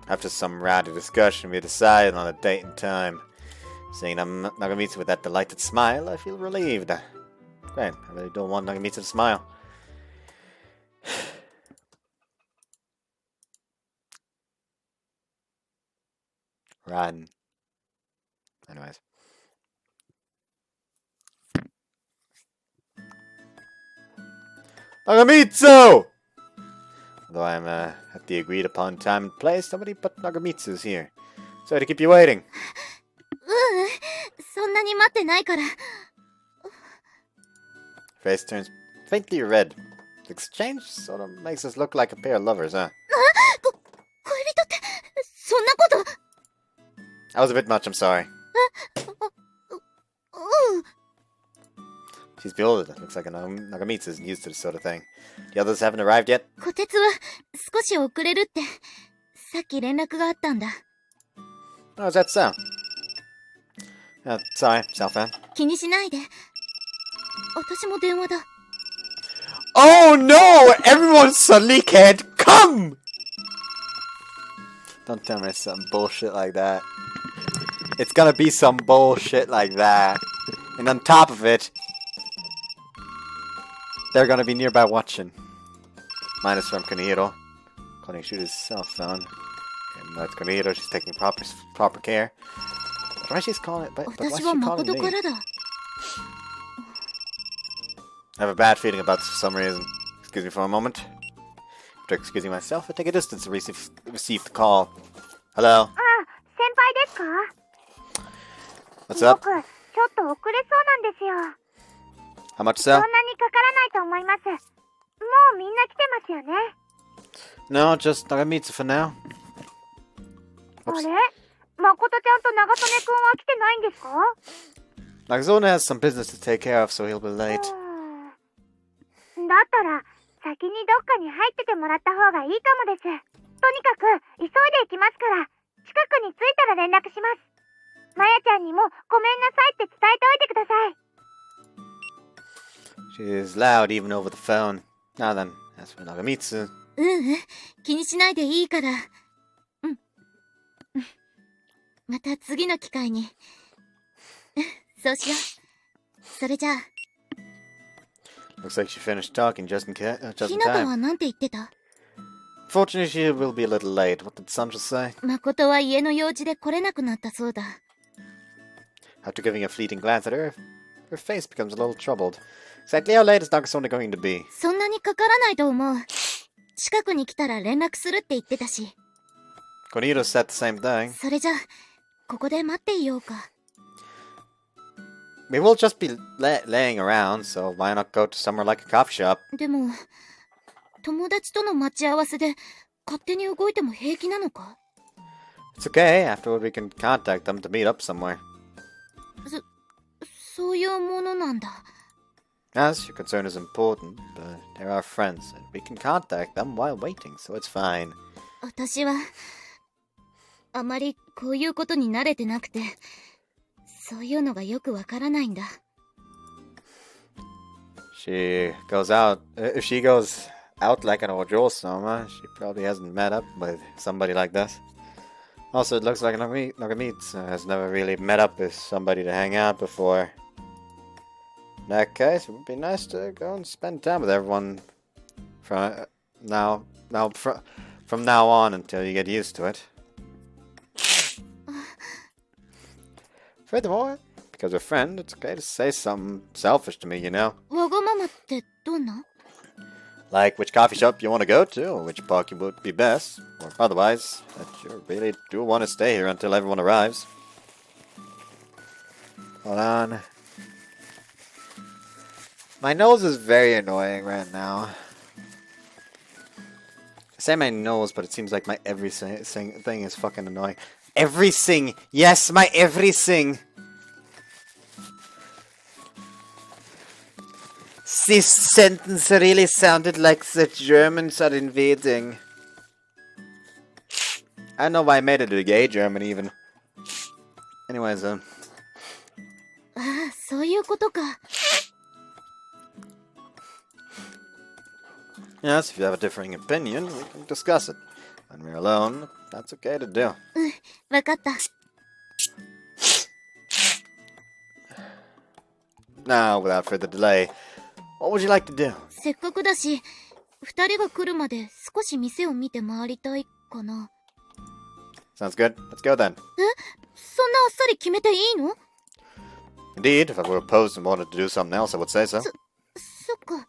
After some rowdy discussion, we decide on a date and time. Seeing Nagamitsu with that delighted smile, I feel relieved. Great, I really don't want Nagamitsu to smile. Run. Anyways. Nagamitsu! Although I'm at the agreed upon time and place, nobody but Nagamitsu's here. Sorry to keep you waiting. そんなに待ってないから。Face turns faintly red. The exchange sort of makes us look like a pair of lovers, huh? 恋人って、そんなこと。That was a bit much, I'm sorry. She's bewildered. Looks like Nagamitsu isn't used to this sort of thing. The others haven't arrived yet? 小鉄は少し遅れるって、さっき連絡があったんだ。Oh, is that so? Sorry, Southbound. 気にしないで。私も電話だ。Oh no! Everyone suddenly can't come! Don't tell me some bullshit like that. It's gonna be some bullshit like that. And on top of it, they're gonna be nearby watching. Minus from Kanehiro. Calling shoot his cell phone. And that's Kanehiro, she's taking proper care. Why she's calling it? But why is she calling me? I have a bad feeling about this for some reason. Excuse me for a moment. After excusing myself, I take a distance to receive the call. Hello? 先輩ですか What's up? 僕、ちょっと遅れそうなんですよ。 How much そ so? んなにかからないと思います。もうみんな来てますよね。 No, just Nagamitsu for now. あれ誠ちゃんと長曽根くんは来てないんですか Nagazone has some business to take care of, so he'll be late. だったら、先にどっかに入っててもらった方がいいかもです。とにかく、急いで行きますから、近くに着いたら連絡します。まやちゃんにもごめんなさいって伝えておいてください。 She is loud even over the phone. Now then, as for Nagamitsu. 気にしないでいいから。また次の機会に。そうしよう。それじゃあ。Looks like she finished talking just in ひなた time. はなんて言ってた？ Fortunately, she will be a little late. What did Sancho say? 誠は家の用事で来れなくなったそうだ。After giving a fleeting glance at her, her face becomes a little troubled. Exactly how late is Nagasone going to be? そんなにかからないと思う。近くに来たら連絡するって言ってたし。Koniro said the same thing. それじゃあ、ここで待っていようか。We will just be laying around, so why not go to somewhere like a coffee shop? でも、友達との待ち合わせで勝手に動いても平気なのか？ It's okay. Afterward, we can contact them to meet up somewhere. そういうものなんだ。Yes, your concern is important, but they're our friends, and we can contact them while waiting, so it's fine. 私は、あまりこういうことに慣れてなくて、そういうのがよくわからないんだ。She goes out. If she goes out like an Ojo-sama, she probably hasn't met up with somebody like this. Also, it looks like Nagamitsu has never really met up with somebody to hang out before. In that case, it would be nice to go and spend time with everyone from now on until you get used to it. Furthermore, because we're friends, it's okay to say something selfish to me, you know? わがままってどんな？ Like which coffee shop you want to go to, or which park you would be best, or otherwise, that you really do want to stay here until everyone arrives. Hold on. My nose is very annoying right now. I say my nose, but it seems like my everything thing is fucking annoying. Everything! Yes, my everything! This sentence really sounded like the Germans are invading. I don't know why I made it a gay German even. Anyways, ああ、そういうことか。yes, if you have a differing opinion, we can discuss it. When we're alone, that's okay to do. わかった。Now, without further delay, what would you like to do? せっかくだし、二人が来るまで少し店を見て回りたいかな。Sounds good. Let's go then. そんなあっさり決めていいの？ Indeed, if I were opposed and wanted to do something else, I would say so. そっか。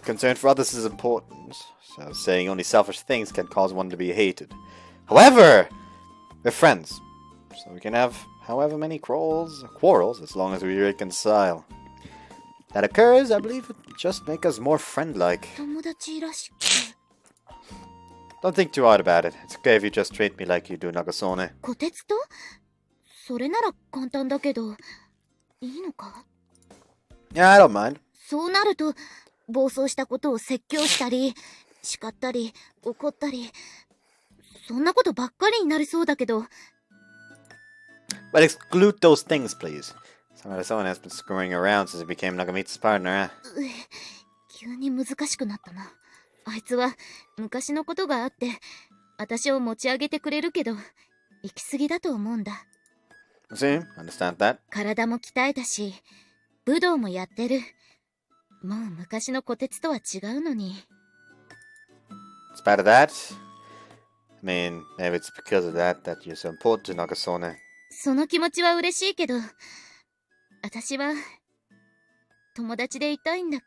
Concern for others is important, so saying only selfish things can cause one to be hated. However, we're friends, so we can have however many quarrels as long as we reconcile. That occurs, I believe, it just make us more friend-like. 友達らしく。 Don't think too hard about it. It's okay if you just treat me like you do Nagasone. こてつと？それなら簡単だけど、いいのか？ Yeah, I don't mind. そうなると、暴走したことを説教したり、叱ったり、怒ったり、そんなことばっかりになりそうだけど。But exclude those things, please. Someone has been screwing around since he became Nagamitsu's partner, eh? 急に難しくなったな。あいつは昔のことがあって、私を持ち上げてくれるけど、行き過ぎだと思うんだ。See? Understand that? 体も鍛えたし、武道もやってる。もう昔の虎鉄とは違うのに。It's bad of that. I mean, maybe it's because of that you're so important to Nagasone. その気持ちは嬉しいけど、私は友達でいたいんだ。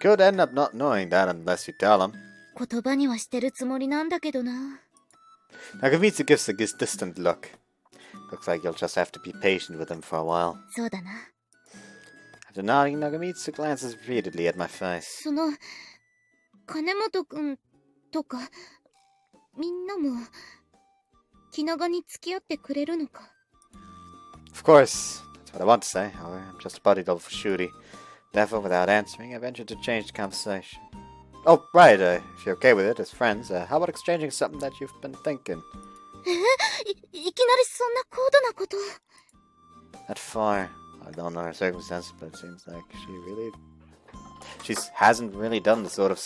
You could end up not knowing that unless you tell him. 言葉にはしてるつもりなんだけどな。Nagamitsu gives a distant look. Looks like you'll just have to be patient with him for a while. そうだな。After nodding, Nagamitsu glances repeatedly at my face. その、金本くんとか、みんなも、気長に付き合ってくれるのか。Of course, that's what I want to say. However, I'm just a body double for Shuri. Therefore, without answering, I ventured to change the conversation. Oh, right, if you're okay with it, as friends, how about exchanging something that you've been thinking? いきなりそんな高度なこと。That far. I don't know her circumstances, but it seems like she hasn't really done the sort of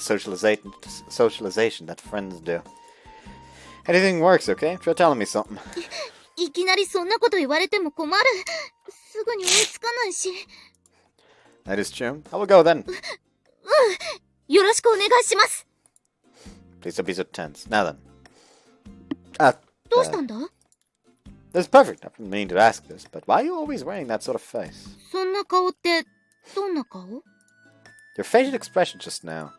socialization that friends do. Anything works, okay? Try telling me something. いきなりそんなこと言われても困る。すぐに追いつかないし。That is true. I will go then. よろしくお願いします。 Please don't be so tense. Now then. どうしたんだ？ This is perfect. I've been meaning to ask this, but why are you always wearing that sort of face? そんな顔ってどんな顔？ Your facial expression just now.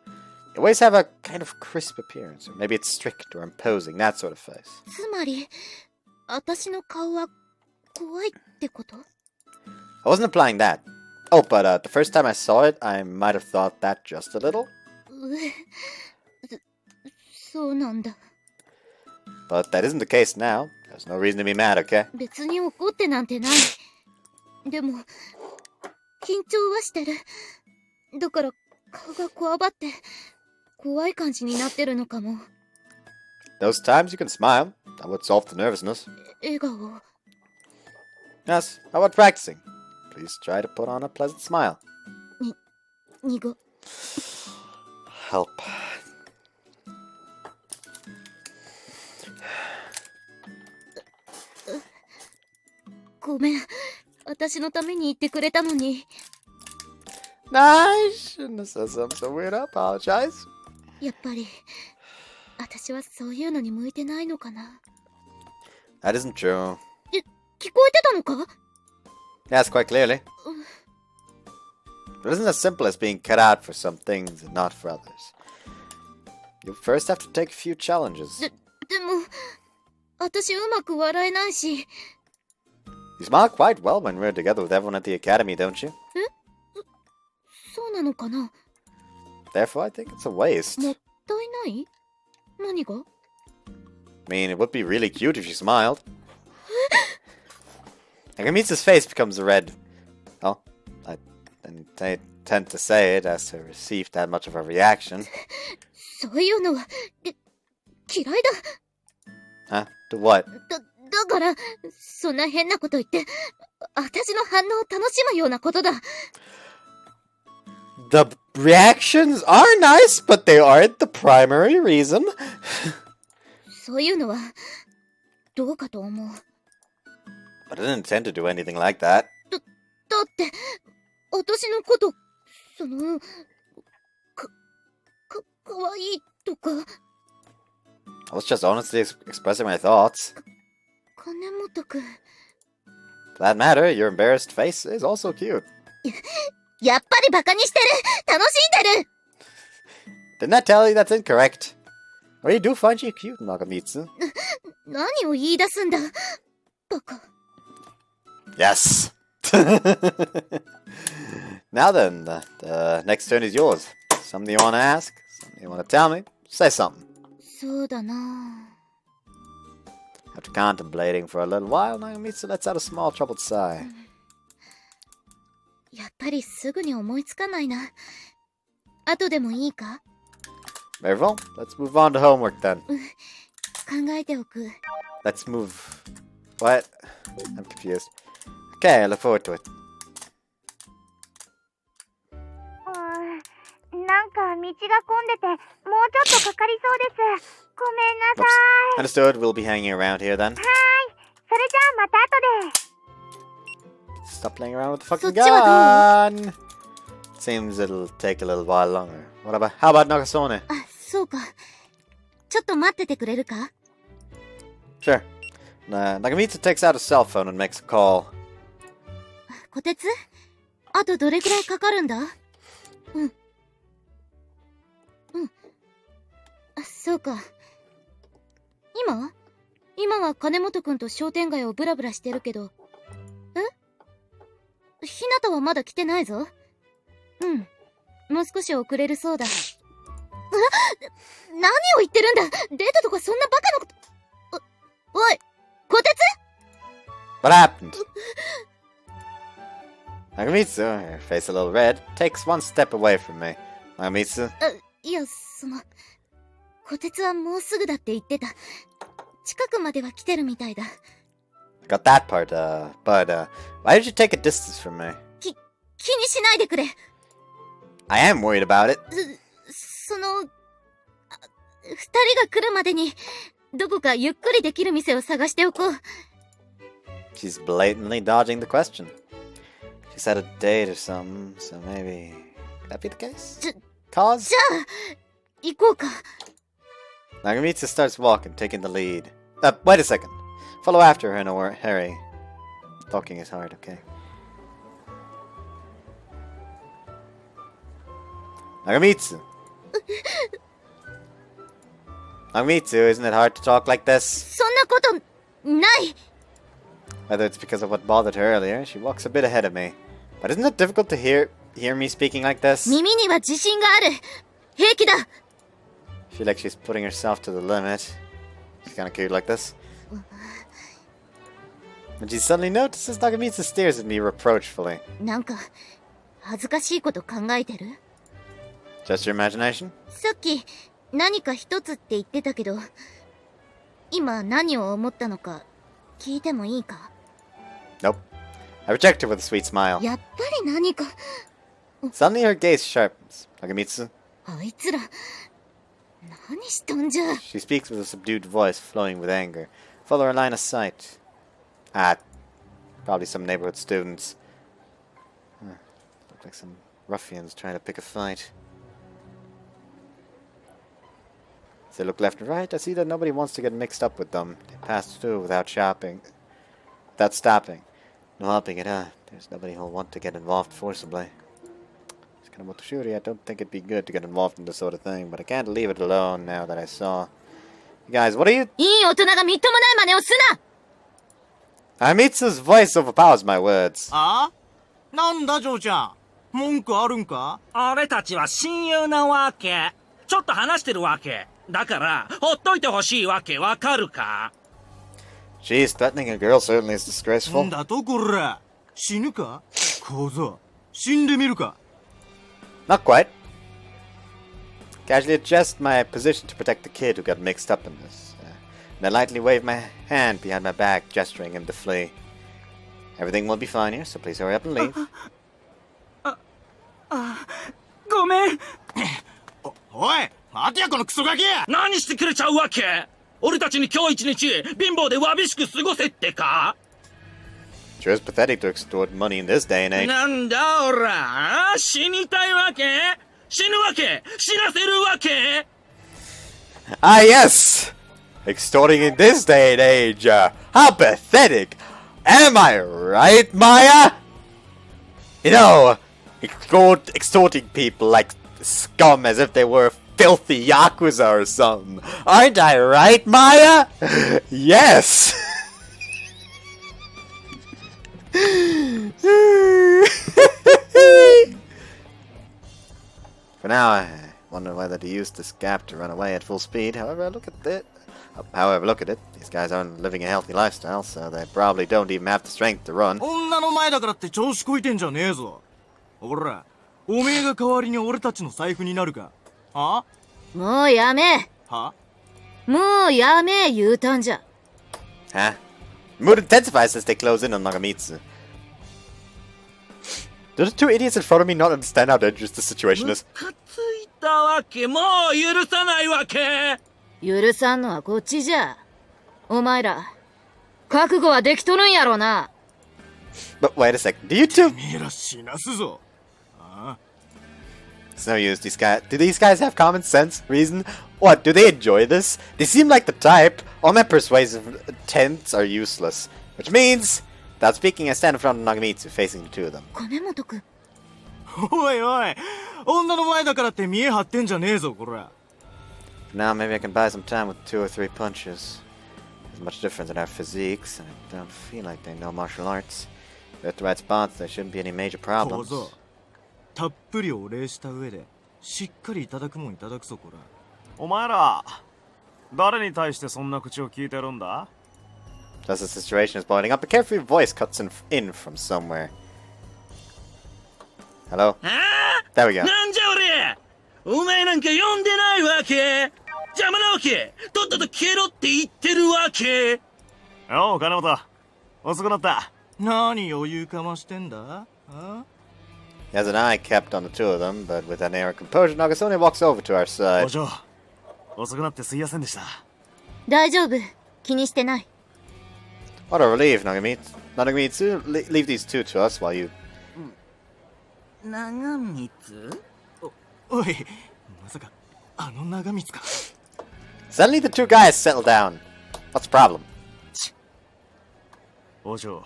You always have a kind of crisp appearance, or maybe it's strict or imposing, that sort of face. つまり、私の顔は怖いってこと？ I wasn't implying that. Oh, but the first time I saw it, I might have thought that just a little. そうなんだ。But that isn't the case now. There's no reason to be mad, okay? 別に怒ってなんてない。でも、緊張はしてる。だから顔がこわばって怖い感じになってるのかも。Those times you can smile. That would solve the nervousness. 笑顔。Yes, how about practicing? Please try to put on a pleasant smile. 苦。Help. ごめん。私のために言ってくれたのに。I shouldn't have said something so weird. I apologize. やっぱり、私はそういうのに向いてないのかな。That isn't true. 聞こえてたのか？ Yes, quite clearly. But it isn't as simple as being cut out for some things and not for others. You first have to take a few challenges. でも、私うまく笑えないし。You smile quite well when we're together with everyone at the academy, don't you? そうなのかな？ Therefore, I think it's a waste. もったいない？何が？ I mean, it would be really cute if you smiled. Nagamitsu's face becomes red. Oh, I tend to say it as to receive that much of a reaction. そういうのは、嫌いだ。Huh? To what? だから、そんな変なこと言って、私の反応を楽しむようなことだ。The reactions are nice, but they aren't the primary reason. そういうのは、どうかと思う。But I didn't intend to do anything like that. だって、私のこと、その、かわいいとか。I was just honestly expressing my thoughts. 金本くん。For that matter, your embarrassed face is also cute. やっぱりバカにしてる！楽しんでる！ Didn't I tell you that's incorrect? Well, you do find you cute, Nagamitsu. 何を言い出すんだバカ。Yes! Now then, the next turn is yours. Something you want to ask? Something you want to tell me? Say something. そうだな。 After contemplating for a little while, Nagamitsu lets out a small troubled sigh. やっぱりすぐに思いつかないな。後でもいいか？ Very well. Let's move on to homework then. 考えておく。 Let's move. What? I'm confused. Okay, I look forward to it. なんか道が混んでて、もうちょっとかかりそうです。ごめんなさ Oops. い。 Understood. We'll be hanging around here then. はーい。それじゃあまた後で。 Stop playing around with the fucking そっちはどう？ gun. Seems it'll take a little while longer. How about Nakasone? あ、そうか。ちょっと待っててくれるか？ Sure. Nagamitsu takes out a cell phone and makes a call. こてつ？あとどれくらいかかるんだ？うん。あ、そうか。今は金本くんと商店街をブラブラしてるけど。ひなたはまだ来てないぞ。うん。もう少し遅れるそうだ。何を言ってるんだ。デートとかそんなバカなこと。おい、こてつ？ What happened? Nagamitsu, her face a little red, takes one step away from me. Nagamitsu? いや、こてつはもうすぐだって言ってた。近くまでは来てるみたいだ。Got that part, but, why did you take a distance from me? 気にしないでくれ。I am worried about it. 二人が来るまでに、どこかゆっくりできる店を探しておこう。She's blatantly dodging the question. She said a date or something, so maybe... Could that be the case? Cause? じゃあ、行こうか。Nagamitsu starts walking, taking the lead. Wait a second. Follow after her in a hurry. Talking is hard, okay. Nagamitsu! Nagamitsu, isn't it hard to talk like this? そんなことない。 Whether it's because of what bothered her earlier, she walks a bit ahead of me. But isn't it difficult to hear me speaking like this? 耳には自信がある。平気だ。 I feel like she's putting herself to the limit. She's kinda cute like this. And she suddenly notices Nagamitsu stares at me reproachfully. なんか、恥ずかしいこと考えてる？ Just your imagination? さっき、何か一つって言ってたけど、今何を思ったのか、聞いてもいいか？ Nope. I reject her with a sweet smile. やっぱり何か。 Suddenly her gaze sharpens. Nagamitsu? あいつら、何しとんじゃ。 She speaks with a subdued voice flowing with anger. Follow her line of sight. Probably some neighborhood students. Look like some ruffians trying to pick a fight. As they look left and right, I see that nobody wants to get mixed up with them. They pass through without stopping. No helping it, huh? There's nobody who'll want to get involved forcibly. I don't think it'd be good to get involved in this sort of thing, but I can't leave it alone now that I saw. You guys, what are you... いい大人がみっともない真似をすな。 Amitsu's voice overpowers my words. あ？なんだ、ジョーちゃん。文句あるんか？俺たちは親友なわけ。ちょっと話してるわけ。だから、ほっといてほしいわけ、わかるか？ Jeez, threatening a girl certainly is な disgraceful. んだとこら。死ぬか？小僧、死んでみるか？ Not quite. Casually adjust my position to protect the kid who got mixed up in this. And I lightly wave my hand behind my back, gesturing him to flee. Everything will be fine here, so please hurry up and leave. ごめん。おい、待てやこのクソガキ！何してくれちゃうわけ？俺たちに今日一日、貧乏でわびしく過ごせってか？ Sure is pathetic to extort money in this day and age. なんだおら、死にたいわけ？死ぬわけ？死なせるわけ？ Ah, yes! Extorting in this day and age. How pathetic! Am I right, Maya? You know, extorting people like scum as if they were filthy Yakuza or something. Aren't I right, Maya? Yes! For now, I wonder whether to use this gap to run away at full speed. However, look at it, these guys aren't living a healthy lifestyle, so they probably don't even have the strength to run. 女の前だからって調子こいてんじゃねえぞ。ほら、おめえが代わりに俺たちの財布になるか？は？もうやめ。は？もうやめ言うたんじゃ。Huh? Mood intensifies as they close in on Nagamitsu. Do the two idiots in front of me not understand how dangerous the situation is? ムカついったわけ。もう許さないわけ。許さんのはこっちじゃ。お前ら、覚悟はできとるんやろな。But wait a second, do you two? ミイラ死なすぞ。ああ It's no use, these guys. Do these guys have common sense? Reason? What, do they enjoy this? They seem like the type. All my persuasive attempts are useless. Which means, without speaking, I stand in front of Nagamitsu, facing the two of them. 金本くん。おいおい、女の前だからって見え張ってんじゃねえぞ、こら。 Now maybe I can buy some time with 2 or 3 punches. There's much difference in our physiques, and I don't feel like they know martial arts. If they're at the right spots, there shouldn't be any major 小 problems. 僧、たっぷりお礼した上で、しっかりいただくもんいただくぞ、こら。お前ら、誰に対してそんな口を聞いてるんだ？ Just as the situation is boiling up, a carefree voice cuts in from somewhere. Hello? ああ There we go. なんじゃ俺。お前なんか呼んでないわけ。邪魔なわけ。とっとと消えろって言ってるわけ。おう、金本。遅くなった。何余裕かましてんだ？あ？ He has an eye kept on the two of them, but with an air of composure, Nagasone walks over to our お side. 嬢、遅くなってすいませんでした。大丈夫。気にしてない。What a relief, Nagamitsu. Leave these two to us while you... 長光？おい、まさか、あの長光か。Suddenly the two guys settle down. What's the problem? お嬢、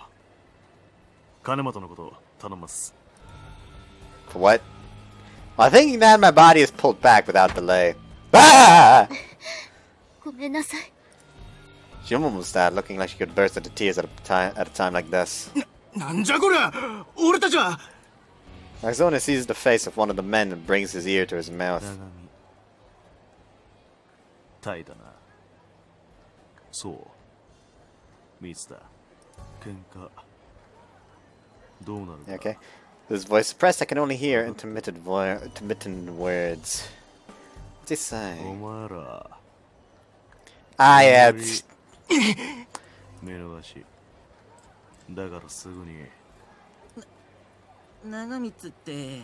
金本のこと頼みます。For what? While thinking that, my body is pulled back without delay. Ah! ごめんなさい。 She almost started looking like she could burst into tears at a time like this. なんじゃこりゃ、俺たちは。 Nagasone sees the face of one of the men and brings his ear to his mouth. タイだな。そう。水だ。喧嘩。どうなるか。 Okay. His voice suppressed, I can only hear intermittent words. What's he お saying? 前ら。 Ah, yeah. It's... 目逃し。だからすぐに。長光って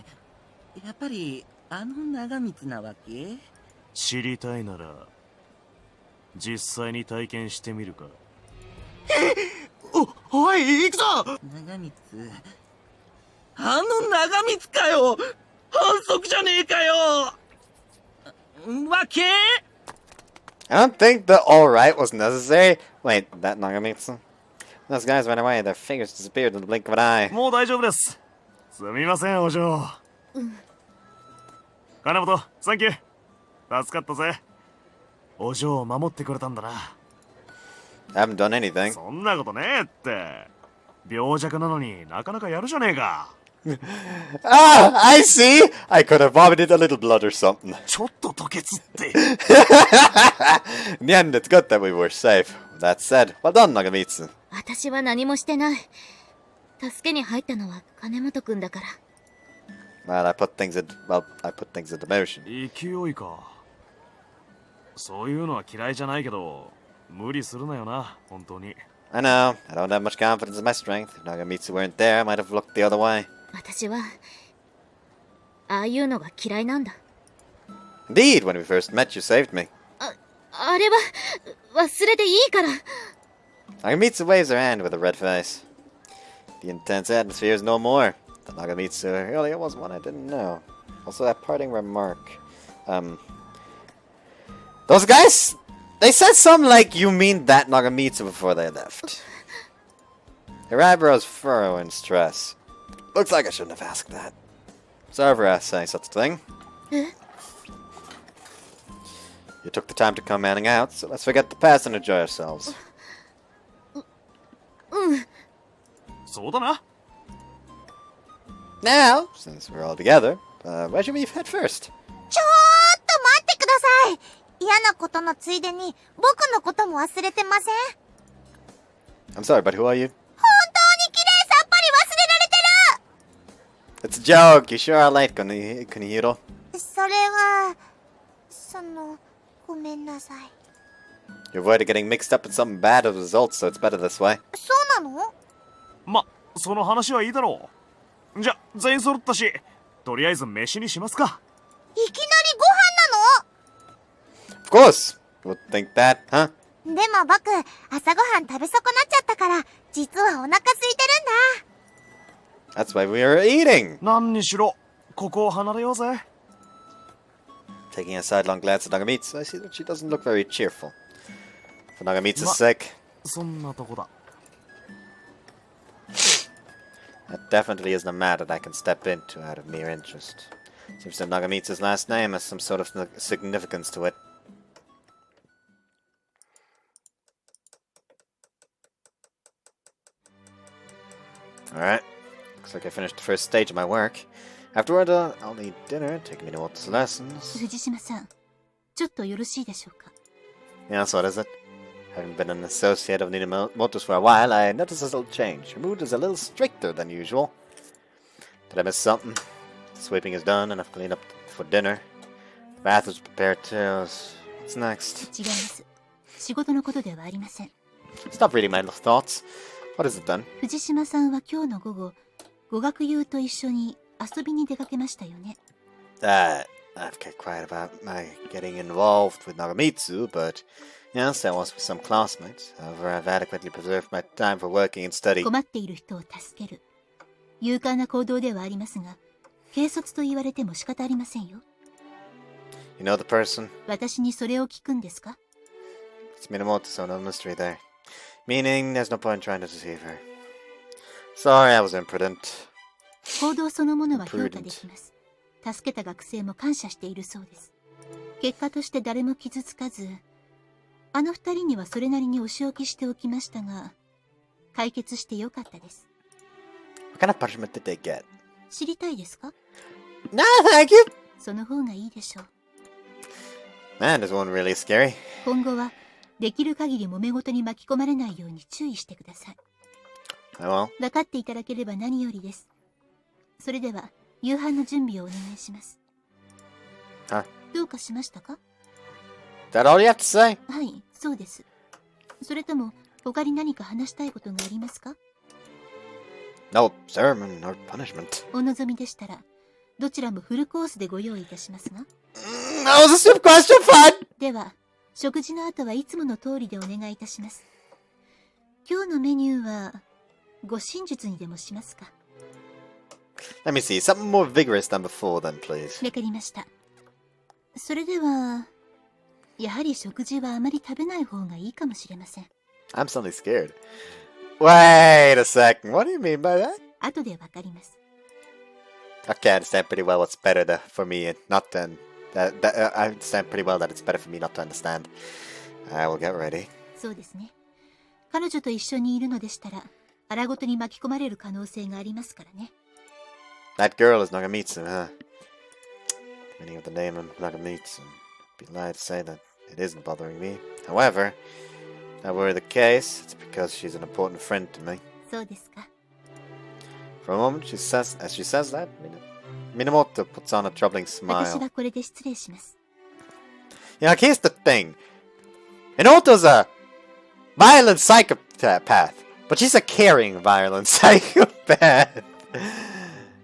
やっぱりあの長光なわけ？知りたいなら実際に体験してみるか。おい、行くぞ。長光、あの長光かよ。反則じゃねえかよ。わけ？ I don't think the alright was necessary. Wait, that Nagamitsu? Those guys ran away, their fingers disappeared in the blink of an eye. もう大丈夫です。すみません、お嬢。金本、サンキュー。助かったぜ。お嬢を守ってくれたんだな。I haven't done anything. そんなことねえって。病弱なのになかなかやるじゃねえか。Ah, I see! I could have vomited a little blood or something. ちょっと吐血って。In the end, it's good that we were safe. That said, well done, Nagamitsu. 私は何もしてない。助けに入ったのは金本くんだから。Well, I put things into motion. 勢いか。そういうのは嫌いじゃないけど、無理するなよな、本当に。I know, I don't have much confidence in my strength. If Nagamitsu weren't there, I might have looked the other way. 私は、ああいうのが嫌いなんだ。Indeed, when we first met, you saved me. あれは、忘れていいから。Nagamitsu waves her hand with a red face. The intense atmosphere is no more. The Nagamitsu earlier was one I didn't know. Also, that parting remark. Those guys, they said something like, you mean that Nagamitsu before they left. Her eyebrows furrow in stress. Looks like I shouldn't have asked that. Sorry for saying such a thing. You took the time to come hanging out, so let's forget the past and enjoy ourselves. そうだな。 Now, since we're all together, where should we head first? ちょーっと待ってください。嫌なことのついでに僕のことも忘れてません？ I'm sorry, but who are you? 本当に綺麗さっぱり忘れられてる。 It's a joke. You sure are late, Kunihiro. それはごめんなさい。 You avoided getting mixed up in something bad as a result, so it's better this way. そうなの？ま、その話はいいだろう。じゃ、全員揃ったし、とりあえず飯にしますか。いきなりご course. Would think that, huh? でも僕、朝ごはん食べ損なっちゃったから、実はお腹空いてるんだ。That's why we are eating. 何にしろ、ここを離れようぜ。Taking a sidelong glance at Nagamitsu, I see that she doesn't look very cheerful. For Nagamitsu's sake. そんなとこだ。That definitely isn't a matter that I can step into out of mere interest. Seems that Nagamitsu's last name has some sort of significance to it. Alright. Looks like I finished the first stage of my work. Afterward, I'll eat dinner, take Minamoto's lessons. 藤島さん、ちょっとよろしいでしょうか。 Yes, what is it? Having been an associate of Minamoto's for a while, I noticed a little change. Her mood is a little stricter than usual. Did I miss something? Sweeping is done, and I've cleaned up for dinner. The bath was prepared too. What's next? 違います。仕事のことではありません。 Stop reading my thoughts. What is it then? 藤島さんは今日の午後、語学友と一緒に遊びに出かけましたよね。I've kept quiet about my getting involved with Nagamitsu, but yes, I was with some classmates. However, I've adequately preserved my time for working and study. 困っている人を助ける。勇敢な行動ではありますが、軽率と言われても仕方ありませんよ。You know the person? 私にそれを聞くんですか？ It's Minamoto, so no mystery there. Meaning, there's no point trying to deceive her. Sorry, I was imprudent. 行動そのものは評価できます。助けた学生も感謝しているそうです。結果として誰も傷つかず、あの二人にはそれなりにお仕置きしておきましたが、解決してよかったです。What kind of punishment did they get? 知りたいですか？ No, thank you! その方がいいでしょう。Man, this one really scary. 今後は、できる限り揉め事に巻き込まれないように注意してください。Oh well. 分かっていただければ何よりです。それでは、夕飯の準備をお願いします。どうかしましたか？ That all you have to say? はい、そうです。それとも、他に何か話したいことがありますか？ No sermon or punishment. お望みでしたら、どちらもフルコースでご用意いたしますが。That was a stupid question, fun! では、食事の後はいつもの通りでお願いいたします。今日のメニューは、護身術にでもしますか？ Let me see, something more vigorous than before then, please. わかりました。それでは、やはり食事はあまり食べない方がいいかもしれません。I'm suddenly scared. Wait a second, what do you mean by that? 後でわかります。Okay, I understand pretty well what's better for me not to... I understand pretty well that it's better for me not to understand. I will get ready. そうですね。彼女と一緒にいるのでしたら、荒ごとに巻き込まれる可能性がありますからね。That girl is Nagamitsu, huh? The meaning of the name of Nagamitsu. I'd be lied to say that it isn't bothering me. However, if that were the case, it's because she's an important friend to me. そうですか。For a moment, as she says that, Minamoto puts on a troubling 私 smile. はこれで失礼します。Yeah, here's the thing. Minamoto's a violent psychopath, but she's a caring violent psychopath.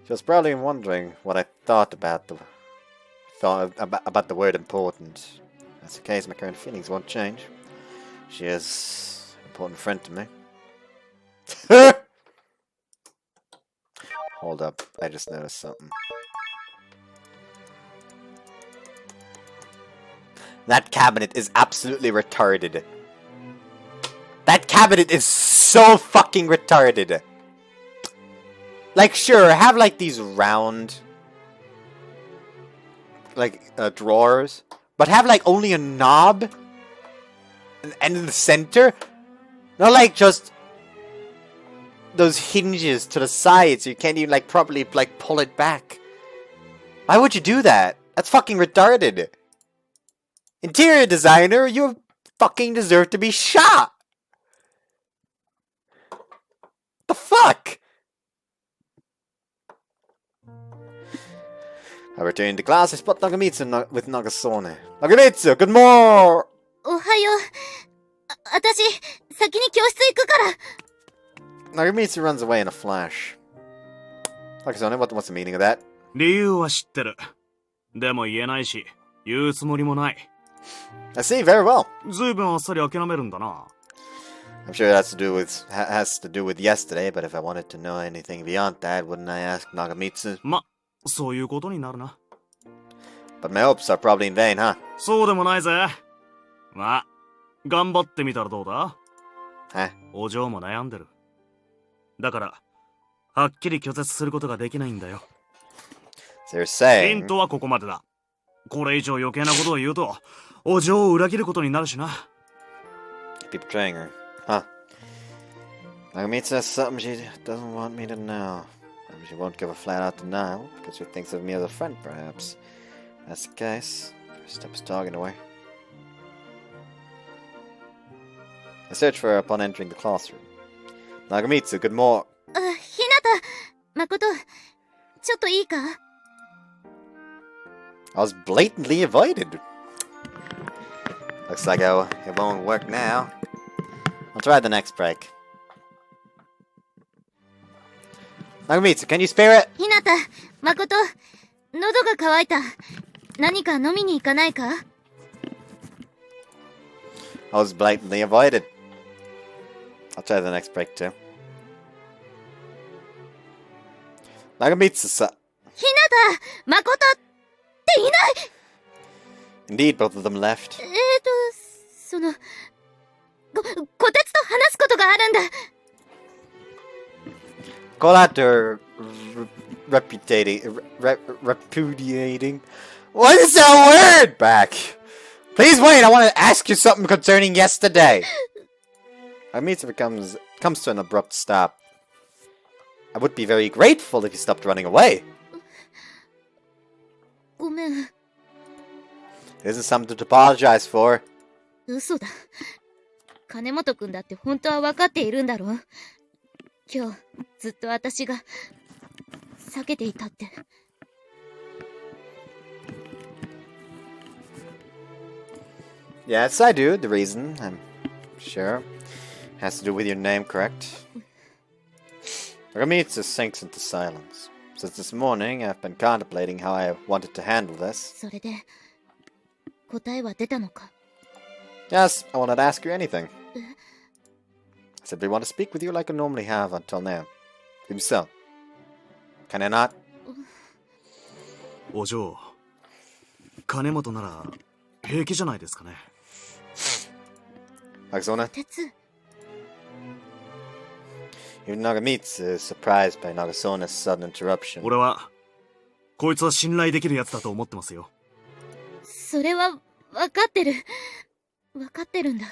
She was probably wondering what I thought about the word important. That's the case, my current feelings won't change. She is an important friend to me. Hold up, I just noticed something. That cabinet is absolutely retarded. That cabinet is so fucking retarded. Like, sure, have like these round, like, drawers, but have like only a knob, and in the center, not like just those hinges to the sides, so you can't even like properly like pull it back. Why would you do that? That's fucking retarded. Interior designer, you fucking deserve to be shot. The fuck? I returned to class. I spot Nagamitsu with Nagasone. Nagamitsu, good morning! おはよう。私、先に教室行くから。Nagamitsu runs away in a flash. Nagasone, what's the meaning of that? 理由は知ってる。でも言えないし、言うつもりもない。I see, very well. ずいぶんあっさり諦めるんだな。I'm sure it has to do with yesterday, but if I wanted to know anything beyond that, wouldn't I ask Nagamitsu? ま、そういうことになるな。But my hopes are probably in vain, huh? そうでもないぜ。ま、頑張ってみたらどうだ？お嬢も悩んでる。だから、はっきり拒絶することができないんだよ。So you're saying... ヒントはここまでだ。これ以上余計なことを言うと、お嬢を裏切ることになるしな。Be betraying her, huh? Nagamitsu has something she doesn't want me to know. Maybe she won't give a flat-out denial, because she thinks of me as a friend, perhaps. If that's the case, first step is talking to her. I searched for her upon entering the classroom. Nagamitsu, good morning. ひなた、誠、ちょっといいか？ I was blatantly avoided. Looks like it won't work now. I'll try the next break. Nagamitsu, can you spare it? ひなた、誠、喉が渇いた。何か飲みに行かないか？ I was blatantly avoided. I'll try the next break too. Nagamitsu-san. ひなた、誠っていない。 Indeed, both of them left. その、こてつと話すことがあるんだ。Call out to repudiating. What is that word back? Please wait, I want to ask you something concerning yesterday. Nagamitsu comes to an abrupt stop. I would be very grateful if you stopped running away. ごめん。 It isn't something to apologize for. 嘘だ。金本くんだって本当は分かっているんだろう。今日、ずっと私が避けていたって。Yes, I do. The reason, I'm sure, has to do with your name, correct? Nagamitsu sinks into silence. Since this morning, I've been contemplating how I wanted to handle this. それで、答えは出たのか？ Yes, I wanted to ask you anything. I simply want to speak with you like I normally have until now. Seems so. Can I not? お嬢、金本なら平気じゃないですかね。Nagatsuna? 鉄。 Even Nagamitsu is surprised by Nagasuna's sudden interruption. 俺は、こいつは信頼できるやつだと思ってますよ。それは分かってる。分かってるんだ。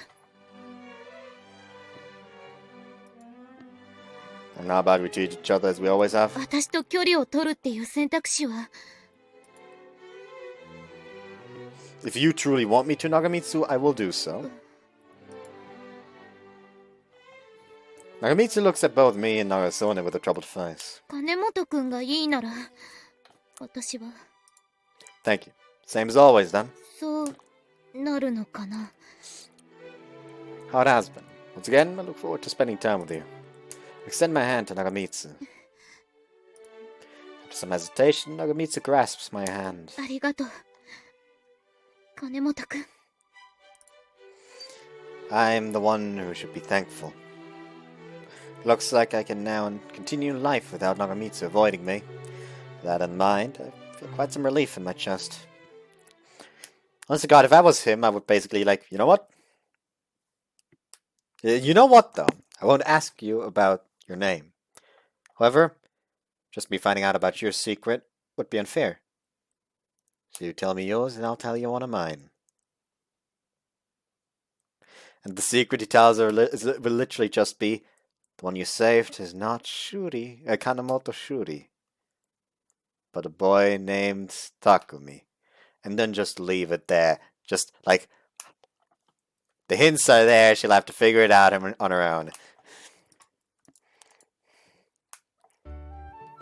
And how about we treat each other as we always have? 私と距離を取るっていう選択肢は。 If you truly want me to, Nagamitsu, I will do so. Nagamitsu looks at both me and Nagasone with a troubled face. 金本くんがいいなら、私は。 Thank you. Same as always, then. そうなるのかな。 How it has been. Once again, I look forward to spending time with you. I extend my hand to Nagamitsu. After some hesitation, Nagamitsu grasps my hand. ありがとう。金本くん。 I'm the one who should be thankful. Looks like I can now continue life without Nagamitsu avoiding me. With that in mind, I feel quite some relief in my chest. Honest to God, if I was him, I would basically you know what? You know what, though? I won't ask you about your name. However, just me finding out about your secret would be unfair. So you tell me yours, and I'll tell you one of mine. And the secret he tells her will literally just be, the one you saved is not Shuri, Kanemoto Shuri, but a boy named Takumi. And then just leave it there. Just, the hints are there, she'll have to figure it out on her own.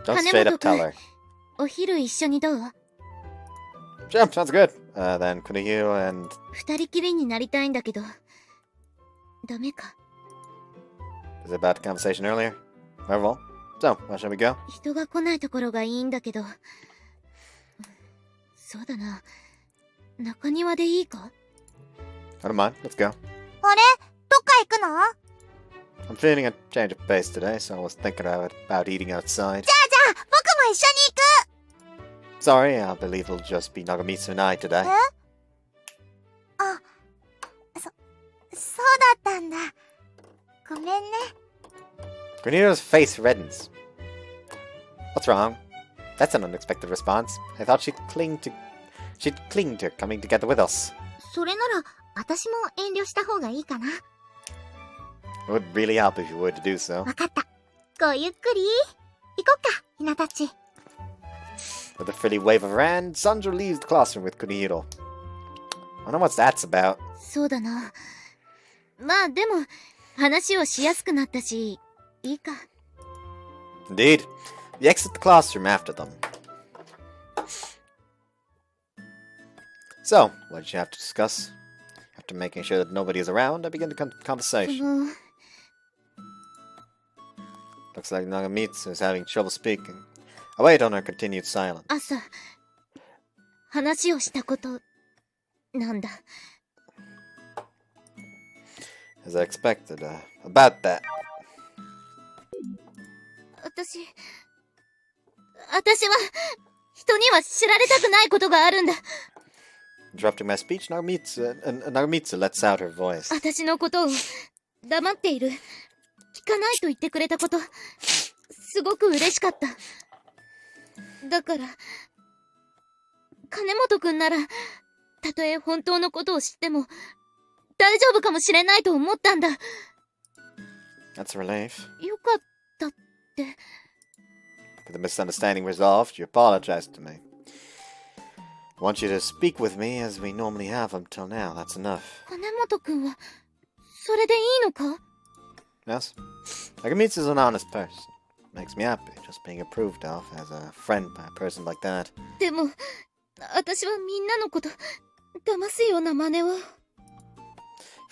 Don't straight up tell her. お昼一緒にどう？ Sure, sounds good. Then Kunihiro and... 二人きりになりたいんだけど、ダメか。 Was it about the conversation earlier? Very well. So, where shall we go? 人が来ないところがいいんだけど。そうだな。中庭でいいか？ I don't mind. Let's go. あれどっか行くの？ I'm feeling a change of pace today, so I was thinking about eating outside. じゃあ、僕も一緒に行く。 Sorry, I believe it'll just be Nagamitsu and I today. あ、そうだったんだ。ごめんね。 Grenito's face reddens. What's wrong? That's an unexpected response. I thought she'd cling to coming together with us. それなら、私も遠慮した方がいいかな。It would really help if you were to do so. わかった。ごゆっくり。行こっか、ひなたち。 With a frilly wave of her hand, Sandra leaves the classroom with Kunihiro. I wonder what that's about. そうだな。まあでも、話をしやすくなったし、いいか。Indeed. We exit the classroom after them. So, what did you have to discuss? After making sure that nobody is around, I begin the conversation. Looks like Nagamitsu is having trouble speaking. I wait on her continued silence. 朝、話をしたこと、なんだ。As I expected, about that. 私は、人には知られたくないことがあるんだ。Interrupting my speech, Nagamitsu lets out her voice. 私のことを、黙っている。聞かないと言ってくれたこと、すごく嬉しかった。だから、金本くんなら、たとえ本当のことを知っても、大丈夫かもしれないと思ったんだ。That's a relief. よかったって。With the misunderstanding resolved, you apologized to me. I want you to speak with me as we normally have until now. That's enough. 金本くんは、それでいいのか？ Yes. Nagamitsu is an honest person. Makes me happy just being approved of as a friend by a person like that. でも、私はみんなのこと、騙すような真似を。If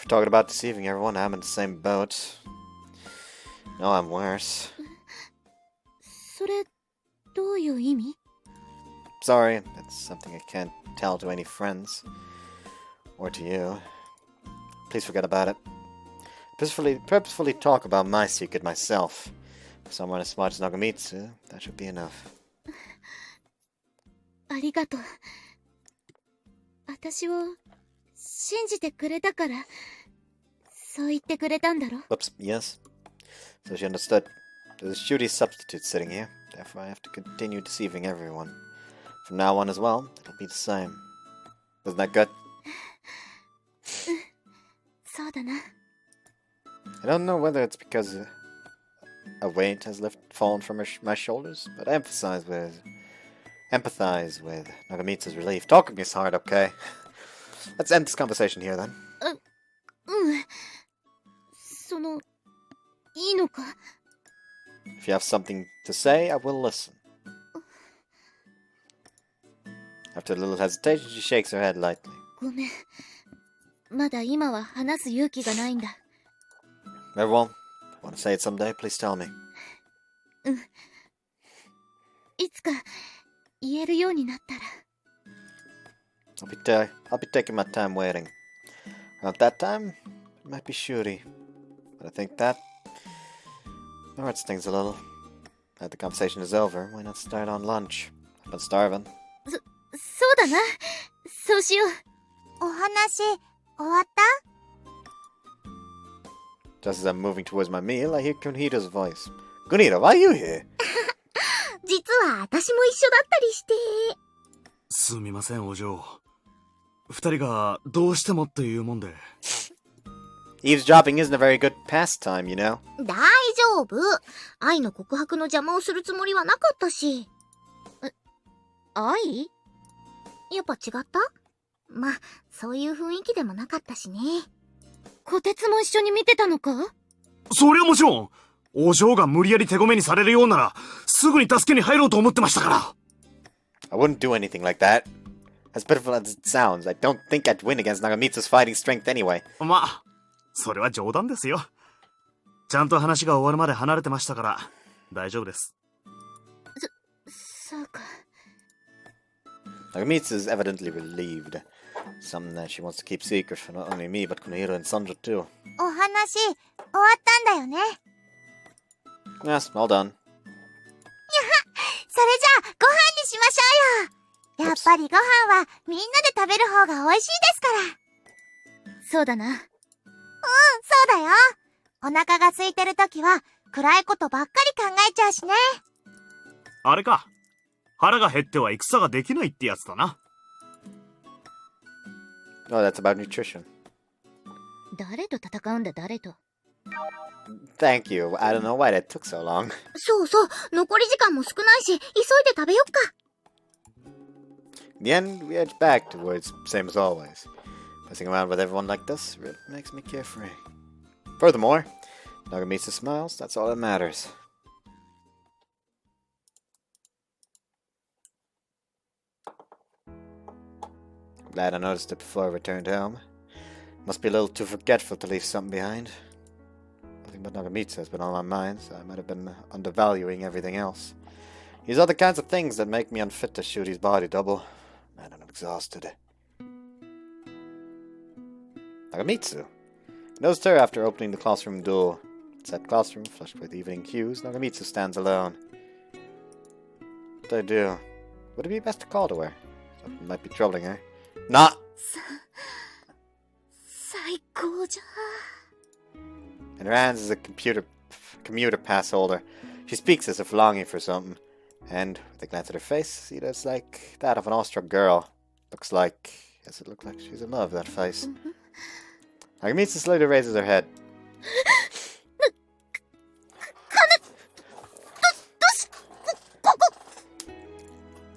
you're talking about deceiving everyone, I'm in the same boat. No, I'm worse. それ、どういう意味？ Sorry, that's something I can't tell to any friends. Or to you. Please forget about it. Purposefully talk about my secret myself. For someone as smart as Nagamitsu, that should be enough. ありがとう。私を信じてくれたから、そう言ってくれたんだろ？ Oops, yes. So she understood. There's a shooty substitute sitting here. Therefore, I have to continue deceiving everyone. From now on as well, it'll be the same. Isn't that good? そうだな。I don't know whether it's because a weight has fallen from my shoulders, but I empathize with Nagamitsu's relief. Talking is hard, okay? Let's end this conversation here then. その、いいのか？ If you have something to say, I will listen. After a little hesitation, she shakes her head lightly. ごめん。まだ今は話す勇気がないんだ。Very well. If you want to say it someday, please tell me. いつか言えるようになったら。I'll be taking my time waiting. Around that time, it might be shooty. But I think that hurts things a little. Now the conversation is over, why not start on lunch? I've been starving. そうだな。そうしよう。お話、終わった？ Just as I'm moving towards my meal, I hear Kunihito's voice. Kunihito, why are you here? 実は私も一緒だったりして。すみません、お嬢。二人がどうしてもっていうもんで。Eavesdropping isn't a very good pastime, you know. 大丈夫。愛の告白の邪魔をするつもりはなかったし。愛？やっぱ違った？まあ、そういう雰囲気でもなかったしね。こてつも一緒に見てたのか？そりゃもちろん。お嬢が無理やり手ごめにされるようなら、すぐに助けに入ろうと思ってましたから。I wouldn't do anything like that. As pitiful as it sounds, I don't think I'd win against Nagamitsu's fighting strength anyway. まあ、それは冗談ですよ。ちゃんと話が終わるまで離れてましたから、大丈夫です。そうか。Nagamitsu is evidently relieved. Something that she wants to keep secret for not only me, but Kunihiro and Sandra too. お話、終わったんだよね。 Yes, all done. それじゃあ、ご飯にしましょうよ。やっぱりご飯はみんなで食べる方が美味しいですから。そうだな。そうだよ。お腹が空いてるときは、暗いことばっかり考えちゃうしね。あれか。腹が減っては戦ができないってやつだな。Oh, that's about nutrition. 誰と戦うんだ、誰と。Thank you. I don't know why that took so long. そうそう、残り時間も少ないし、急いで食べよっか。In the end, we edged back towards same as always. Messing around with everyone like this really makes me carefree. Furthermore, Nagamitsu smiles, that's all that matters. Glad I noticed it before I returned home. Must be a little too forgetful to leave something behind. Nothing but Nagamitsu has been on my mind, so I might have been undervaluing everything else. These are the kinds of things that make me unfit to shoot his body double. Man, I'm exhausted. Nagamitsu. Noticed her after opening the classroom door. Inside classroom, flushed with evening hues, Nagamitsu stands alone. What do I do? Would it be best to call to her? Something might be troubling her. Not! 最高じゃ。 In her hands is a commuter pass holder. She speaks as if longing for something. And, with a glance at her face, see that it's like that of an awestruck girl. Looks like... Yes, it looks like she's in love, that face. Nagamitsu slowly raises her head.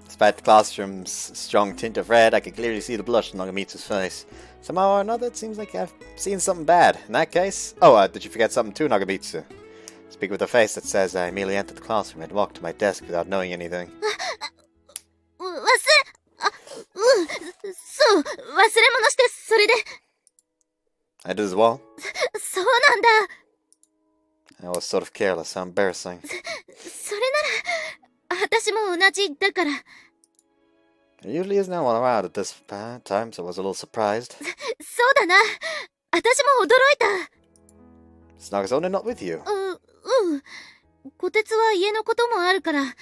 Despite the classroom's strong tint of red, I can clearly see the blush on Nagamitsu's face. Somehow or another, it seems like I've seen something bad. In that case... Oh, did you forget something too, Nagamitsu? Speak with a face that says I immediately entered the classroom and walked to my desk without knowing anything. そう、忘れ物して、それで。 I did as well. そうなんだ。 I was sort of careless, how embarrassing. それなら、私も同じだから。 There usually is no one around at this time, so I was a little surprised. そうだな。私も驚いた。 Snaga's not with you. こてつは家のこともあるから、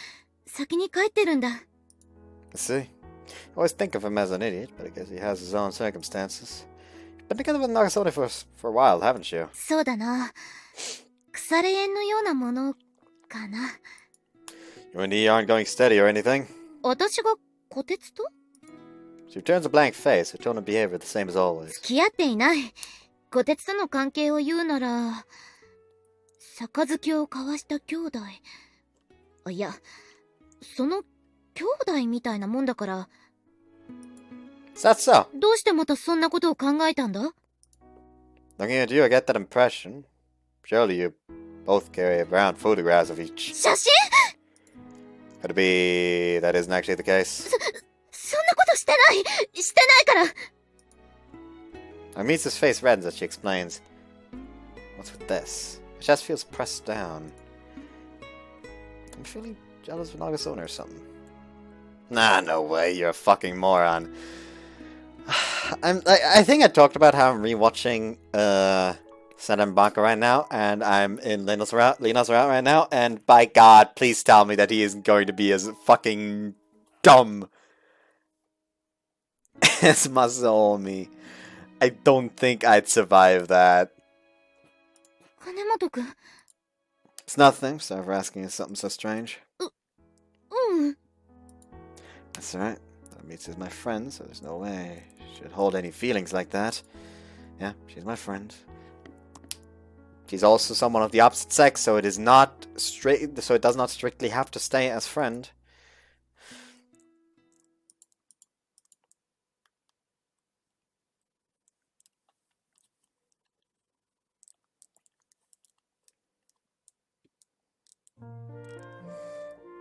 先に帰ってるんだ。I see. I always think of him as an idiot, but I guess he has his own circumstances. You've been together with Nagasone for a while, haven't you? そうだな。腐れ縁のようなものかな。You and he aren't going steady or anything? 私がこてつと？ She returns a blank face, her tone of behavior the same as always. 付き合っていない。こてつとの関係を言うなら、杯を交わした兄弟。いや、その兄弟みたいなもんだから。Is that so? どうしてまたそんなことを考えたんだ？ Looking at you, I get that impression. Surely you both carry around photographs of each. 写真？ Could it be that isn't actually the case? そんなことしてないから。Nagamitsu's face reddens as she explains. What's with this? Her chest feels pressed down. I'm feeling jealous of Nagasone or something. Nah, no way, you're a fucking moron. I think I talked about how I'm rewatching Santa Blanca right now, and I'm in Lina's route right now, and by God, please tell me that he isn't going to be as fucking dumb as Masaomi. I don't think I'd survive that. 金本くん。 It's nothing, sorry for asking you something so strange. That's alright. Nagamitsu's my friend, so there's no way she should hold any feelings like that. Yeah, she's my friend. She's also someone of the opposite sex, so it does not strictly have to stay as friend.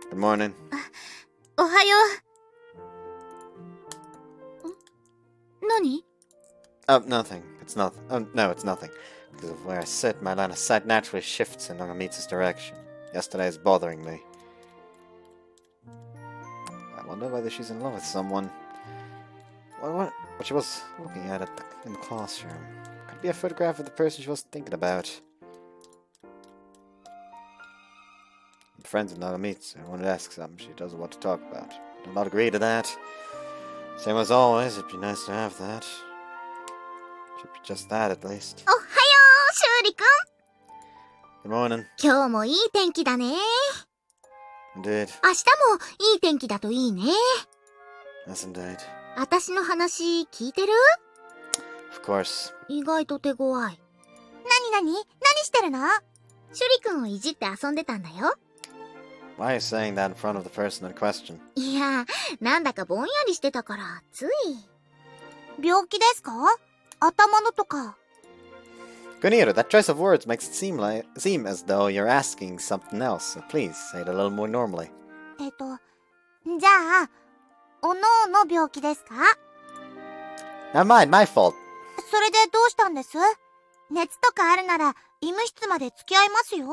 Good morning. おはよう。何？ Oh, nothing. It's nothing. Oh, no, it's nothing. Because of where I sit, my line of sight naturally shifts in Nagamitsu's direction. Yesterday is bothering me. I wonder whether she's in love with someone. What But she was looking at it in the classroom. Could it be a photograph of the person she was thinking about? I'm friends with Nagamitsu. I wanted to ask something she doesn't want to talk about. I'll not agree to that. Same as always, it'd be nice to have that. Should be just that at least. おはよう、シュウリくん。 Good morning. 今日もいい天気だね。 Indeed. 明日もいい天気だといいね。 Yes, indeed. 私の話聞いてる？ Of course. 意外と手強い。何してるの？シュリくんをいじって遊んでたんだよ。 Why are you saying that in front of the person in question? いや、なんだかぼんやりしてたから、つい。病気ですか？頭のとか。 Gunira, that choice of words makes it seem as though you're asking something else. So please say it a little more normally. じゃあ、おのおの病気ですか？ Not mine, my fault. それでどうしたんです？熱とかあるなら、医務室まで付き合いますよ。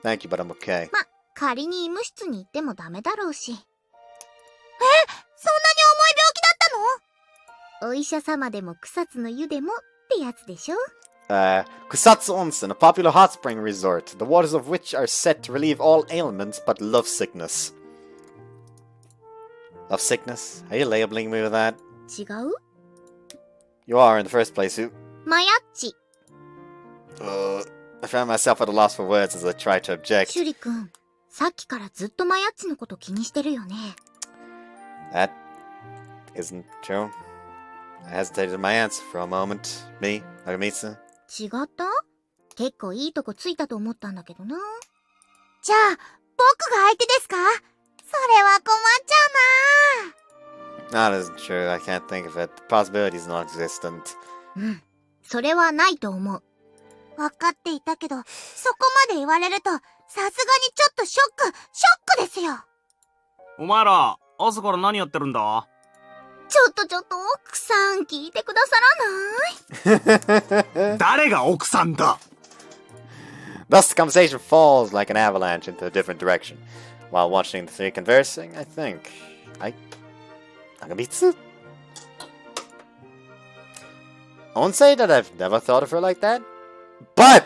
Thank you, but I'm okay. ま、仮に医務室に行ってもダメだろうし。そんなに重い病気だったの？お医者様でも草津の湯でもってやつでしょ？ Kusatsu Onsen, a popular hot spring resort, the waters of which are said to relieve all ailments but love sickness. Love sickness? Are you labeling me with that? 違う？ You are in the first place, who? マヤッチ。 I found myself at a loss for words as I tried to object. シュリ君、さっきからずっとマヤッチのこと気にしてるよね。That isn't true. I hesitated in my answer for a moment. Me, Nagamitsu. 違った？結構いいとこついたと思ったんだけどな。じゃあ、僕が相手ですか？それは困っちゃうな。 That isn't true. I can't think of it. The possibility is non-existent. うん、それはないと思う。分かっていたけど、そこまで言われると、さすがにちょっとショックですよ。お前ら、朝から何やってるんだ？ちょっと、奥さん、聞いてくださらない？誰が奥さんだ？ Thus, the conversation falls like an avalanche into a different direction. While watching the three conversing, I think... Nagamitsu? I won't say that I've never thought of her like that, but...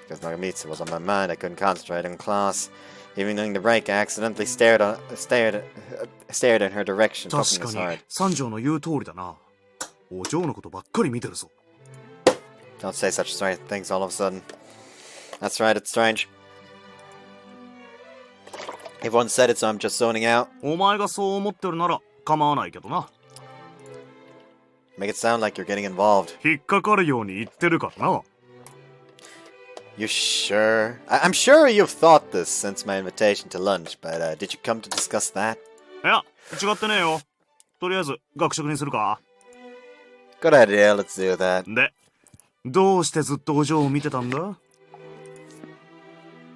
Because Nagamitsu was on my mind, I couldn't concentrate in class. Even during the break, I accidentally stared in her direction, poking us 確か hard. に、三条の言う通りだな。お嬢のことばっかり見てるぞ。Don't say such strange things all of a sudden. That's right, it's strange. Everyone said it, so I'm just zoning out. お前がそう思ってるなら構わないけどな。Make it sound like you're getting involved. 引っかかるように言ってるからな。You sure? I'm sure you've thought this since my invitation to lunch, but did you come to discuss that? いや、違ってねえよ。とりあえず、学食にするか？ Good idea, let's do that. で、どうしてずっとお嬢を見てたんだ？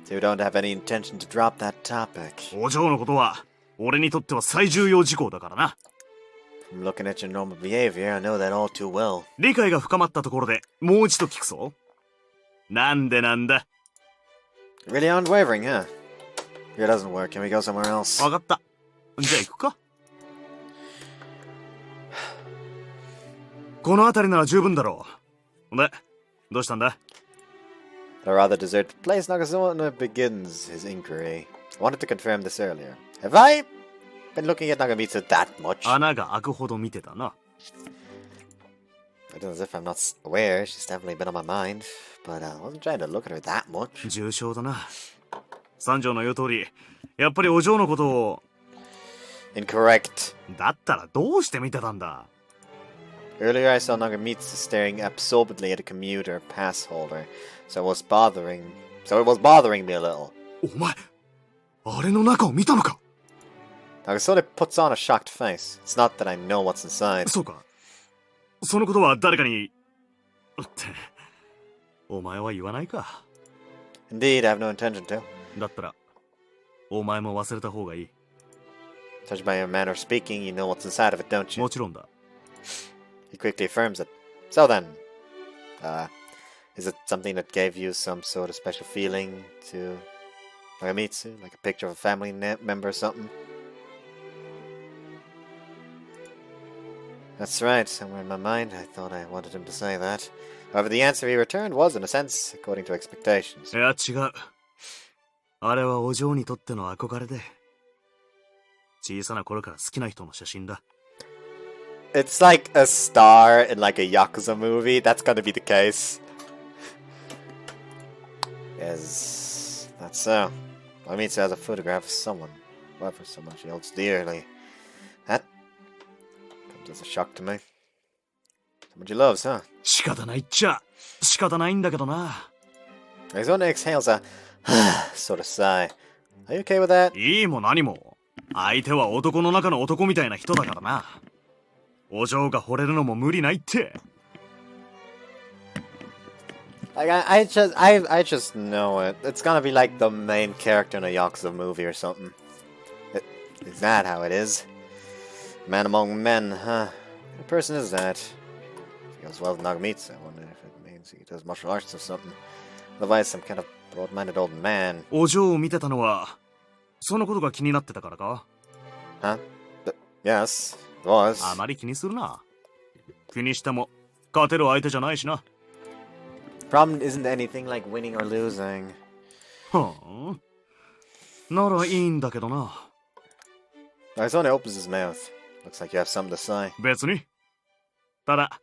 So you don't have any intention to drop that topic. お嬢のことは、俺にとっては最重要事項だからな。From looking at your normal behavior, I know that all too well. 理解が深まったところでもう一度聞くぞ。なんでなんだ？ Really unwavering, huh? If it doesn't work, can we go somewhere else? わかった。じゃあ行くか。この辺りなら十分だろう。で、どうしたんだ？ At a rather deserted place, Nagazono begins his inquiry. I wanted to confirm this earlier. Have I been looking at Nagamitsu that much? 穴が開くほど見てたな。It's as if I'm not aware. She's definitely been on my mind. But I wasn't trying to look at her that much. 重症だな。三条の言う通り、やっぱりお嬢のことを。Incorrect. だったらどうして見てたんだ？ Earlier I saw Nagamitsu staring absorbedly at a commuter pass holder, so it was bothering me a little. お前、あれの中を見たのか？ Nagasone puts on a shocked face. It's not that I know what's inside. そうか。そのことは誰かに。って、お前は言わないか。Indeed, I have no intention to. だったら、お前も忘れた方がいい。Judged by your manner of speaking, you know what's inside of it, don't you? もちろんだ。He quickly affirms it. So then, is it something that gave you some sort of special feeling to Nagamitsu? Like a picture of a family member or something? That's right, somewhere in my mind I thought I wanted him to say that. However, the answer he returned was, in a sense, according to expectations. いや、違う。あれはお嬢にとっての憧れで。小さな頃から好きな人の写真だ。It's like a star in like a Yakuza movie. That's gonna be the case. Yes, that's so. Mamitsu has a photograph of someone, whoever, someone she holds dearly. That comes as a shock to me. Someone she loves, huh? 仕方ないっちゃ仕方ないんだけどな。Arizona exhales a sort of sigh. Are you okay with that? いいも何も。相手は男の中の男みたいな人だからな。お嬢が惚れるのも無理ないって。Like I just know it. It's gonna be like the main character in a Yakuza movie or something. Is that how it is? Man among men, huh? What person is that? If he goes well with Nagamitsu, I wonder if it means he does martial arts or something. Otherwise, some kind of broad-minded old man. お嬢を見てたのは、そのことが気になってたからか？ Huh? Yes, it was. あまり気にするな。気にしても、勝てる相手じゃないしな。Problem isn't anything like winning or losing. はあ？ならいいんだけどな。Arizona opens his mouth. Looks like you have something to say. 別に。ただ、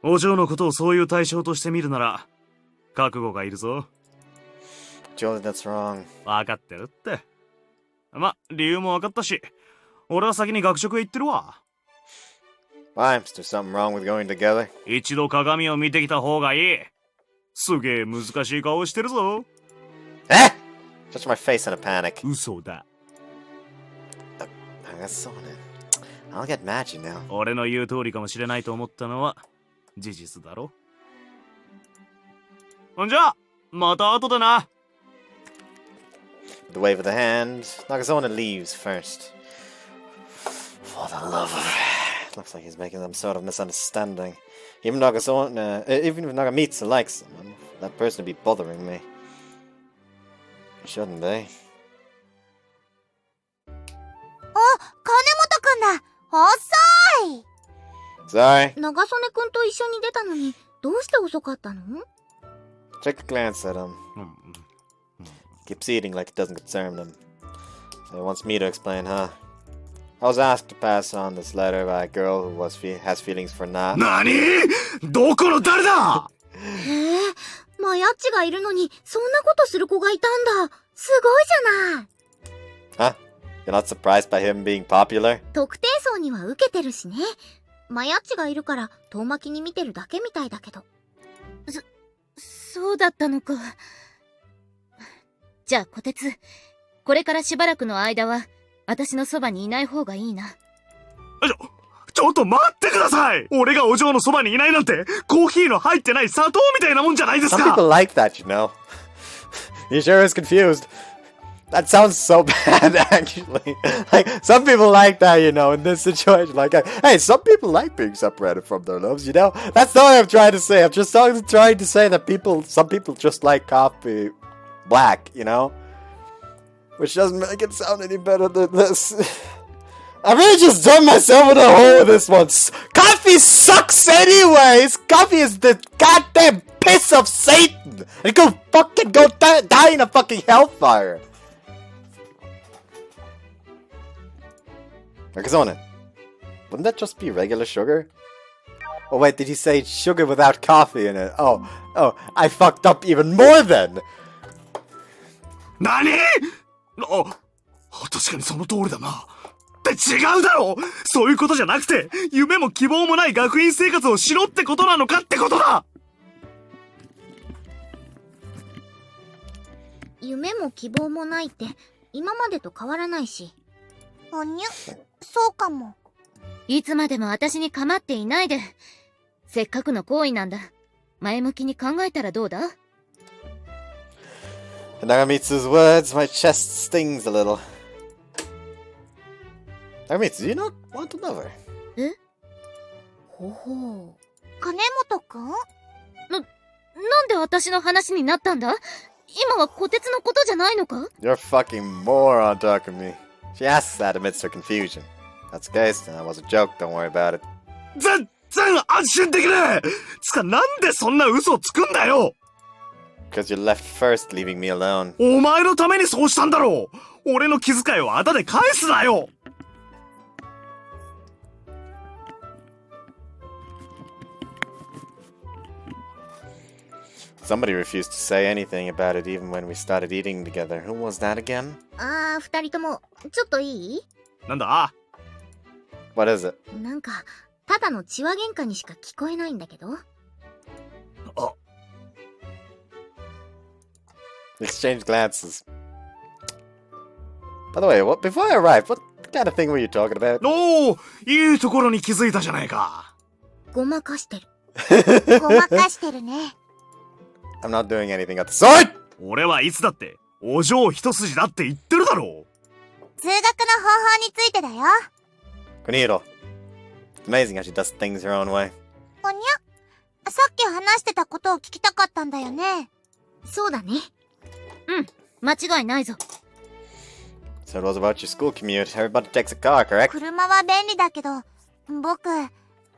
お嬢のことをそういう対象として見るなら、覚悟がいるぞ。Surely that's wrong. わかってるって。ま、理由もわかったし、俺は先に学食へ行ってるわ。Why? Is there something wrong with going together? 一度鏡を見てきた方がいい。すげえ難しい顔してるぞ。Eh? Touch my face in a panic. 嘘だ。Arizona. I'll get mad, you know. 俺の言う通りかもしれないと思ったのは事実だろ。ほんじゃ、また後でな。With a wave of the hand, Nagazona leaves first. For the love of... Looks like he's making some sort of misunderstanding. Even if Nagamitsu likes him, that person would be bothering me. Shouldn't they? あ、金本くんだ。遅い。 Sorry. 長曽根くんと一緒に出たのに、どうして遅かったの？ Take a glance at him. Keeps eating like it doesn't concern him. So he wants me to explain, huh? I was asked to pass on this letter by a girl who has feelings for Na. 何？どこの誰だ？へえ、マヤッチがいるのに、そんなことする子がいたんだ。すごいじゃない。Huh? You're not surprised by him being popular? 特定層には受けてるしね。マヤッチがいるから、遠巻きに見てるだけみたいだけど。そうだったのか。じゃあ、小鉄。これからしばらくの間は、私のそばにいない方がいいな。ちょっと待ってください！俺がお嬢のそばにいないなんて、コーヒーの入ってない砂糖みたいなもんじゃないですか！ Some people like that, you know. He sure is confused. That sounds so bad, actually. Like, some people like that, you know, in this situation. Like, hey, some people like being separated from their loves, you know? That's not what I'm trying to say. I'm just trying to say that some people just like coffee black, you know? Which doesn't make it sound any better than this. I really just dug myself in a hole with this one. Coffee sucks anyways! Coffee is the goddamn piss of Satan! And go die in a fucking hellfire! Arizona, wouldn't that just be regular sugar? Oh wait, did he say sugar without coffee in it? Oh, I fucked up even more then! 何？確かにその通りだな。って違うだろ！そういうことじゃなくて、夢も希望もない学院生活をしろってことなのかってことだ！夢も希望もないって、今までと変わらないし。おにゅ、そうかも。いつまでも私に構っていないで。せっかくの行為なんだ。前向きに考えたらどうだ？ Nagamitsu's words, my chest stings a little. Nagamitsu, do you not want to love her? え？ほほう。金本くん？なんで私の話になったんだ？今は虎鉄のことじゃないのか？ You're fucking moron talking to me. She asks that amidst her confusion. That's the case, and that was a joke, don't worry about it. 全然安心できねえ。つかなんでそんな嘘をつくんだよ。 Because you left first, leaving me alone. お前のためにそうしたんだろう。俺の気遣いをあだで返すなよ。Somebody refused to say anything about it even when we started eating together. Who was that again? 二人とも、ちょっといい？なんだ？ What is it? なんか、ただの血話喧嘩にしか聞こえないんだけど。Exchange glances. By the way, before I arrived, what kind of thing were you talking about? おお、いいところに気づいたじゃないか。ごまかしてる。ごまかしてるね。I'm not doing anything at the side! 俺はいつだってお嬢一筋だって言ってるだろう。通学の方法についてだよ。Kuniro. It's amazing how she does things her own way. おにゃ、さっき話してたことを聞きたかったんだよね。そうだね。うん、間違いないぞ。So it was about your school commute. Everybody takes a car, correct? 車は便利だけど、僕、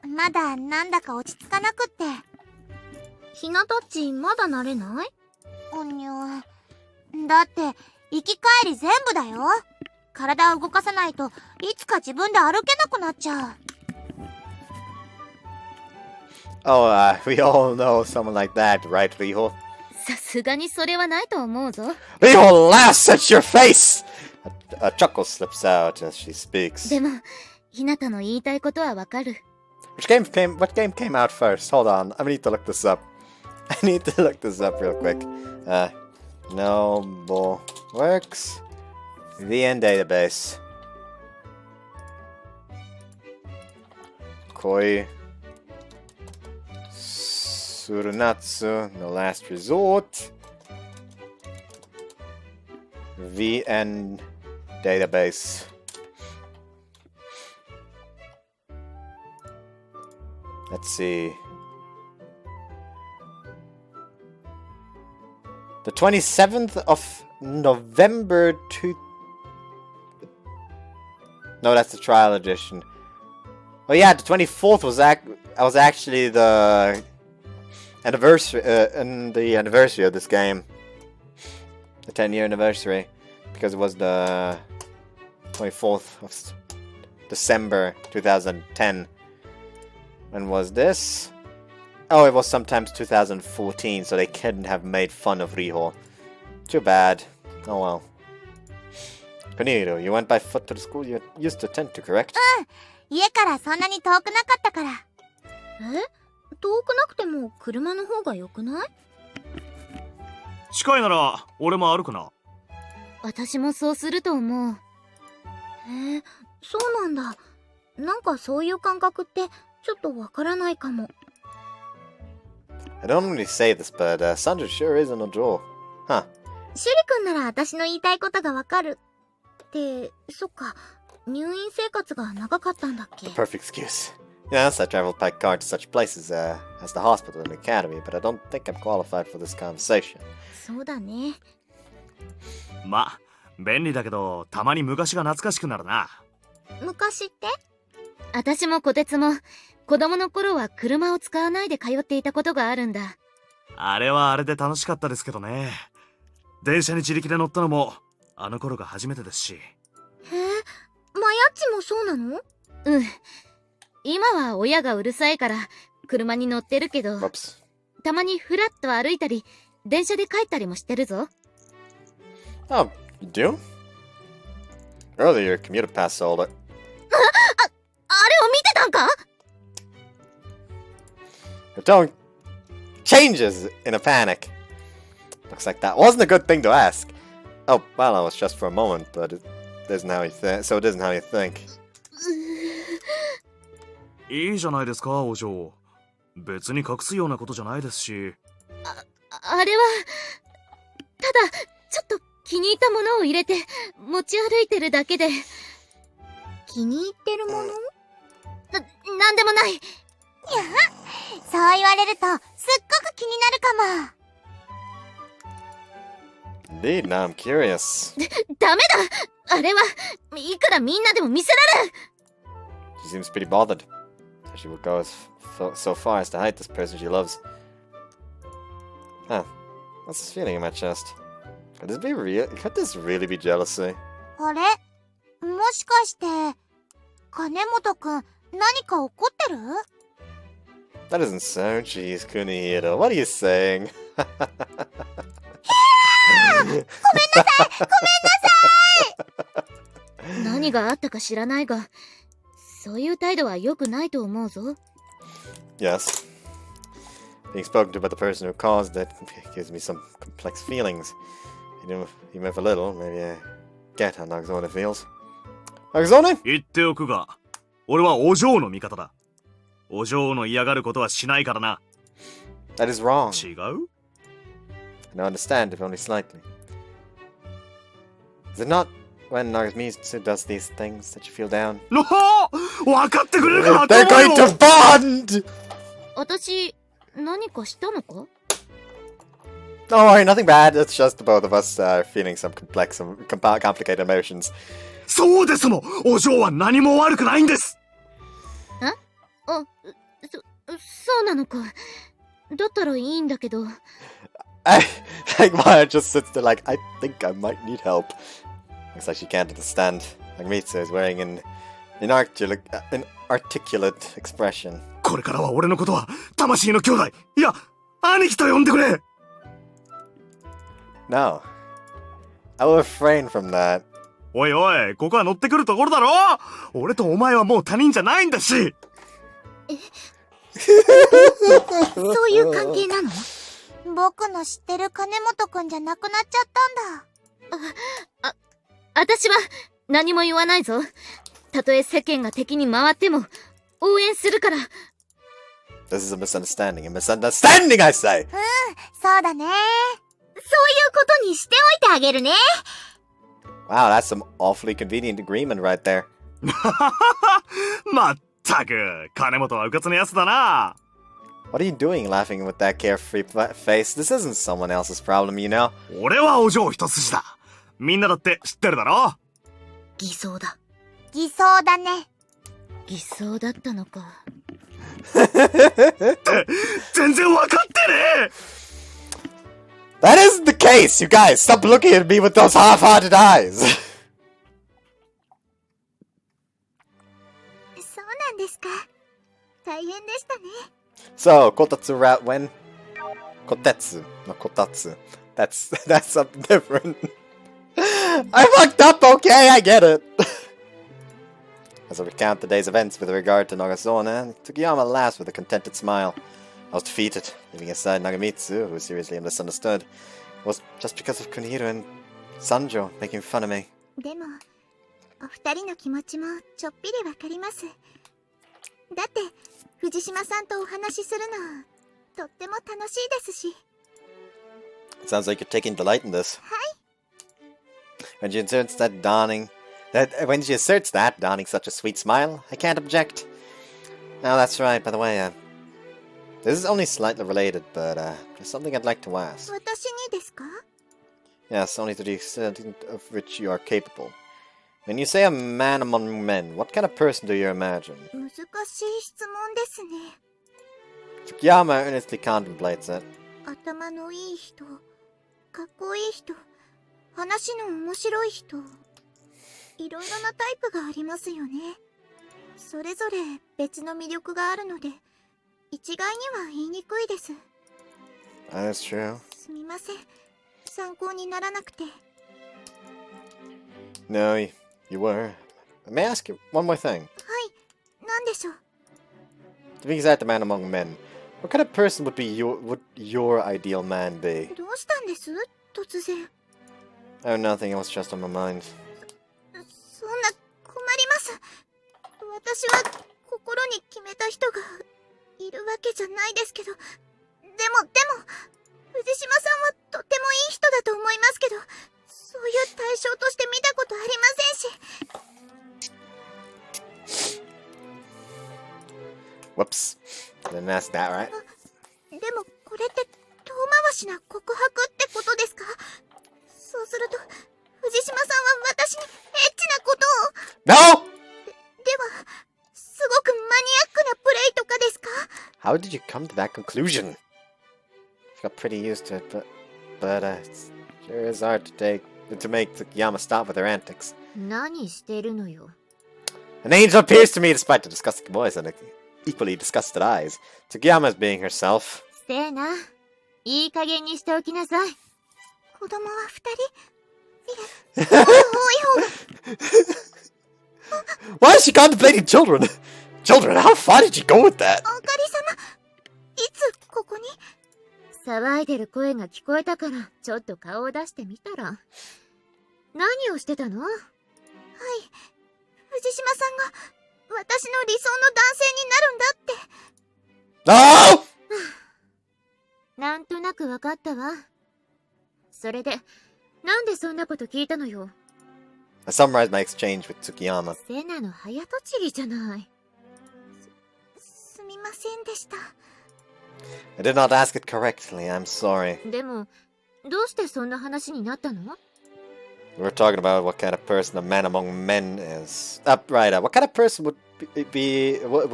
まだなんだか落ち着かなくって。ひなたっちまだ慣れない？おにゃ。だって、行き帰り全部だよ。体を動かさないといつか自分で歩けなくなっちゃう。Oh, we all know someone like that, right, Riho? さすがにそれはないと思うぞ。Riho laughs at your face! A chuckle slips out as she speaks. でも、ひなたの言いたいことはわかる。What game came out first? Hold on, I need to look this up. I need to look this up real quick. Noble Works VN Database. Koi Surunatsu No Last Resort VN Database. Let's see. The 27th of November No, that's the trial edition. Oh yeah, the 24th was actually the anniversary of this game. The 10-year anniversary, because it was the 24th of December 2010. When was this? Oh, it was sometimes 2014, so they couldn't have made fun of Riho. Too bad. Oh well. Koniro, you went by foot to the school you used to attend to, correct? 家からそんなに遠くなかったから。遠くなくても車の方が良くない？近いなら俺も歩くな。私もそうすると思う。そうなんだ。なんかそういう感覚ってちょっとわからないかも。I don't really say this, but Sanju sure is an adore. Huh. シュリ君なら私の言いたいことがわかる。って、そっか。入院生活が長かったんだっけ？ The perfect excuse. Yes, I traveled by car to such places as the hospital and the academy, but I don't think I'm qualified for this conversation. そうだね。ま、便利だけど、たまに昔が懐かしくなるな。昔って？私も小鉄も、子供の頃は車を使わないで通っていたことがあるんだ。あれはあれで楽しかったですけどね。電車に自力で乗ったのも、あの頃が初めてですし。へえ、マヤッチもそうなの？うん。今は親がうるさいから車に乗ってるけど、たまにフラッと歩いたり、電車で帰ったりもしてるぞ。Oh, you do? Earlier, your commuter pass sold it. あれを見てたんかYour tone changes in a panic. Looks like that wasn't a good thing to ask. Oh, well, it was just for a moment, but it isn't how you so it isn't how you think. いいじゃないですか、お嬢。別に隠すようなことじゃないですし。あれは、ただ、ちょっと気に入ったものを入れて、持ち歩いてるだけで。気に入ってるもの？なんでもない。いや、そう言われると、すっごく気になるかも。Indeed, now I'm curious. ダメだ！あれは、いくらみんなでも見せられる！ She seems pretty bothered. She would go so far as to hide this person she loves. Huh. What's this feeling in my chest? Could this be real? Could this really be jealousy? あれもしかして、金本くん、何か怒ってる？ That isn't so. Jeez, Kunihiro. What are you saying? 何があったか知らないが、そういう態度は良くないと思うぞ。Yes. Being spoken to by the person who caused it gives me some complex feelings. Even if a little, maybe I get how Nagazone feels. Nagazone? 言っておくが、俺はお嬢の味方だ。お嬢の嫌がることはしないからな。That is wrong. 違う？ I understand, if only slightly. Is it not when Nagamitsu does these things that you feel down? の分かってくれるか？ They're going to bond! 私、何かしたのか？ Don't worry, nothing bad. It's just the both of us feeling some complicated emotions. そうですもん。お嬢は何も悪くないんです。あ、そうなのか。だったらいいんだけど。Like Maya just sits there like, I think I might need help. Looks like she can't understand. Nagamitsu is wearing an inarticulate expression. これからは俺のことは魂の兄弟、いや、兄貴と呼んでくれ。No. I will refrain from that. おいおい、ここは乗ってくるところだろ。俺とお前はもう他人じゃないんだし。そういう関係なの？僕の知ってる金本くんじゃなくなっちゃったんだ。私は何も言わないぞ。たとえ世間が敵に回っても応援するから。This is a misunderstanding. A misunderstanding, I say! そうだね。そういうことにしておいてあげるね。Wow, that's some awfully convenient agreement right there. まったく、金本はうかつなやつだな。What are you doing laughing with that carefree face? This isn't someone else's problem, you know? 俺はお嬢一筋だ。みんなだって知ってるだろ。偽装だ。偽装だね。偽装だったのか。全然わかってねえ。That isn't the case, you guys! Stop looking at me with those half-hearted eyes! そうなんですか。大変でしたね。So, kotatsu route when? Kotetsu, not kotatsu. That's something different. I fucked up, okay, I get it. As I recount the day's events with regard to Nagazone, Tsukiyama laughs with a contented smile. I was defeated, leaving aside Nagamitsu, who seriously misunderstood. It was just because of Kunihiro and Sanjo making fun of me. でも、お二人の気持ちもちょっぴりわかります。だって、藤島さんとお話しするの、とっても楽しいですし。It sounds like you're taking delight in this. When she asserts that donning such a sweet smile, I can't object. Now that's right, by the way, this is only slightly related, but there's something I'd like to ask. 私にですか? Yes, only to the extent of which you are capable. When you say a man among men, what kind of person do you imagine? 難しい質問ですね。 Tsukiyama earnestly contemplates it. 頭のいい人、かっこいい人、話の面白い人、いろいろなタイプがありますよね。それぞれ別の魅力があるので、一概には言いにくいです。That's true. すみません。参考にならなくて。No, you were. May I ask you one more thing? はい、なんでしょう。To be exact, a man among men. What kind of person would your ideal man be? どうしたんです突然。Oh, nothing. It was just on my mind. そんな困ります。私は心に決めた人がいるわけじゃないですけど、でも藤島さんはとてもいい人だと思いますけど、そういう対象として見たことありませんし。Whoops. Didn't ask that, right? でもこれって遠回しな告白ってことですか？そうすると藤島さんは私にエッチなことを。No! では、そごくマニアックなプレイとかですか？ How did you come to that conclusion? I got pretty used to it, but it sure is hard to make Tsukiyama stop with her antics. 何してるのよ。 An angel appears to me despite the disgusting voice and the equally disgusted eyes. Tsukiyama is being herself. せえな。いい加減にしておきなさい。子供は2人。多い方が。Why is she contemplating children? Children, how far did you go with that? おかりさま、いつここに？騒いでる声が聞こえたから、ちょっと顔を出してみたら。何をしてたの？はい。藤島さんが、私の理想の男性になるんだって。No! なんとなくわかったわ。それで、なんでそんなこと聞いたのよ。I summarized my exchange with Tsukiyama. セナの早とちりじゃない。すみませんでした。I did not ask it correctly, I'm sorry. でも、どうしてそんな話になったの？ We were talking about what kind of person a man among men is. Right, what kind of person would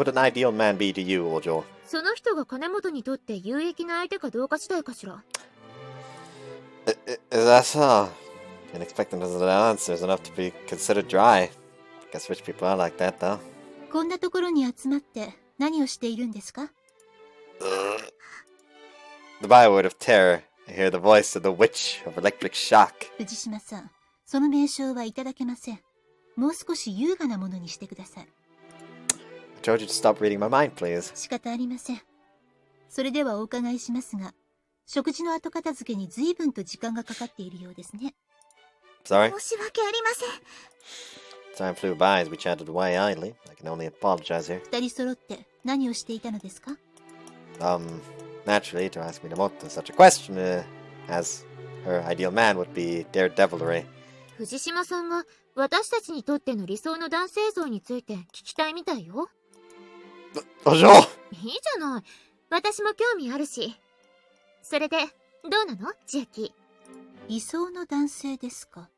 an ideal man be to you, Ojo? その人が金本にとって有益な相手かどうか次第かしら。Is that so? Didn't expect them to answer is enough to be considered dry. Guess rich people are like that, though. こんなところに集まって何をしているんですか？ The byword of terror. I hear the voice of the witch of electric shock. 藤島さん、その名称はいただけません。もう少し優雅なものにしてください。I told you to stop reading my mind, please. 仕方ありません。それではお伺いしますが、食事の後片付けに随分と時間がかかっているようですね。Sorry? 申し訳ありません。 Time flew by as we chatted away idly. I can only apologize here. 二人揃って何をしていたのですか？ Naturally, to ask Minamoto such a question, as her ideal man would be daredevilry. 藤島さんが私たちにとっての理想の男性像について聞きたいみたいよ。Ojo! いいじゃない。私も興味あるし。それで、どうなの？千秋。理想の男性ですか？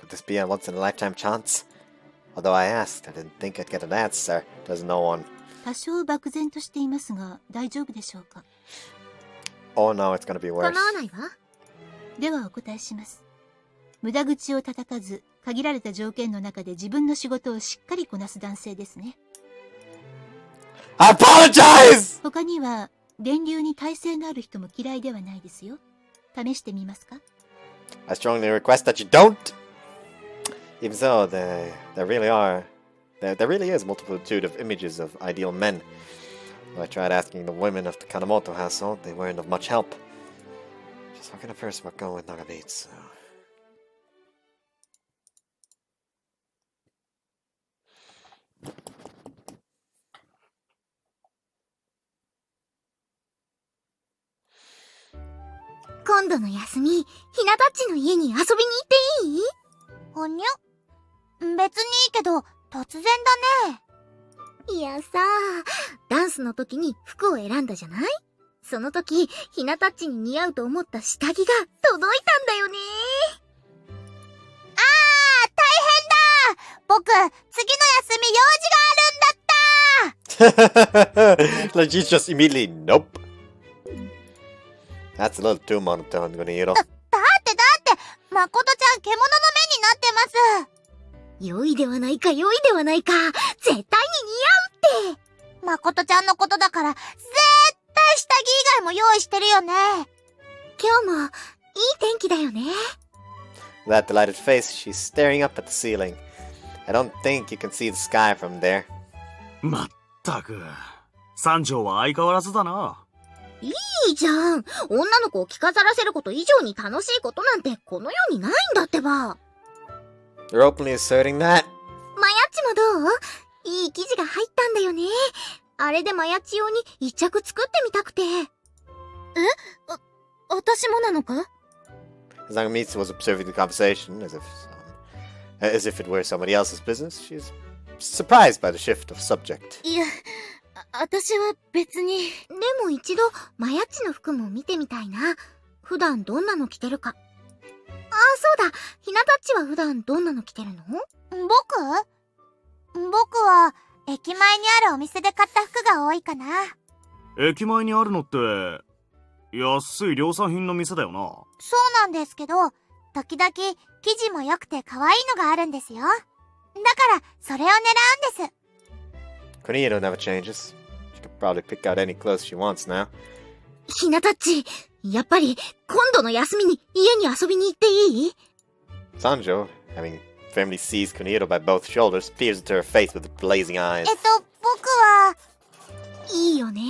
Could this be a once-in-a-lifetime chance? Although I asked, I didn't think I'd get an answer. Does no one? 多少漠然としていますが、大丈夫でしょうか？ Oh no, it's gonna be 構 worse. わないわ。ではお答えします。無駄口を叩かず、限られた条件の中で自分の仕事をしっかりこなす男性ですね。I apologize! 他には、電流に耐性のある人も嫌いではないですよ。試してみますか？ I strongly request that you don't! Even so, there really is a multitude of images of ideal men. Though I tried asking the women of the Kanemoto household, they weren't of much help. Just what kind of person would go with Nagamitsu?今度の休み、ひなたっちの家に遊びに行っていい？ほにゃ？別にいいけど、突然だね。いやさ、ダンスの時に服を選んだじゃない？その時、ひなたっちに似合うと思った下着が届いたんだよね。大変だ！僕、次の休み用事があるんだった！ Like she's just immediately, nope. That's a little too monotone, Gunihiro. だって、誠ちゃん獣の目になってます。良いではないか、良いではないか。絶対に似合うって。誠ちゃんのことだから、絶対下着以外も用意してるよね。今日も、いい天気だよね。That delighted face, she's staring up at the ceiling. I don't think you can see the sky from there. まったく、三条は相変わらずだな。いいじゃん。女の子を着飾らせること以上に楽しいことなんてこの世にないんだってば。You're openly asserting that? マヤッチもどう？いい生地が入ったんだよね。あれでマヤッチ用に一着作ってみたくて。私もなのか？ Zangamitsu was observing the conversation as if it were somebody else's business. She's surprised by the shift of subject. いや、私は別に。でも一度、マヤッチの服も見てみたいな。普段どんなの着てるか。そうだ。ひなたっちは普段どんなの着てるの？僕は、駅前にあるお店で買った服が多いかな。駅前にあるのって、安い量産品の店だよな。そうなんですけど、時々生地も良くて可愛いのがあるんですよ。だから、それを狙うんです。Kunihiro never changes. She could probably pick out any clothes she wants now. ひなたっち、やっぱり今度の休みに家に遊びに行っていい？ Sanjo, having firmly seized Kunihiro by both shoulders, peers into her face with blazing eyes. 僕は、いいよね。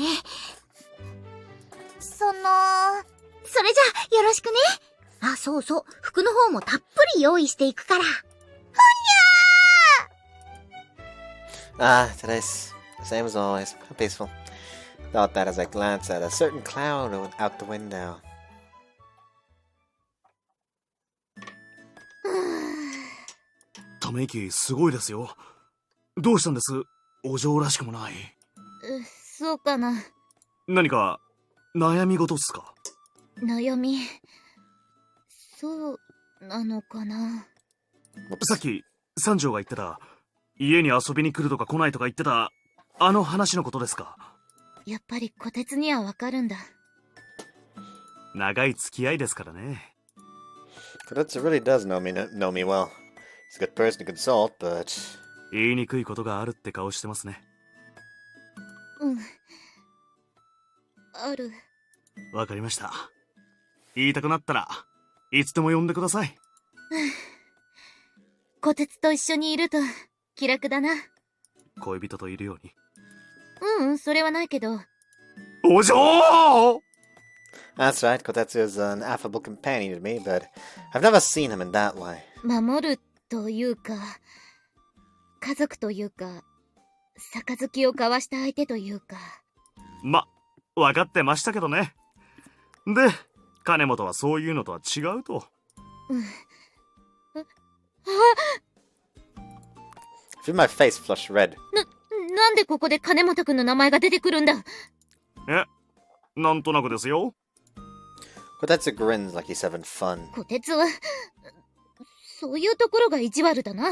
それじゃ、よろしくね。あ、そうそう、服の方もたっぷり用意していくから。Ah, today's the same as always. How peaceful. Thought that as I glanced at a certain cloud out the window. ため息すごいですよ。どうしたんです？お嬢らしくもない。そうかな。何か悩み事っすか？悩み。そうなのかな。さっき三条が言ってた、家に遊びに来るとか来ないとか言ってた、あの話のことですか？やっぱり虎鉄にはわかるんだ。長い付き合いですからね。Kudetsu really does know me well. He's a good person to consult, but 言いにくいことがあるって顔してますね。うん。ある。わかりました。言いたくなったらいつでも呼んでください。虎鉄と一緒にいると気楽だな。恋人といるように。それはないけど。お嬢！ that's right. Kotetsu is an affable companion to me, but I've never seen him in that way. 守るというか、家族というか、杯を交わした相手というか。分かってましたけどね。で、金本はそういうのとは違うと。I feel my face flush red. なんでここで金本くんの名前が出てくるんだ？なんとなくですよ。Kotetsu grins like he's having fun. 虎鉄は、そういうところが意地悪だな。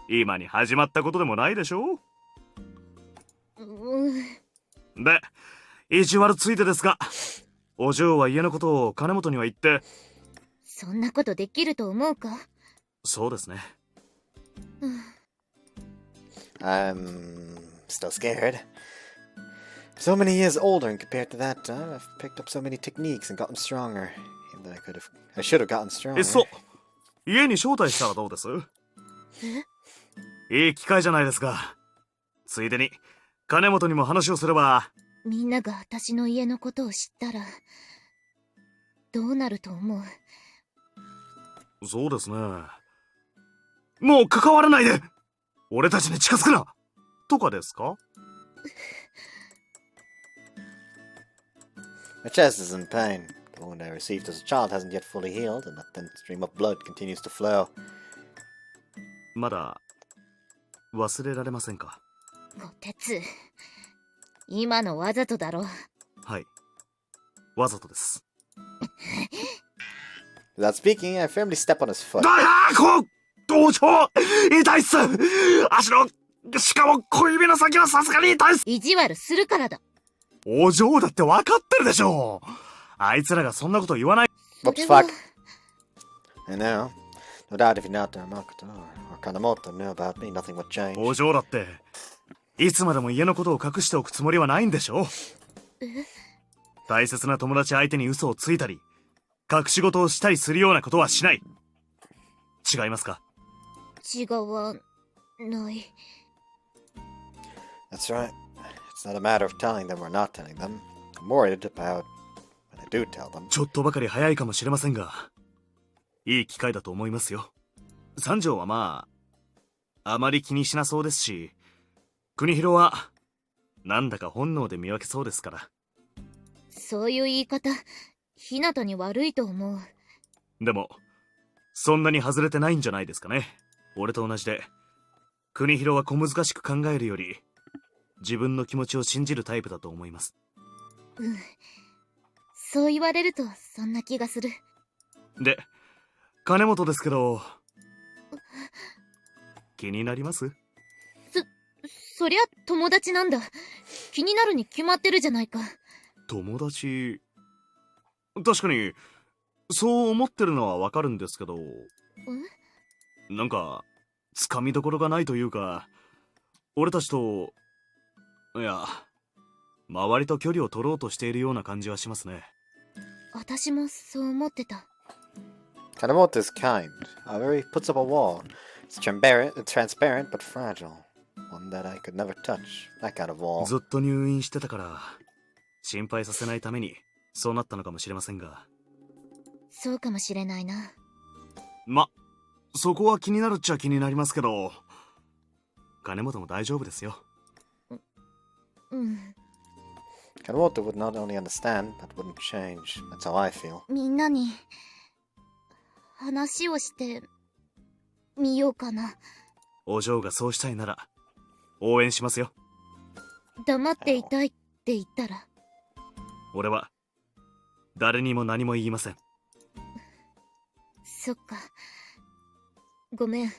今に始まったことでもないでしょ。で、意地悪ついてですが、お嬢は家のことを金本には言って。そんなことできると思うか？そうですね。I'm still scared. So many years older, and compared to that time, I've picked up so many techniques and gotten stronger. Even though I should have gotten stronger. 家に招待したらどうです？いい機会じゃないですか。ついでに金本にも話をすれば。みんなが私の家のことを知ったらどうなると思う？そうですね。もう関わらないで！俺たちに近づくな！とかですか？ My chest is in pain. The wound I received as a child hasn't yet fully healed, and that thin stream of blood continues to flow. まだ忘れられませんか？虎鉄、今のわざとだろ？はい、わざとです。Without speaking, I firmly step on his foot. 道場痛いっす！足の、しかも小指の先はさすがに痛いっす！意地悪するからだ。お嬢だって分かってるでしょう。あいつらがそんなこと言わない。Whoops, fuck. I know. No doubt if Hinata or Makoto or Kanemoto knew about me, nothing would change. お嬢だって、いつまでも家のことを隠しておくつもりはないんでしょ？大切な友達相手に嘘をついたり、隠し事をしたりするようなことはしない。違いますか？違わない。That's right. It's not a matter of telling them or not telling them. I'm worried about when I do tell them. ちょっとばかり早いかもしれませんが、いい機会だと思いますよ。三条はまあ、あまり気にしなそうですし、国広は、なんだか本能で見分けそうですから。そういう言い方、ひなたに悪いと思う。でも、そんなに外れてないんじゃないですかね。俺と同じで、国広は小難しく考えるより、自分の気持ちを信じるタイプだと思います。そう言われるとそんな気がする。で、金本ですけど、気になります？そりゃ友達なんだ。気になるに決まってるじゃないか。友達？確かに、そう思ってるのはわかるんですけど、なんか、つかみどころがないというか、俺たちと、いや、周りと距離を取ろうとしているような感じはしますね。私もそう思ってた。Kanemoto is kind. However, he puts up a wall. It's transparent but fragile. One that I could never touch. That kind of wall. ずっと入院してたから、心配させないために、そうなったのかもしれませんが。そうかもしれないな。そこは気になるっちゃ気になりますけど、金本も大丈夫ですよ。Kanemoto would not only understand, but wouldn't change. That's how I feel. みんなに話をしてみようかな。お嬢がそうしたいなら応援しますよ。黙っていたいって言ったら？俺は誰にも何も言いません。そっか。ごめん。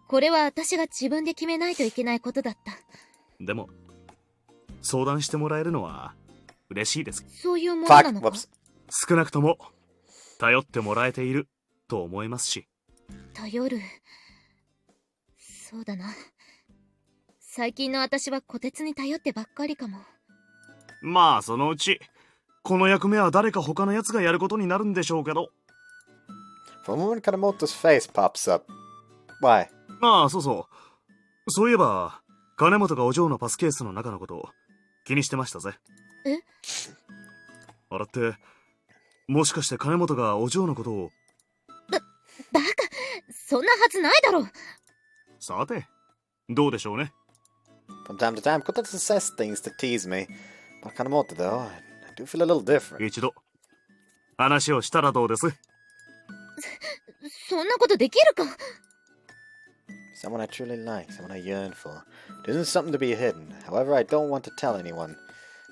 これは私が自分で決めないといけないことだった。でも相談してもらえるのは嬉しいです。そういうものなのか？少なくとも頼ってもらえていると思いますし。頼る。そうだな。最近の私は虎鉄に頼ってばっかりかも。まあそのうちこの役目は誰か他のやつがやることになるんでしょうけど。For a moment, Kanemoto's face pops up. Why? ああ、そうそう。そういえば金本がお嬢のパスケースの中のことを気にしてましたぜ。え？あれってもしかして金本がお嬢のことを。バカ、そんなはずないだろ。さてどうでしょうね。From time to time, Cutest says things to tease me. But Kanemoto, though, I do feel a little different. 一度話をしたらどうです？そんなことできるか？ Someone I truly like, someone I yearn for. It isn't something to be hidden. However, I don't want to tell anyone.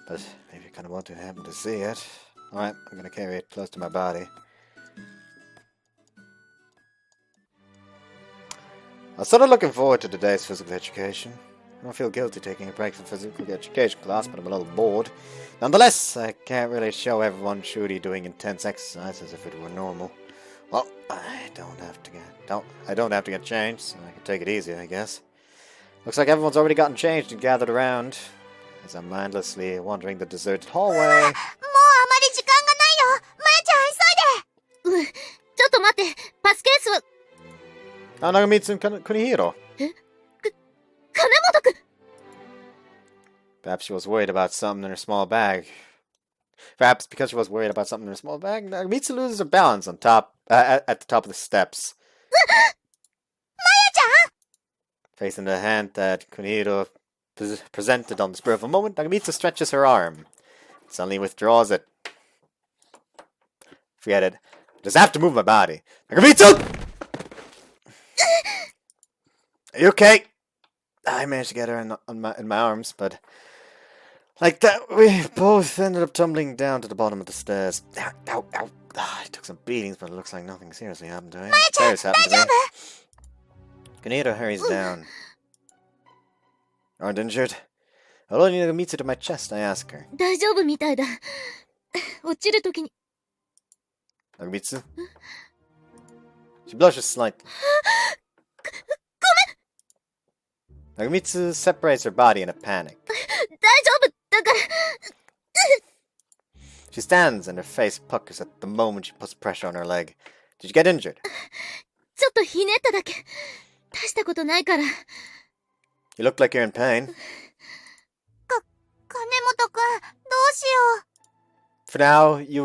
But maybe Kanemoto happened to see it. Alright, I'm gonna carry it close to my body. I was sort of looking forward to today's physical education. I don't feel guilty taking a break from physical education class, but I'm a little bored. Nonetheless, I can't really show everyone Shuri doing intense exercise as if it were normal. Well, I don't have to get changed, so I can take it easy, I guess. Looks like everyone's already gotten changed and gathered around, as I'm mindlessly wandering the deserted hallway. もうあまり時間がないよ。まやちゃん、急いで。ちょっと待って。パスケースは。Nagamitsu and Kunihiro. 金本くん。 Perhaps she was worried about something in her small bag. Perhaps because she was worried about something in her small bag, Nagamitsu loses her balance on top, at the top of the steps. Maya-chan! Facing the hand that Kunihiro presented on the spur of a moment, Nagamitsu stretches her arm. Suddenly withdraws it. Forget it. I just have to move my body. Nagamitsu! Are you okay? I managed to get her in my arms, but like that, we both ended up tumbling down to the bottom of the stairs. Ow, ow, ow. I took some beatings, but it looks like nothing seriously happened to me. Serious happened to me. Kunihiro hurries down. Aren't injured? Holding Nagamitsu to my chest, I ask her. 大丈夫みたいだ。落ちるときに。Nagamitsu? She blushes slightly. Nagamitsu separates her body in a panic. 大丈夫だから。She stands and her face puckers at the moment she puts pressure on her leg. Did you get injured? ちょっとひねっただけ。大したことないから。You look like you're in pain. 金本くん、どうしよう。 For now, you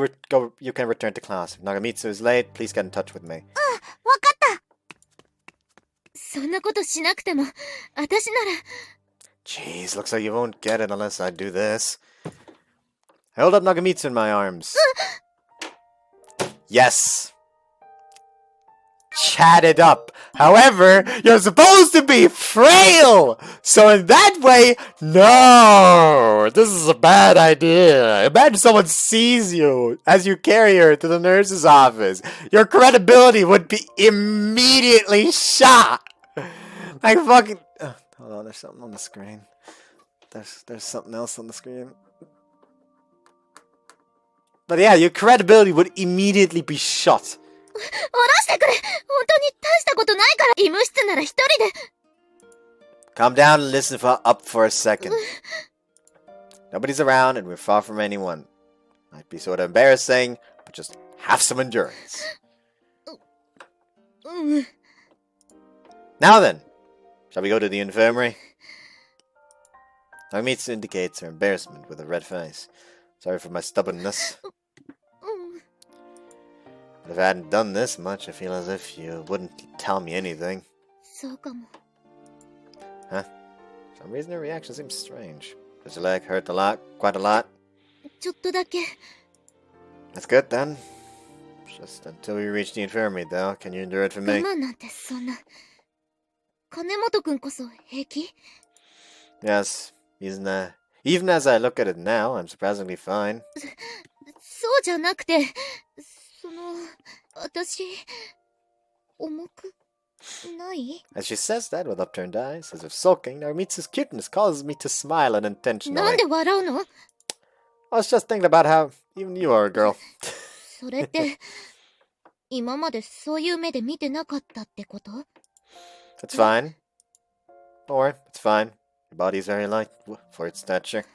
can return to class. If Nagamitsu is late, please get in touch with me. わかった。そんなことしなくても、私なら。 Jeez, looks like you won't get it unless I do this. I hold up Nagamitsu in my arms. Yes. Chat it up. However, you're supposed to be frail. So in that way, no. This is a bad idea. Imagine someone sees you as you carry her to the nurse's office. Your credibility would be immediately shot. Like fucking... Hold on, there's something on the screen. There's something else on the screen. But yeah, your credibility would immediately be shot. 下ろしてくれ。本当に大したことないから。医務室なら一人で。Calm down and listen up for a second. Nobody's around and we're far from anyone. Might be sort of embarrassing, but just have some endurance. Now then, shall we go to the infirmary? Narumitsu indicates her embarrassment with a red face. Sorry for my stubbornness. But if I hadn't done this much, I feel as if you wouldn't tell me anything. そうかも。 Huh? For some reason her reaction seems strange. Does your leg hurt a lot? Quite a lot? ちょっとだけ。 That's good then. Just until we reach the infirmary though. Can you endure it for 我 me? 慢なんてそんな。金本くんこそ平気？ Yes. Even as I look at it now, I'm surprisingly fine. そうじゃなくて、私、重くない？ As she says that with upturned eyes, as if sulking, Narumitsu's cuteness causes me to smile なん unintentionally. で笑うの？ I was just thinking about how even you are a girl. それって、今までそういう目で見てなかったってこと？ It's fine. Or, it's fine. Your body is very light for its stature.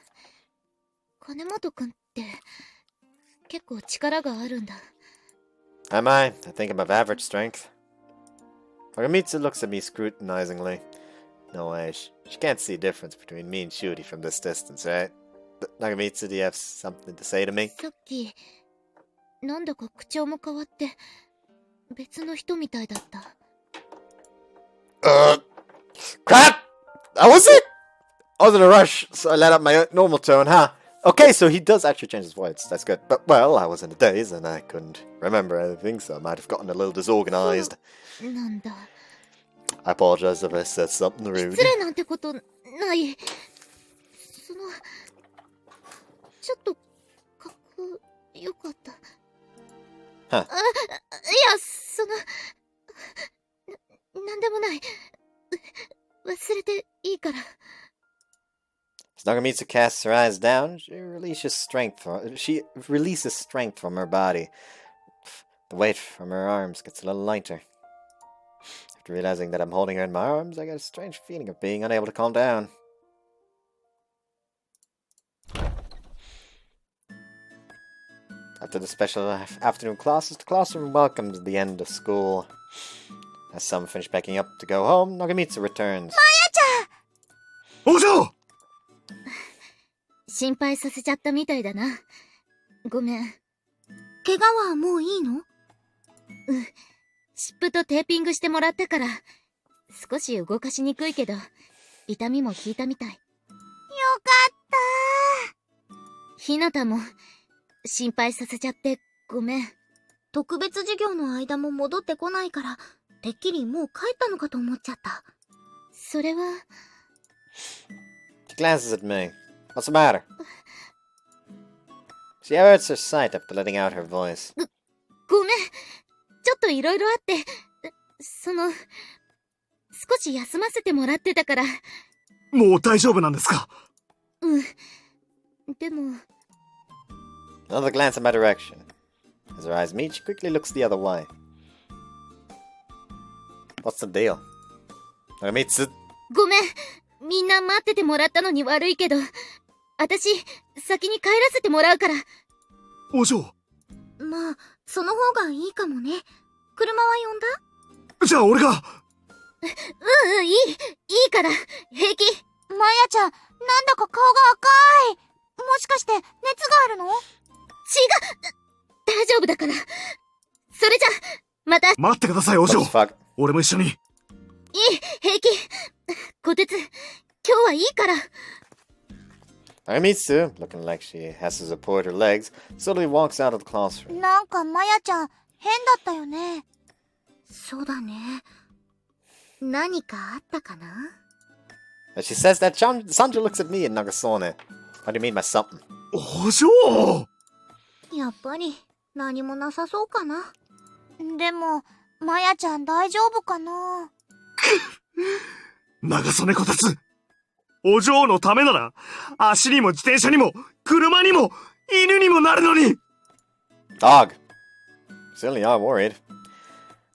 金本くんって、結構力があるんだ。Am I? I think I'm of average strength. Narumitsu looks at me scrutinizingly. No way, she can't see a difference between me and Shuri from this distance, right? Narumitsu, do you have something to say to me? さっき、なんだか口調も変わって、別の人みたいだった。Crap! That was it! I was in a rush, so I let out my normal tone, huh? Okay, so he does actually change his voice. That's good. But, well, I was in a daze and I couldn't remember anything, so I might have gotten a little disorganized. なんだ。 I apologize if I said something rude. 失礼なんてことない。ちょっと、かっこよかった。はいや、なんでもない。忘れていいから。As Narumitsu casts her eyes down, she releases strength from her body. The weight from her arms gets a little lighter. After realizing that I'm holding her in my arms, I get a strange feeling of being unable to calm down. After the special afternoon classes, the classroom welcomes the end of school. As some finish packing up to go home, Narumitsu returns. お嬢！心配させちゃったみたいだな。ごめん。怪我はもういいの？湿布とテーピングしてもらったから、少し動かしにくいけど、痛みも引いたみたい。よかったー。ひなたも、心配させちゃってごめん。特別授業の間も戻ってこないから、てっきりもう帰ったのかと思っちゃった。それは。She glances at me. What's the matter? She averts her sight after letting out her voice. ごめん。ちょっといろいろあって、少し休ませてもらってたから。もう大丈夫なんですか？でも。Another glance in my direction. As her eyes meet, she quickly looks the other way. What's the deal? Narumitsu? ごめん。みんな待っててもらったのに悪いけど、私、先に帰らせてもらうから。お嬢。まあ、その方がいいかもね。車は呼んだ？じゃあ俺が。いいから、平気。マヤちゃん、なんだか顔が赤い。もしかして、熱があるの？大丈夫だから。それじゃ、また。待ってください、お嬢。俺も一緒に。平気。こてつ、今日はいいから。Narumitsu, looking like she has to support her legs, slowly walks out of the classroom. なんかマヤちゃん、変だったよね。そうだね。何かあったかな？ As she says that, Sandra looks at me and Nagasone. What do you mean by something? お嬢！やっぱり何もなさそうかな。でも、マヤちゃん大丈夫かな？長曽根こたつ。お嬢のためなら、足にも自転車にも、車にも、犬にもなるのに。 Dog. Certainly are worried.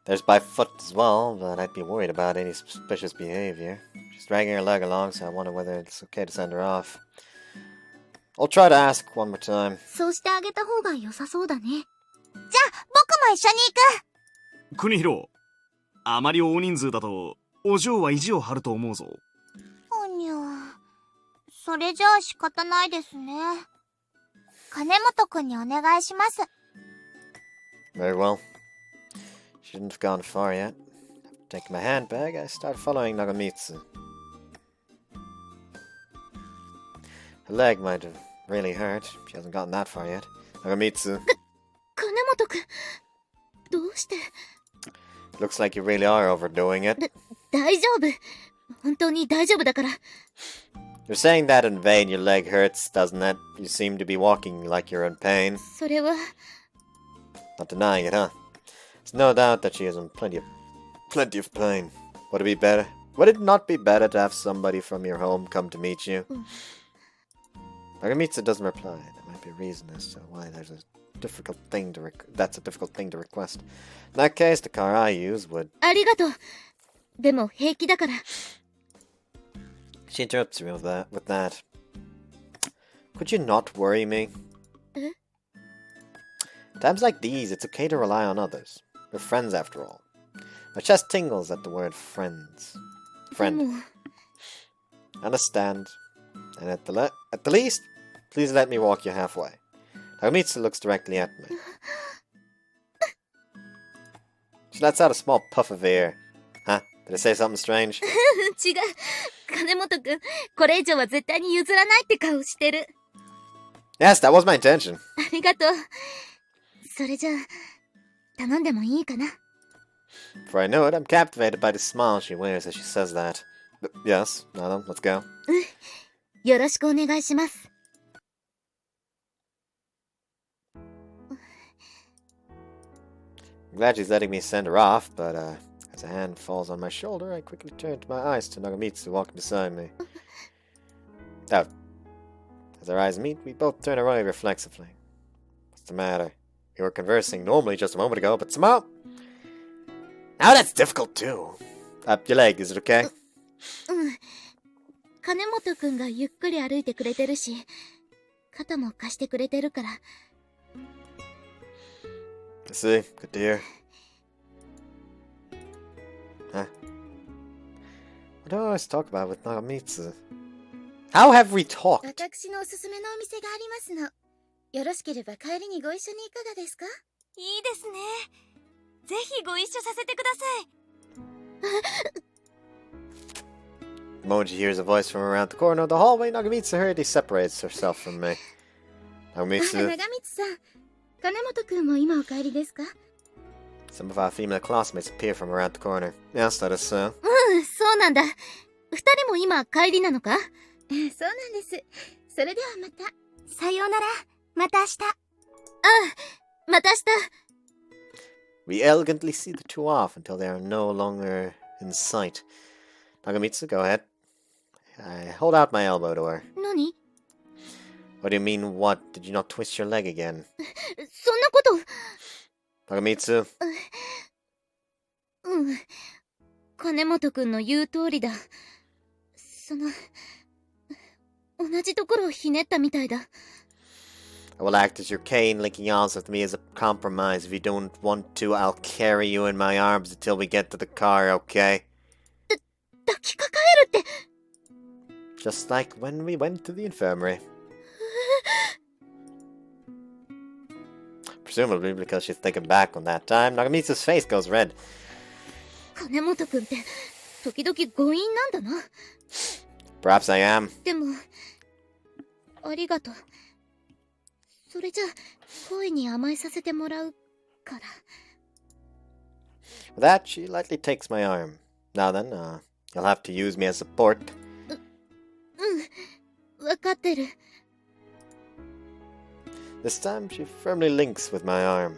There's by foot as well, but I'd be worried about any suspicious behavior. She's dragging her leg along, so I wonder whether it's okay to send her off. I'll try to ask one more time. そうしてあげた方が良さそうだね。じゃあ、僕も一緒に行く。国広、あまり大人数だと、お嬢は意地を張ると思うぞ。おにゃ。それじゃあ仕方ないですね。金本くんにお願いします。Very well. Shouldn't have gone far yet. Taking my handbag, I started following Nagamitsu. Her leg might have really hurt. She hasn't gotten that far yet. Nagamitsu. 金本くん、どうして？ Looks like you really are overdoing it. 大丈夫。本当に大丈夫だから。You're saying that in vain. Your leg hurts, doesn't it? You seem to be walking like you're in pain. それは。Not denying it, huh? There's no doubt that she is in plenty of pain. Would it not be better to have somebody from your home come to meet you? Nagamitsu doesn't reply. There might be a reason as to why that's a difficult thing to request. In that case, the car I use would... ありがとう。でも平気だから。She interrupts me with that. Could you not worry me? Times like these, it's okay to rely on others. We're friends after all. My chest tingles at the word friends. Friend. Understand. And at the least, please let me walk you halfway. Nagamitsu looks directly at me. She lets out a small puff of air. Huh? Did I say something strange? 違う。金本くん、これ以上は絶対に譲らないって顔してる。Yes, that was my intention. ありがとう。それじゃあ、頼んでもいいかな。 Before I know it, I'm captivated by the smile she wears as she says that. But yes, now then, let's go. よろしくお願いします。I'm glad she's letting me send her off, but as a hand falls on my shoulder, I quickly turn my eyes to Nagamitsu walking beside me. Oh. As our eyes meet, we both turn away reflexively. What's the matter? We were conversing normally just a moment ago, but somehow... Now that's difficult too. Up your leg, is it okay? 金本くんがゆっくり歩いてくれてるし、肩も貸してくれてるから。I see. Good to hear. Huh? What do I always talk about with Nagamitsu? How have we talked? 私のおすすめのお店がありますの。よろしければ帰りにご一緒にいかがですか？いいですね。ぜひご一緒させてください。The moment she hears a voice from around the corner of the hallway, Nagamitsu hurriedly separates herself from me. Nagamitsu. 長光さん、金本くんも今お帰りですか？ Some of our female classmates appear from around the corner. Yes, that is so. そうなんだ。二人も今帰りなのか？そうなんです。それではまた。さようなら。また明日。また明日。We elegantly see the two off until they are no longer in sight. Nagamitsu, go ahead. I hold out my elbow to her. 何？ What do you mean, what? Did you not twist your leg again? そんなこと。Nagamitsu. 金本くんの言う通りだ。同じところをひねったみたいだ。I will act as your cane, linking arms with me as a compromise. If you don't want to, I'll carry you in my arms until we get to the car, okay? 抱きかかえるって。Just like when we went to the infirmary. Presumably because she's thinking back on that time, Nagamitsu's face goes red. 金本くんって時々強引なんだな。Perhaps I am. でもありがとう。それじゃ声に甘えさせてもらうから。With that, she lightly takes my arm. Now then, you'll have to use me as support. わかってる。This time, she firmly links with my arm.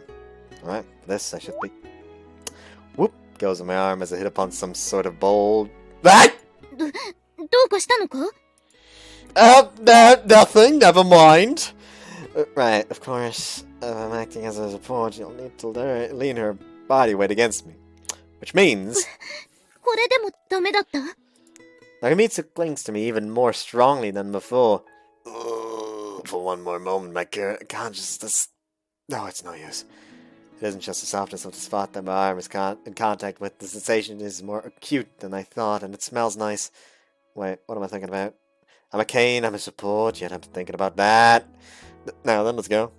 Alright, for this I should be... Whoop! Goes my arm as I hit upon some sort of bold... Ah! うかしたのか？ Nothing, never mind. Right, of course. If I'm acting as a support, you'll need to lean her body weight against me. Which means... これでもダメだった？ Nagamitsu clings to me even more strongly than before. For one more moment, my consciousness... No, it's no use. It isn't just the softness of the spot that my arm is in contact with. The sensation is more acute than I thought, and it smells nice. Wait, what am I thinking about? I'm a cane, I'm a support, yet I'm thinking about that. Now then, let's go.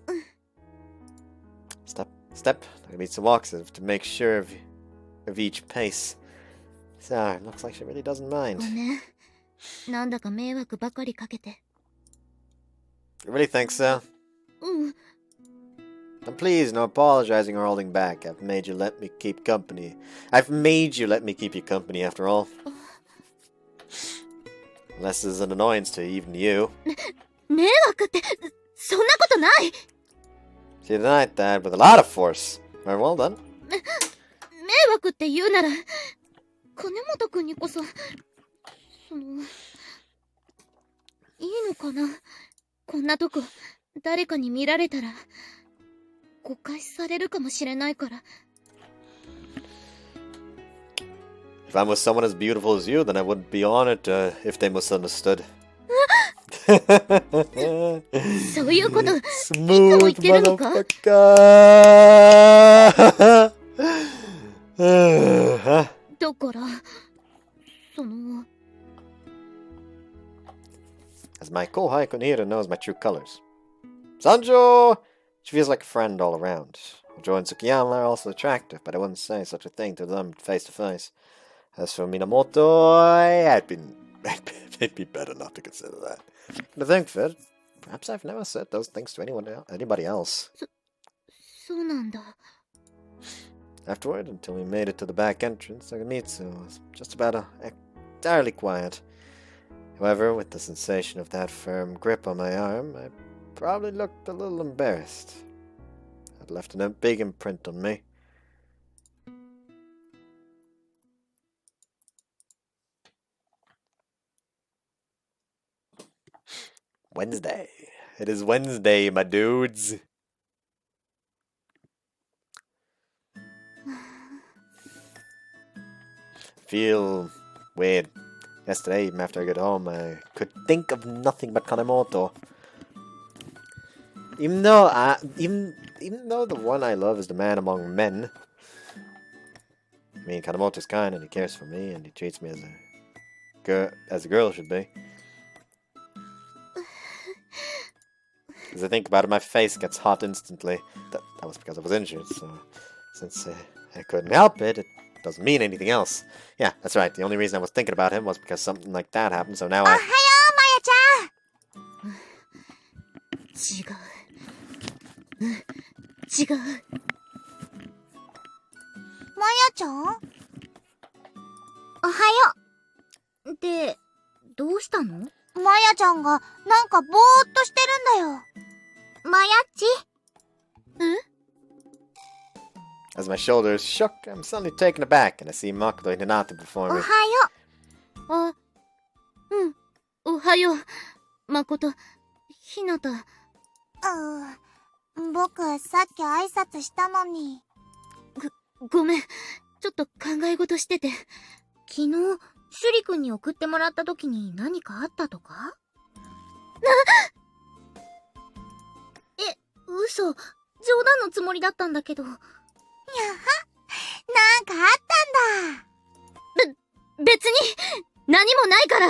Step. Nagamitsu walks as if to make sure of each pace. So, looks like she really doesn't mind. ごめん。なんだか迷惑ばかりかけて。 You really think so? うん。 And please, no apologizing or holding back. I've made you let me keep company. I've made you let me keep you company, after all. Unless it's an annoyance to even you. 迷惑って、そんなことない。 She denied that with a lot of force. Very well done. 迷惑って言うなら、金本くんにこそ、いいのかな？こんなとこ、誰かに見られたら、誤解されるかもしれないから。 If I'm with someone as beautiful as you, then I wouldn't be honored if they misunderstood. そういうこと、いつも言 Smooth ってるのか？ motherfucker! だから、As my kohai Kunihira knows my true colors. Sanjo! She feels like a friend all around. Joe and Tsukiyama are also attractive, but I wouldn't say such a thing to them face to face. As for Minamoto, it'd be better not to consider that. But think of it, perhaps I've never said those things to anybody else. そうなんだ。 Afterward, until we made it to the back entrance, Nagamitsu was just about entirely quiet. However, with the sensation of that firm grip on my arm, I probably looked a little embarrassed. It left a big imprint on me. Wednesday. It is Wednesday, my dudes. Feel weird. Yesterday, even after I got home, I could think of nothing but Kanemoto. Even though the one I love is the man among men. I mean, Kanemoto's kind and he cares for me and he treats me as a girl should be. As I think about it, my face gets hot instantly. That was because I was injured, so since I couldn't help it, it doesn't mean anything else. Yeah, that's right. The only reason I was thinking about him was because something like that happened, so now I... 違う。違う。まやちゃん？おはよう。で、どうしたの？まやちゃんがなんかぼーっとしてるんだよ。まやっち？え？ As my shoulders shook, I'm suddenly taken aback, and I see Makoto Hinata before おは me. よあ、うん。おはよう。誠、ひなた。僕、さっき挨拶したのに。ごめん。ちょっと考え事してて。昨日、シュリ君に送ってもらった時に何かあったとか？嘘。冗談のつもりだったんだけど。やは、なんかあったんだ。別に、何もないから。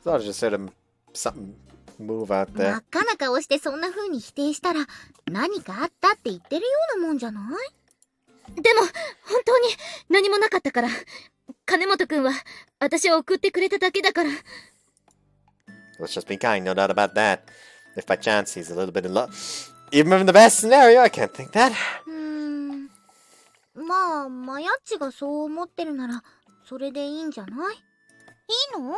Thought I just heard something move out 真 there. っ赤な顔してそんな風に否定したら、何かあったって言ってるようなもんじゃない？でも、本当に何もなかったから。金本くんは、私を送ってくれただけだから。It was just being kind, no doubt about that. If by chance he's a little bit in love. Even in the best scenario, I can't think that. まあ、マヤッチがそう思ってるなら、それでいいんじゃない？いいの？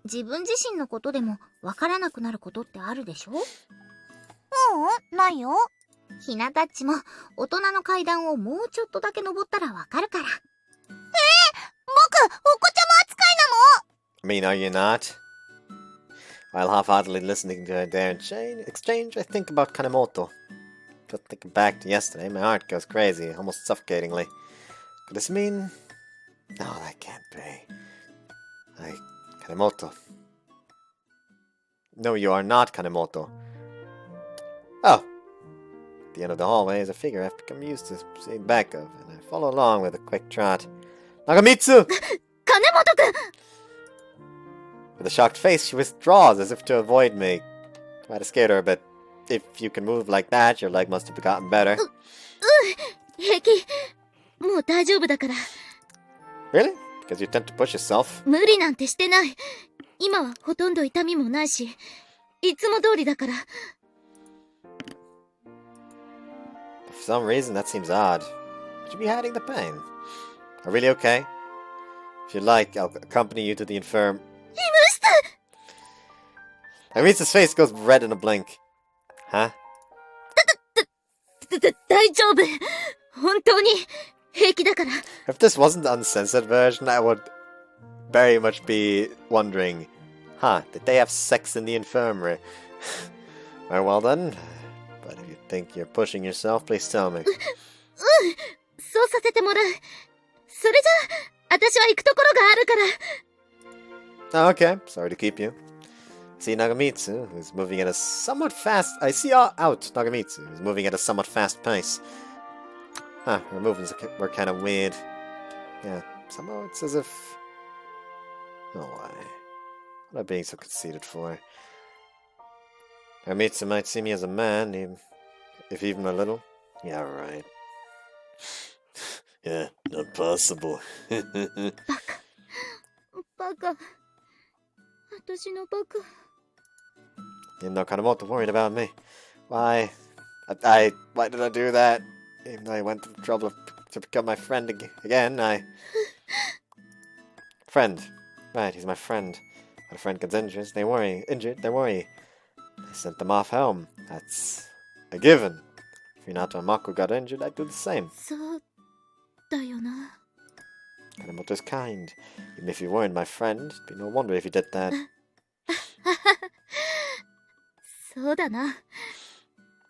自分自身のことでもわからなくなることってあるでしょ？ないよ。ひなたっちも大人の階段をもうちょっとだけ登ったらわかるから。僕、お子ちゃま扱い I mean, are you not? While half-heartedly listening to their exchange, I think about Kanemoto. Just thinking back to yesterday, my heart goes crazy, almost suffocatingly. Could this mean... No, that can't be. Kanemoto. No, you are not Kanemoto. Oh. At the end of the hallway is a figure I've become used to seeing back of, and I follow along with a quick trot. Nagamitsu! Kanemoto-kun! With a shocked face, she withdraws as if to avoid me. Try to scare her a bit. If you can move like that, your leg must have gotten better. 平気。もう大丈夫だから。 Really? Because you tend to push yourself. 無理なんてしてない。今はほとんど痛みもないし、いつも通りだから。For some reason, that seems odd. Would you be hiding the pain? Are really okay? If you like, I'll accompany you to the infirm. Nagamitsu's face goes red in a blink. Huh? 大丈夫。本当に平気だから。 If this wasn't the uncensored version, I would very much be wondering, huh, did they have sex in the infirmary? Very well then. But if you think you're pushing yourself, please tell me. そうさせてもらう。それじゃあ、私は行くところがあるから。 Oh, okay, sorry to keep you. See Nagamitsu, who's moving at a somewhat fast... I see out Nagamitsu, who's moving at a somewhat fast pace. Huh, her movements were kind of weird. Yeah, somehow it's as if... Oh, why? What am I being so conceited for? Nagamitsu might see me as a man, if even a little. Yeah, right. Yeah, not possible. バカ。私のバカ。 Even though Kanemoto worried about me. Why did I do that? Even though I went to the trouble to become my friend again, Friend. Right, he's my friend. When a friend gets injured, they worry. They sent them off home. That's a given. If Minato and Mako got injured, I'd do the same. そうだよな。 Kanemoto's kind. Even if you weren't my friend, it'd be no wonder if you did that. そうだな。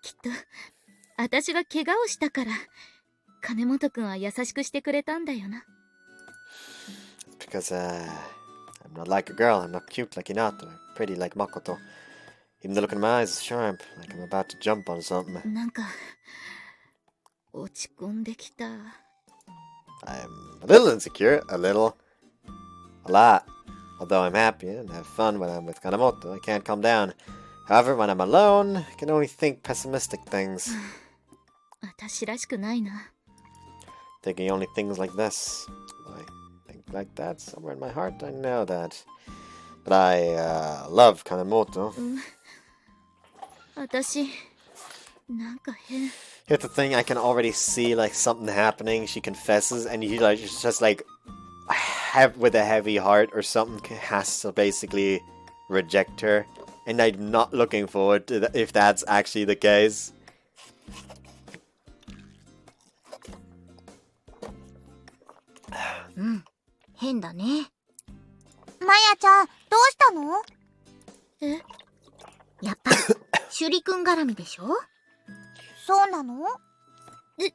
きっと、私が怪我をしたから、金本くんは優しくしてくれたんだよな。It's because, I'm not like a girl, I'm not cute like Inato, I'm pretty like Makoto. Even the look in my eyes is sharp, like I'm about to jump on something. なんか、落ち込んできた。I'm a little insecure, a lot. Although I'm happy and have fun when I'm with Kanemoto, I can't calm down. However, when I'm alone, I can only think pessimistic things. 私らしくないな。 Thinking only things like this. I think like that somewhere in my heart, I know that. But I, love Kanemoto. 私、なんか変。 Here's the thing, I can already see, like, something happening. She confesses, and he, like, just, like, with a heavy heart or something, has to basically reject her. And I'm not looking forward to if that's actually the case. うん、変だね。まやちゃん、どうしたの？え？やっぱり、シュリくん絡みでしょ？そうなの？違う。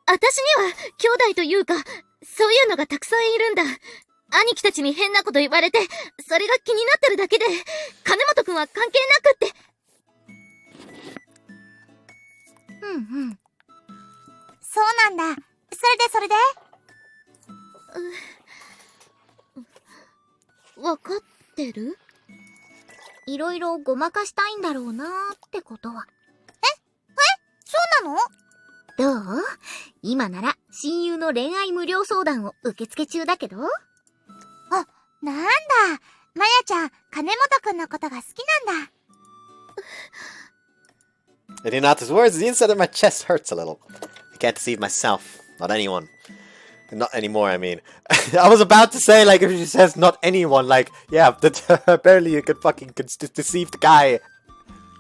私には兄弟というか、そういうのがたくさんいるんだ。兄貴たちに変なこと言われて、それが気になってるだけで、金本くんは関係なくって。うんうん。そうなんだ。それでわかってる？いろいろごまかしたいんだろうなーってことは。そうなの？どう？今なら親友の恋愛無料相談を受付中だけど。あ、なんだ。まやちゃん、金本くんのことが好きなんだ。In Hinata's words, the inside of my chest hurts a little. I can't deceive myself. Not anyone. Not anymore, I mean. I was about to say, like, if she says not anyone, like, yeah, apparently you could fucking deceive the guy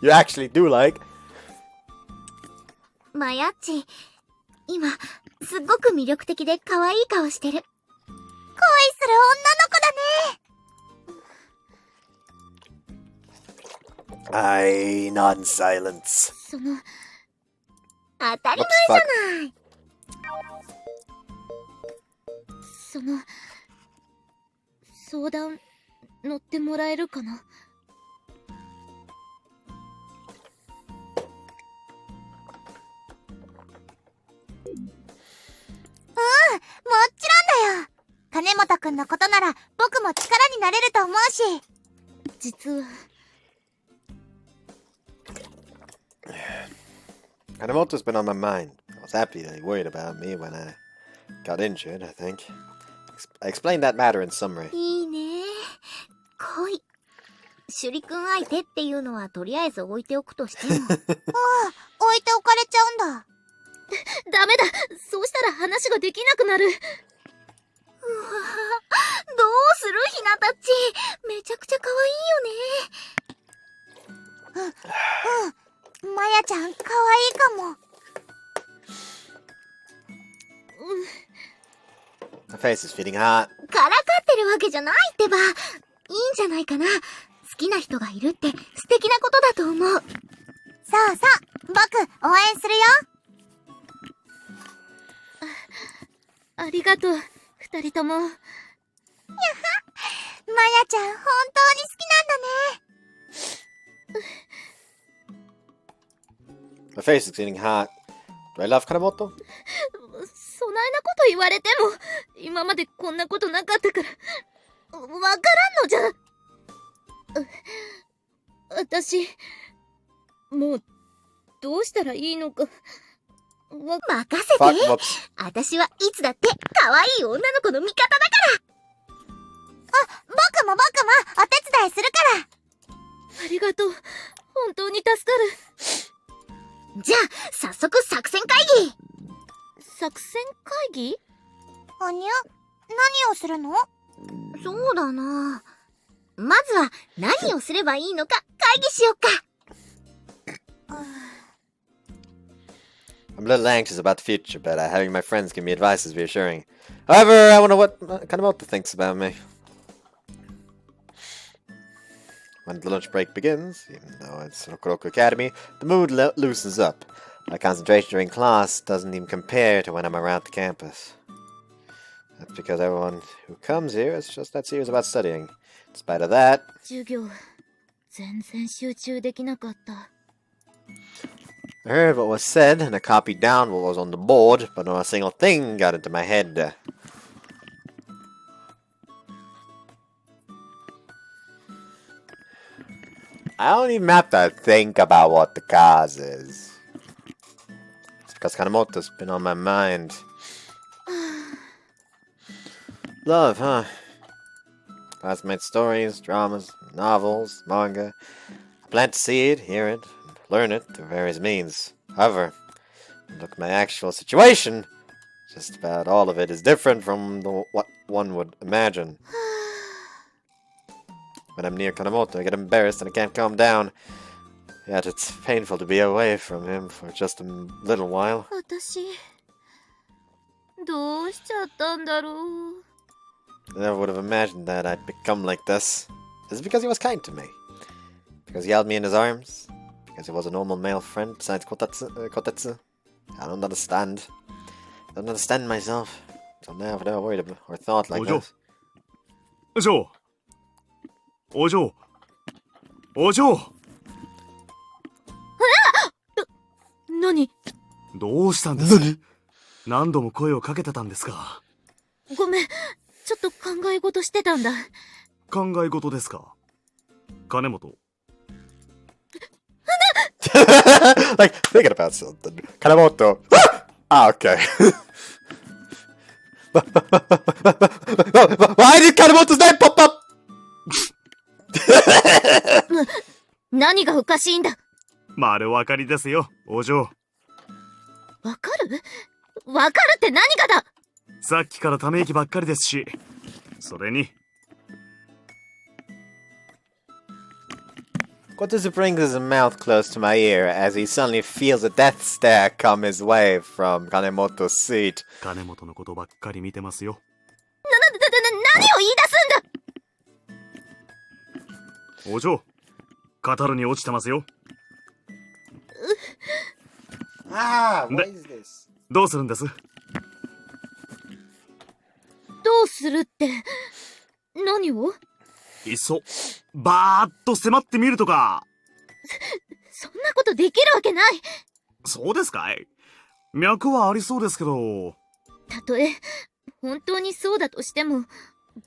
you actually do like. まやっち、今、すっごく魅力的で可愛い顔してる。恋する女の子だね。I non-silence. その、当たり What 前 the じ fuck? ゃない。その、相談、乗ってもらえるかな？もちろんだよ。金本くんのことなら僕も力になれると思うし。実は、Kanemoto's been on my mind. I was happy that he worried about me when I got injured, I think. I explained that matter in summary. いいね。恋。シュリ君相手っていうのはとりあえず置いておくとしても。ああ、置いておかれちゃうんだ。ダメだ。そうしたら話ができなくなる。うわどうするひなたち。めちゃくちゃ可愛いよね。まやちゃん可愛いかも。My face is feeling hot. からかってるわけじゃないってば。いいんじゃないかな。好きな人がいるって素敵なことだと思う。そうそう、僕応援するよ。ありがとう、二人とも。まやちゃん本当に好きなんだね。My face is getting hot. Do I love Kanemoto? そないなこと言われても、今までこんなことなかったから、わからんのじゃ。私、もう、どうしたらいいのか、任せて。 Fuck, whoops. 私はいつだって可愛い女の子の味方だから。僕もお手伝いするから。ありがとう。本当に助かる。じゃあ、早速作戦会議。作戦会議？あにゃ、何をするの？そうだな。まずは何をすればいいのか会議しよっか。I'm a little anxious about the future, but having my friends give me advice is reassuring. However, I wonder what Kanemoto thinks about me. When the lunch break begins, even though it's Rokuroku Academy, the mood loosens up. My concentration during class doesn't even compare to when I'm around the campus. That's because everyone who comes here is just that serious about studying. In spite of that, 授業、全然集中できなかった。I heard what was said and I copied down what was on the board, but not a single thing got into my head. I don't even have to think about what the cause is. It's because Kanemoto's been on my mind. Love, huh? Classmate stories, dramas, novels, manga. I plan to see it, hear it, and learn it through various means. However, look at my actual situation. Just about all of it is different from what one would imagine. When I'm near Kanemoto, I get embarrassed and I can't calm down. Yet it's painful to be away from him for just a little while. 私、どうしちゃったんだろう。I never would have imagined that I'd become like this. Is it because he was kind to me? Because he held me in his arms? Because he was a normal male friend besides Kotetsu? I don't understand. I don't understand myself. Until now, I've never worried about or thought like Ojo. this. お嬢お嬢何？どうしたんですか？何度も声をかけてたんですか？ごめん、ちょっと考え事してたんだ。考え事ですか？金本。Like, thinking about something. Kanemoto. Ah, okay. Why did Kanemoto's name pop up? 何がおかしいんだ。丸分かりですよ、お嬢。わかる？わかるって何がだ。さっきからため息ばっかりですし、それに Cutest brings his mouth close to my ear as he suddenly feels a death stare come his way from Kanemoto's seat. 金本のことばっかり見てますよ。何を言い出すんだ。お嬢、語るに落ちてますよ。What is this? どうするんです？どうするって、何を？いっそ、バーッと迫ってみるとか。そんなことできるわけない。そうですかい？脈はありそうですけど。たとえ、本当にそうだとしても、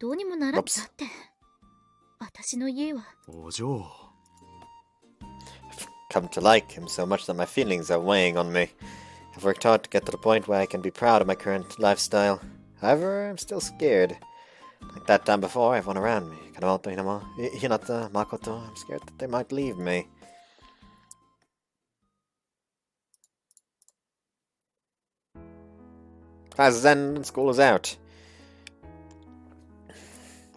どうにもならんだって。私の家は。お嬢。Come to like him so much that my feelings are weighing on me. I've worked hard to get to the point where I can be proud of my current lifestyle. However, I'm still scared. Like that time before, everyone around me, Kanemoto, Hinata, Makoto, I'm scared that they might leave me. Class is ended and school is out.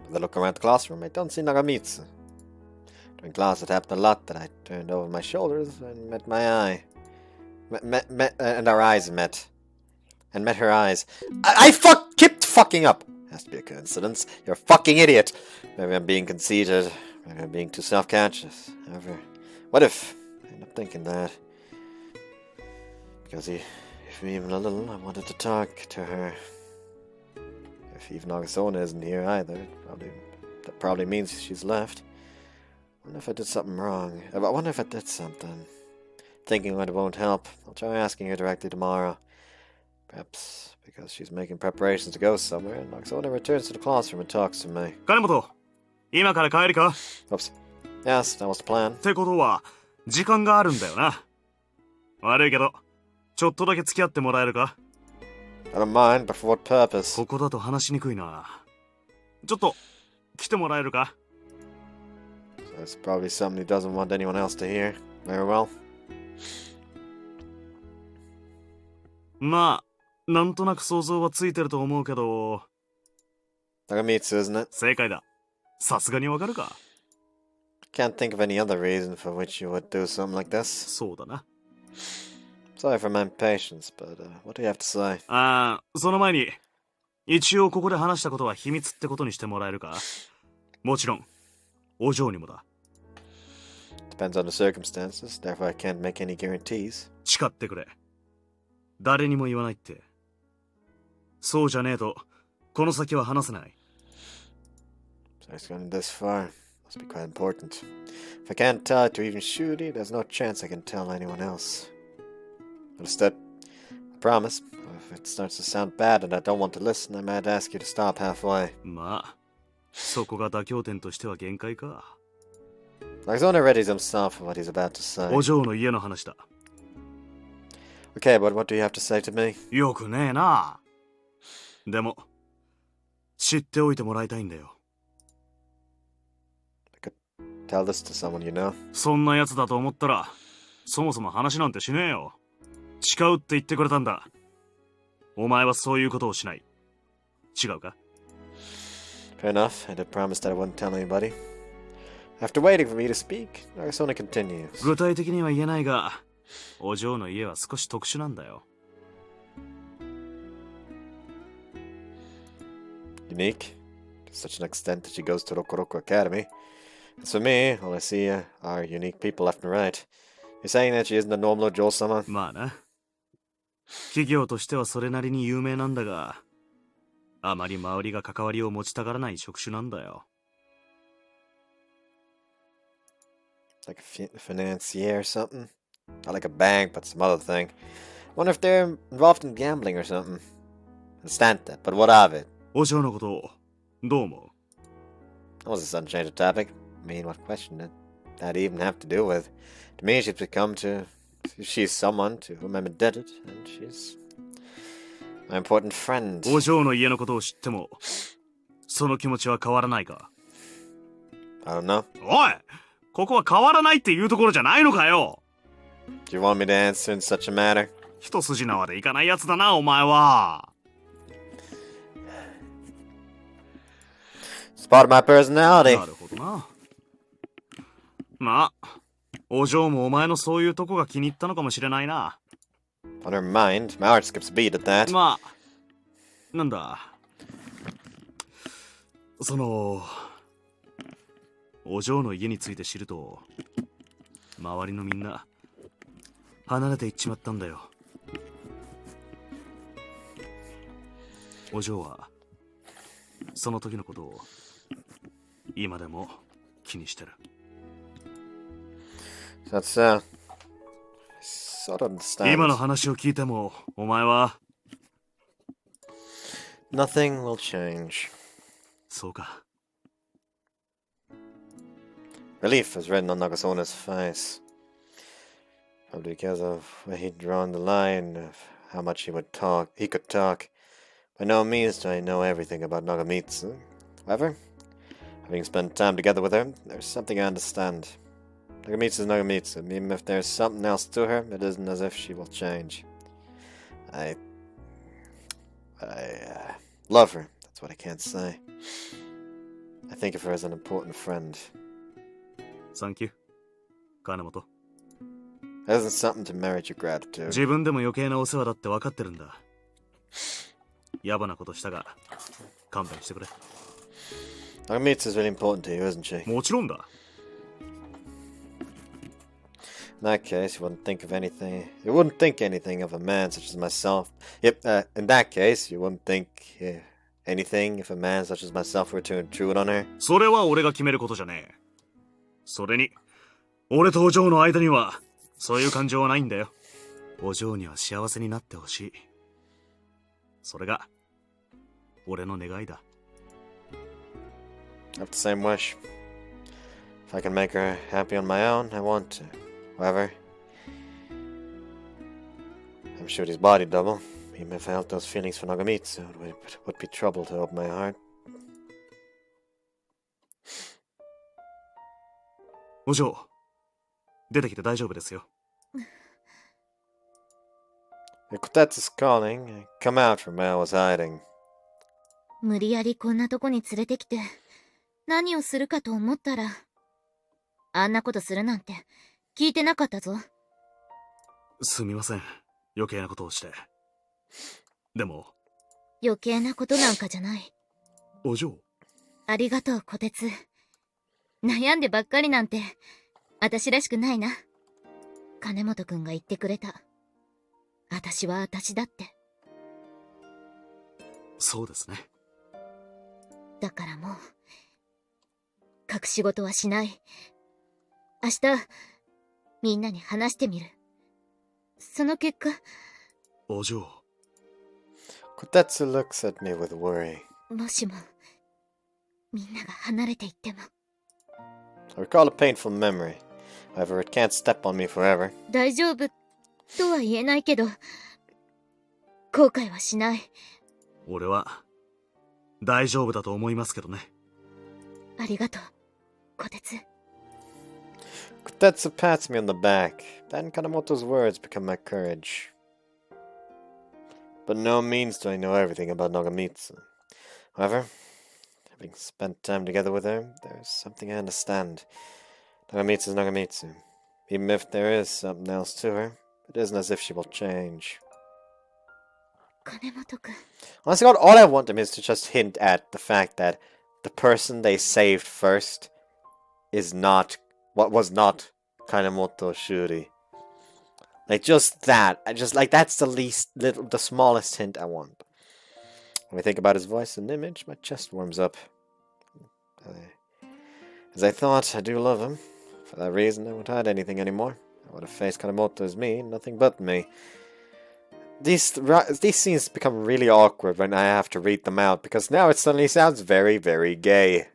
With a look around the classroom, I don't see Nagamitsu. During class, it happened a lot that I turned over my shoulders and met my eye. And our eyes met. And met her eyes. I kept fucking up! Has to be a coincidence. You're a fucking idiot! Maybe I'm being conceited. Maybe I'm being too self-conscious. However, what if I end up thinking that? Because if even a little, I wanted to talk to her. If even Agasona isn't here either, that probably means she's left. I wonder if I did something wrong. I wonder if I did something. Thinking it won't help. I'll try asking her directly tomorrow. Perhaps because she's making preparations to go somewhere, and Agasona returns to the classroom and talks to me. 金本、今から帰りか？ Oops. Yes, that was the plan. ってことは、時間があるんだよな。悪いけど、ちょっとだけ付き合ってもらえるか？ I don't mind, but for what purpose? ここだと話しにくいな。ちょっと、来てもらえるか？ So it's probably something he doesn't want anyone else to hear. Very well. まあ、なんとなく想像はついてると思うけど。Nagamitsu, isn't it? 正解だ。さすがにわかるか？ Can't think of any other reason for which you would do something like this. そうだな。Sorry for my impatience, but what do you have to say? ああ、その前に、一応ここで話したことは秘密ってことにしてもらえるか？もちろん、お嬢にもだ。Depends on the circumstances, therefore I can't make any guarantees. 誓ってくれ。誰にも言わないって。そうじゃねえと、この先は話せない。So it's gone this far. Must be quite important. If I can't tell it to even Shuri, there's no chance I can tell anyone else. Understood? I promise. If it starts to sound bad and I don't want to listen, I might ask you to stop halfway. まあ、そこが妥協点としては限界か。Arizona readies himself for what he's about to say. お嬢の家の話だ。Okay, but what do you have to say to me? よくねえな。でも、知っておいてもらいたいんだよ。I could tell this to someone you know. そんなやつだと思ったら、そもそも話なんてしねえよ。誓うって言ってくれたんだ。お前はそういうことをしない。違うか？ Fair enough. I did promise that I wouldn't tell anybody. After waiting for me to speak, Arizona continues. 具体的には言えないが、お嬢の家は少し特殊なんだよ。Unique? To such an extent that she goes to Rokoroko Academy. As for me, all I see are unique people left and right. You're saying that she isn't a normal Joel-sama? まあな。企業としてはそれなりに有名なんだが、あまり周りが関わりを持ちたがらない職種なんだよ。Like a financier or something? Not like a bank, but some other thing. Wonder if they're involved in gambling or something. Understand that, but what of it? お嬢のことをどう思う？ That was a sudden change of topic. I mean, what question did that even have to do with? To me, she's someone to whom I'm indebted, and she's my important friend. お嬢の家のことを知っても、その気持ちは変わらないか？ I don't know. おい！ここは変わらないっていうところじゃないのかよ！ Do you want me to answer in such a matter? 一筋縄でいかないやつだな、お前は。It's part of my personality. なるほどな。まあ、お嬢もお前のそういうとこが気に入ったのかもしれないな。On her mind, my heart skips a beat at that. まあ、なんだ。お嬢の家について知ると、周りのみんな、離れていっちまったんだよ。お嬢は、その時のことを、今でも気にしてる。That's, sort of understand. 今の話を聞いても、お前は、Nothing will change. そうか。Relief was written on Nagasona's face. Probably because of where he'd drawn the line of how much he could talk. By no means do I know everything about Nagamitsu. However, having spent time together with her, there's something I understand. Nagamitsu is Nagamitsu. Even if there's something else to her, it isn't as if she will change. I love her. That's what I can't say. I think of her as an important friend. Thank you, 金本。That isn't something to merit your gratitude. 自分でも余計なお世話だって分かってるんだ。野暮なことしたが、勘弁してくれ。Nagamitsu is really important to you, isn't she? もちろんだ。In that case, you wouldn't think anything of a man such as myself. Yep, in that case, you wouldn't think anything if a man such as myself were to intrude on her. それは俺が決めることじゃねえ。それに、俺とお嬢の間には、そういう感情はないんだよ。お嬢には幸せになってほしい。それが、俺の願いだ。I have the same wish. If I can make her happy on my own, I want to. However, I'm sure his body double. Even if I felt those feelings for Nagamitsu, it would be trouble to open my heart. お嬢、出てきて大丈夫ですよ。If Cutest is calling, I come out from where I was hiding. 無理やりこんなとこに連れてきて、何をするかと思ったら、あんなことするなんて聞いてなかったぞ。すみません、余計なことをして。でも、余計なことなんかじゃない。お嬢。ありがとう、小鉄。悩んでばっかりなんて、私らしくないな。金本くんが言ってくれた。私は私だって。そうですね。だからもう、隠し事はしない。明日、みんなに話してみる。その結果、お嬢。Kotetsu looks at me with worry. もしも、みんなが離れていっても。I recall a painful memory. However, it can't step on me forever. 大丈夫とは言えないけど、後悔はしない。俺は、大丈夫だと思いますけどね。ありがとう、小鉄。Kotetsu pats me on the back. Then Kanemoto's words become my courage. But no means do I know everything about Nagamitsu. However, having spent time together with her, there's something I understand. Nagamitsu is Nagamitsu. Even if there is something else to her, it isn't as if she will change. 金本くん。 Honestly, God, all I want them is to just hint at the fact that the person they saved first is not what was not Kanemoto Shuri. Like just that. That's the smallest hint I want. When I think about his voice and image, my chest warms up. As I thought, I do love him. For that reason, I won't hide anything anymore. I would have faced Kanemoto as me, nothing but me. These scenes become really awkward when I have to read them out, because now it suddenly sounds very, very gay.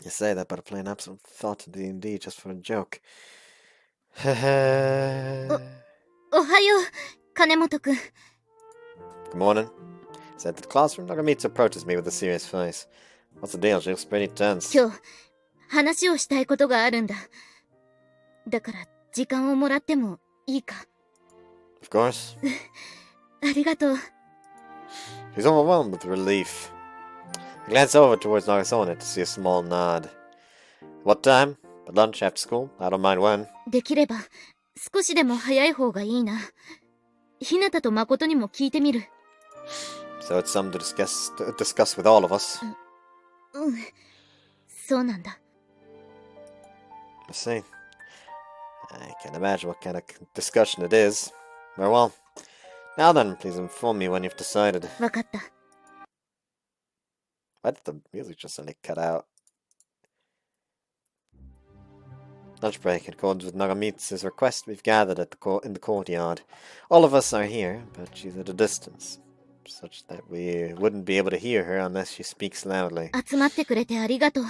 You say that, but I play an absolute thought to D&D just for a joke. おはよう、金本くん。 Good morning. He's entered the classroom. Nagamitsu approaches me with a serious face. What's the deal? She looks pretty tense. 今日、話をしたいことがあるんだ。だから、時間をもらってもいいか。Of course. ありがとう。 She's overwhelmed with relief. I glance over towards Nagasone to see a small nod. What time? At lunch, after school? I don't mind when. できれば、少しでも早い方がいいな。ひなたと誠にも聞いてみる。So it's something to discuss with all of us. うん。そうなんだ。I see. I can't imagine what kind of discussion it is. Very well. Now then, please inform me when you've decided. わかった。Why did the music just suddenly cut out? Lunch break. In accordance with Nagamitsu's request, we've gathered at in the courtyard. All of us are here, but she's at a distance, such that we wouldn't be able to hear her unless she speaks loudly. 集まってくれてありがとう。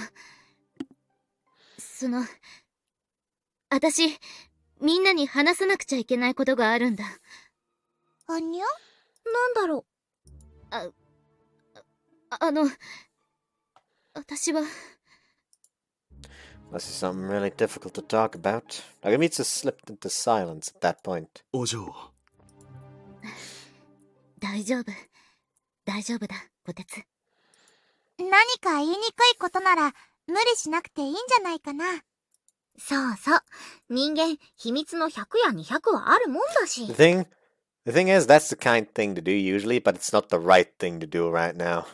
私、みんなに話さなくちゃいけないことがあるんだ。はにゃ？なんだろう。私は。Must be something really difficult to talk about. Nagamitsu slipped into silence at that point. お嬢。大丈夫。大丈夫だ、こてつ。何か言いにくいことなら無理しなくていいんじゃないかな。そうそう。人間、秘密の100や200はあるもんだし。The thing is, that's the kind thing to do usually, but it's not the right thing to do right now.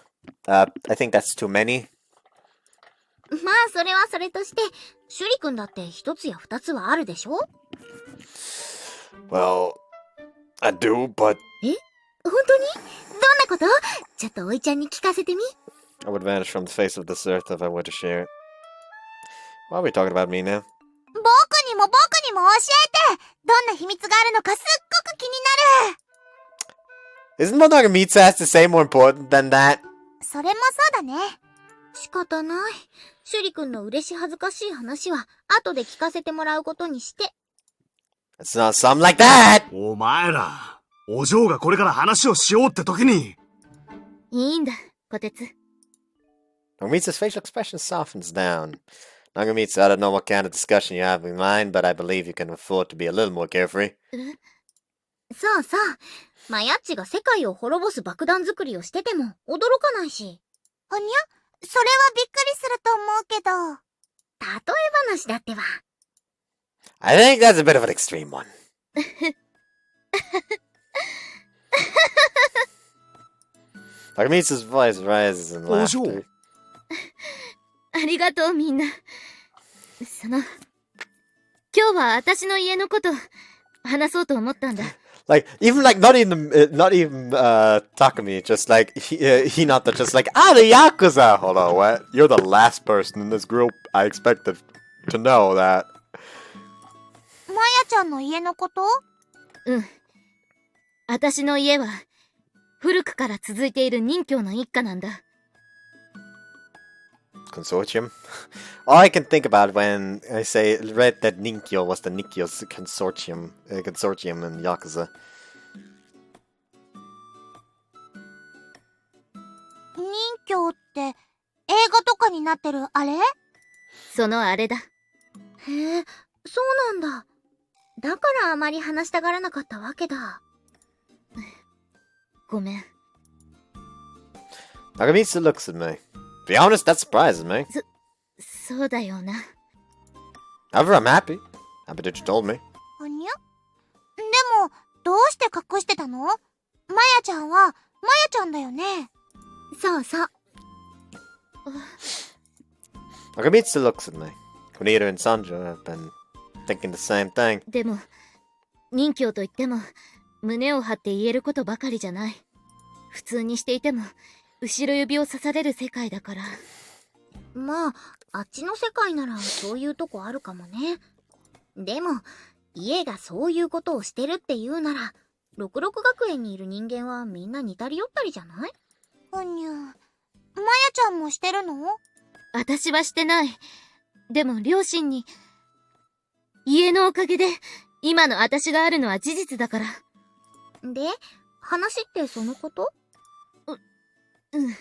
I think that's too many. まあ、それはそれとして、シュリ君だって1つや2つはあるでしょ？ Well, I do, but... え？本当に？どんなこと？ちょっとおいちゃんに聞かせてみ。I would vanish from the face of this earth if I were to share it. Why are we talking about me now? 僕にも教えて！どんな秘密があるのかすっごく気になる！ Isn't what Nagamitsu has to say more important than that? それもそうだね。仕方ない。シュリ君の嬉し恥ずかしい話は後で聞かせてもらうことにして。It's not something like that! お前ら、お嬢がこれから話をしようって時に。いいんだ、こてつ。Nagamitsu's facial expression softens down. Nagamitsu, I don't know what kind of discussion you have in mind, but I believe you can afford to be a little more carefree. そうそう。マヤッチが世界を滅ぼす爆弾作りをしてても驚かないし。はにゃ？それはびっくりすると思うけど。例え話だってば。I think that's a bit of an extreme one. Nagamitsu's voice rises in laughter. ありがとうみんな。今日は私の家のこと話そうと思ったんだ。Not even Takumi, just like Hinata, just like, the Yakuza! Hold on, what? You're the last person in this group I expected to know that. マヤちゃんの家のこと？うん。私の家は古くから続いている任教の一家なんだ。Consortium? All I can think about when I read that Ninkyo was the Nikkyo's consortium in Yakuza. 任教って映画とかになってるあれ？そのあれだ。へえ、そうなんだ。だからあまり話したがらなかったわけだ。ごめん。Nagamitsu looks at me. To be honest, that surprises me. そうだよな。However, I'm happy. Happy that you told me. はにゃ？でも、どうして隠してたの？マヤちゃんは、マヤちゃんだよね。そうそう。Nagamitsu looks at me. Kunita and Sanjo have been thinking the same thing. でも、任教といっても、胸を張って言えることばかりじゃない。普通にしていても、後ろ指を刺される世界だから。まあ、あっちの世界ならそういうとこあるかもね。でも、家がそういうことをしてるって言うなら、66学園にいる人間はみんな似たり寄ったりじゃない？ふにゃ。マヤちゃんもしてるの？私はしてない。でも両親に、家のおかげで、今の私があるのは事実だから。で、話ってそのこと？うん。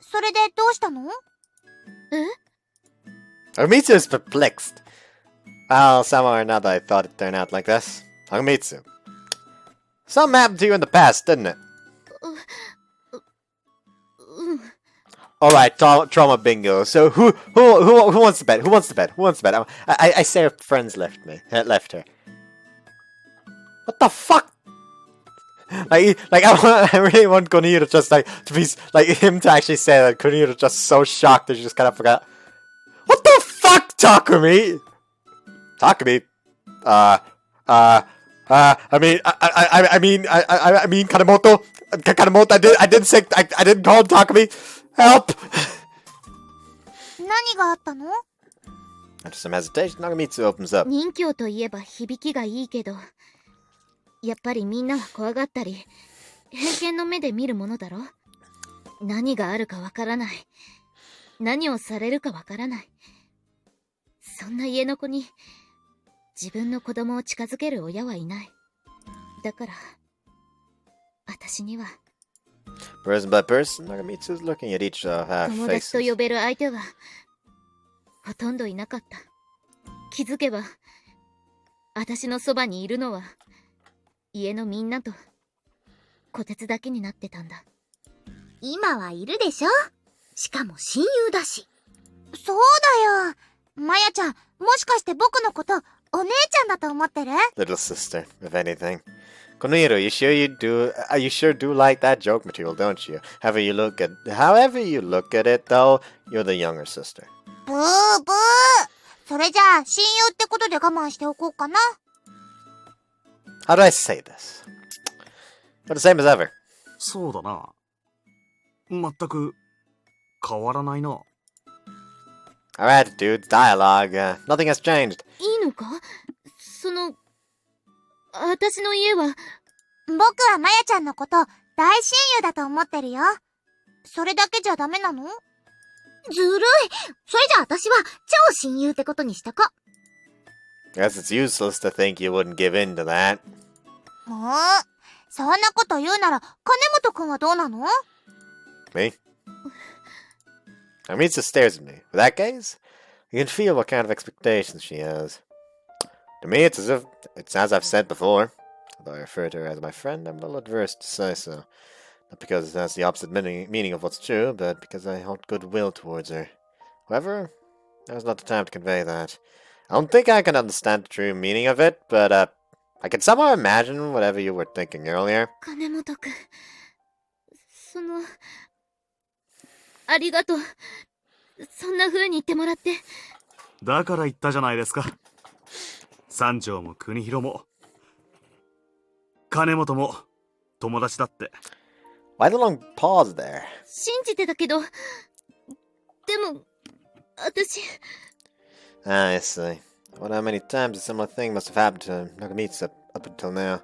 それでどうしたの？Nagamitsu is perplexed. Well, somehow or another I thought it'd turn out like this. Nagamitsu. Something happened to you in the past, didn't it? All right, trauma bingo. So who wants to bet? Who wants to bet? Who wants to bet? I say her friends left her. What the fuck? I really want Koniro just like to be like him to actually say that. Koniro just so shocked that she just kind of forgot. What the fuck, Takumi? Takumi? I mean, Kanemoto. Kanemoto. I didn't call him Takumi. Help! 何があったの？ After some hesitation, Nagamitsu opens up. 任侠といえば響きがいいけど、やっぱりみんなは怖がったり、偏見の目で見るものだろ。何があるかわからない。何をされるかわからない。そんな家の子に、自分の子供を近づける親はいない。だから、私には。Person by person, Nagamitsu is looking at each half 友達と faces. 呼べる相手は、ほとんどいなかった。気づけば、私のそばにいるのは、家のみんなと、こてつだけになってたんだ。今はいるでしょ？しかも親友だし。そうだよ。まやちゃん、もしかして僕のこと、お姉ちゃんだと思ってる？ Little sister, if anything. Koniro, you sure do like that joke material, don't you? However you look at it, though, you're the younger sister. ブーブー。それじゃあ、親友ってことで我慢しておこうかな。How do I say this? But the same as ever. そうだな。全く変わらないな。Our attitudes, dialogue, nothing has changed. いいのか？私の家は。僕はまやちゃんのこと、大親友だと思ってるよ。それだけじゃダメなの？ずるい。それじゃあ私は超親友ってことにしとこ。Guess it's useless to think you wouldn't give in to that. もう、そんなこと言うなら、金本くんはどうなの？ Me? Amitsu stares at me. With that gaze, you can feel what kind of expectations she has. To me, it's as I've said before. Although I refer to her as my friend, I'm a little adverse to say so. Not because that's the opposite meaning of what's true, but because I hold goodwill towards her. However, now's not the time to convey that. I don't think I can understand the true meaning of it, but I can somehow imagine whatever you were thinking earlier. 金本くん。ありがとう。そんな風に言ってもらって。だから言ったじゃないですか。三条も国広も、金本も友達だって。Why the long pause there? 信じてたけど、でも、私。I see. I wonder how many times a similar thing must have happened to Nagamitsu up until now.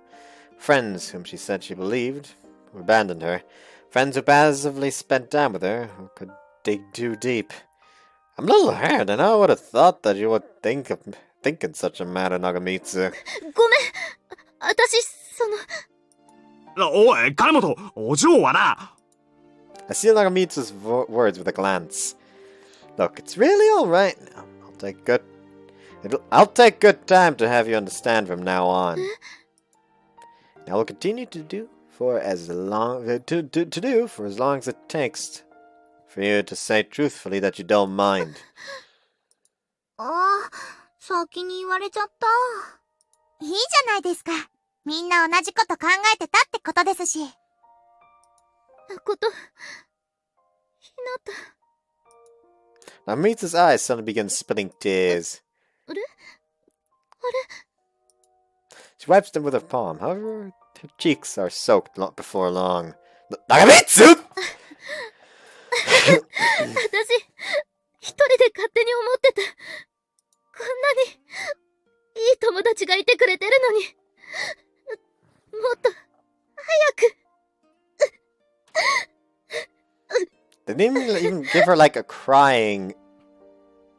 Friends whom she said she believed, who abandoned her. Friends who passively spent time with her, who could dig too deep. I'm a little hurt, and I would have thought that you would think in such a matter, Nagamitsu. ごめん。私、おい、金本、お嬢はな。I seal Nagamitsu's words with a glance. Look, it's really all right now. I'll take good time to have you understand from now on. I will continue to do for as long as it takes for you to say truthfully that you don't mind. ああ、先に言われちゃった。いいじゃないですか。みんな同じこと考えてたってことですし。Namitsu's eyes suddenly begin spilling tears. She wipes them with her palm. However, her cheeks are soaked before long. Nagamitsu! 私、一人で勝手に思ってた。こんなに、いい友達がいてくれてるのに。もっと、早く。They didn't even give her like a crying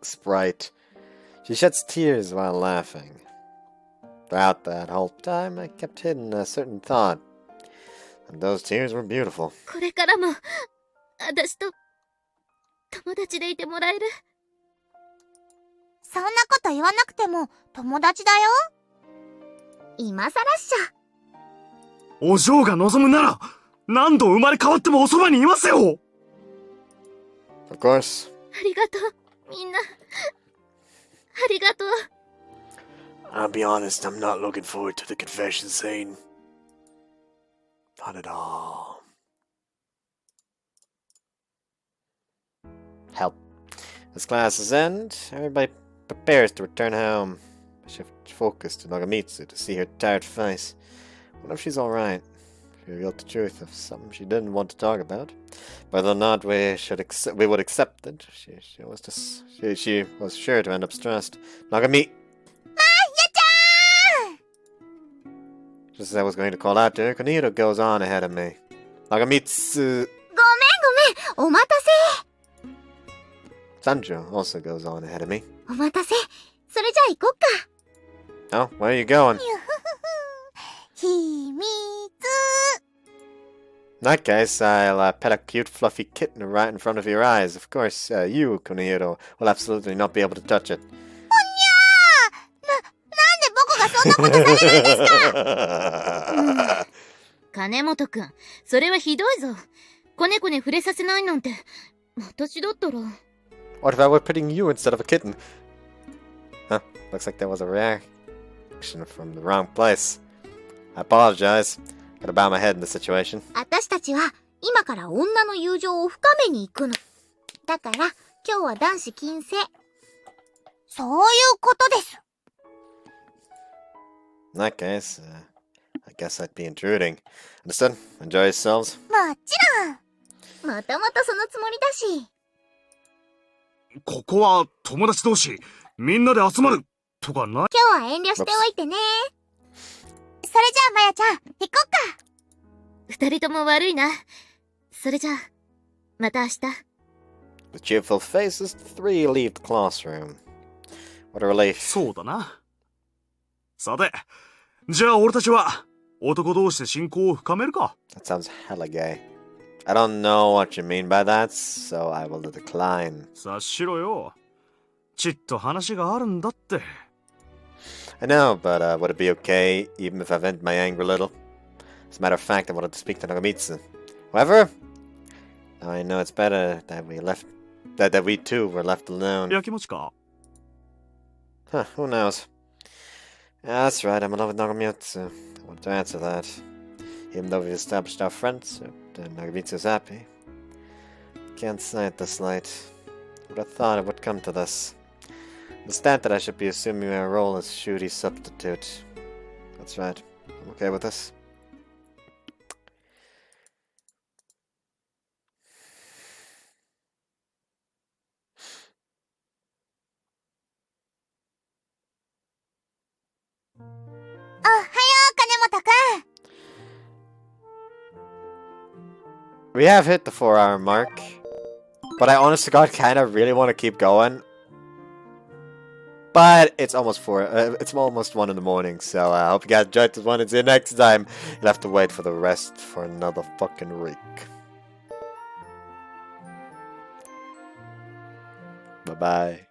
sprite. She sheds tears while laughing. Throughout that whole time, I kept hidden a certain thought. And those tears were beautiful. これからも、私と、友達でいてもらえる？そんなこと言わなくても、友達だよ。今更っしゃ。お嬢が望むなら、何度生まれ変わってもおそばにいますよ。Of course. ありがとう、みんな。ありがとう。 I'll be honest, I'm not looking forward to the confession scene. Not at all. Help. As classes end, everybody prepares to return home. I shift focus to Nagamitsu to see her tired face. Wonder if she's alright. She revealed the truth of something she didn't want to talk about. Whether or not we would accept it, she was sure to end up stressed. Nagami! Just as I was going to call out to her, Kunihiro goes on ahead of me. Nagamitsu! ごめん、お待たせ。 Sanjo also goes on ahead of me. お待たせ。それじゃあ行こっか。 Oh, where are you going? 秘密。 In that case, I'll pet a cute fluffy kitten right in front of your eyes. Of course, you, Kunihiro, will absolutely not be able to touch it. なんで僕がそんなことされるんですか。金本くん、それはひどいぞ。子猫に触れさせないなんて、私だったら。What if I were petting you instead of a kitten? Huh, looks like there was a reaction from the wrong place. I apologize. Gotta bow my head in the situation. 私たちは今から女の友情を深めに行くの。だから今日は男子禁制。そういうことです。In that case, I guess I'd be intruding. Understood? Enjoy yourselves. もちろん。もともとそのつもりだし。ここは友達同士、みんなで集まるとかない？今日は遠慮しておいてね。それじゃあまやちゃん、行こっか。二人とも悪いな。それじゃあ、また明日。With cheerful faces, the three leave the classroom. What a relief. そうだな。さて、じゃあ俺たちは男同士で親交を深めるか。That sounds hella gay. I don't know what you mean by that, so I will decline. 察しろよ。ちっと話があるんだって。I know, but would it be okay even if I vent my anger a little? As a matter of fact, I wanted to speak to Nagamitsu. However, now I know it's better that we two were left alone. やきもちか。 Huh, who knows? Yeah, that's right, I'm in love with Nagamitsu. I want to answer that. Even though we've established our friendship, Nagamitsu's happy. Can't say it this late. Would have thought it would come to this. Understand that I should be assuming my role as Shuri's substitute. That's right. I'm okay with this. We have hit the 4-hour mark, but I honest to God kind of really want to keep going. But it's almost 1 in the morning, so I hope you guys enjoyed this one, and see you next time. You'll have to wait for the rest for another fucking week. Bye-bye.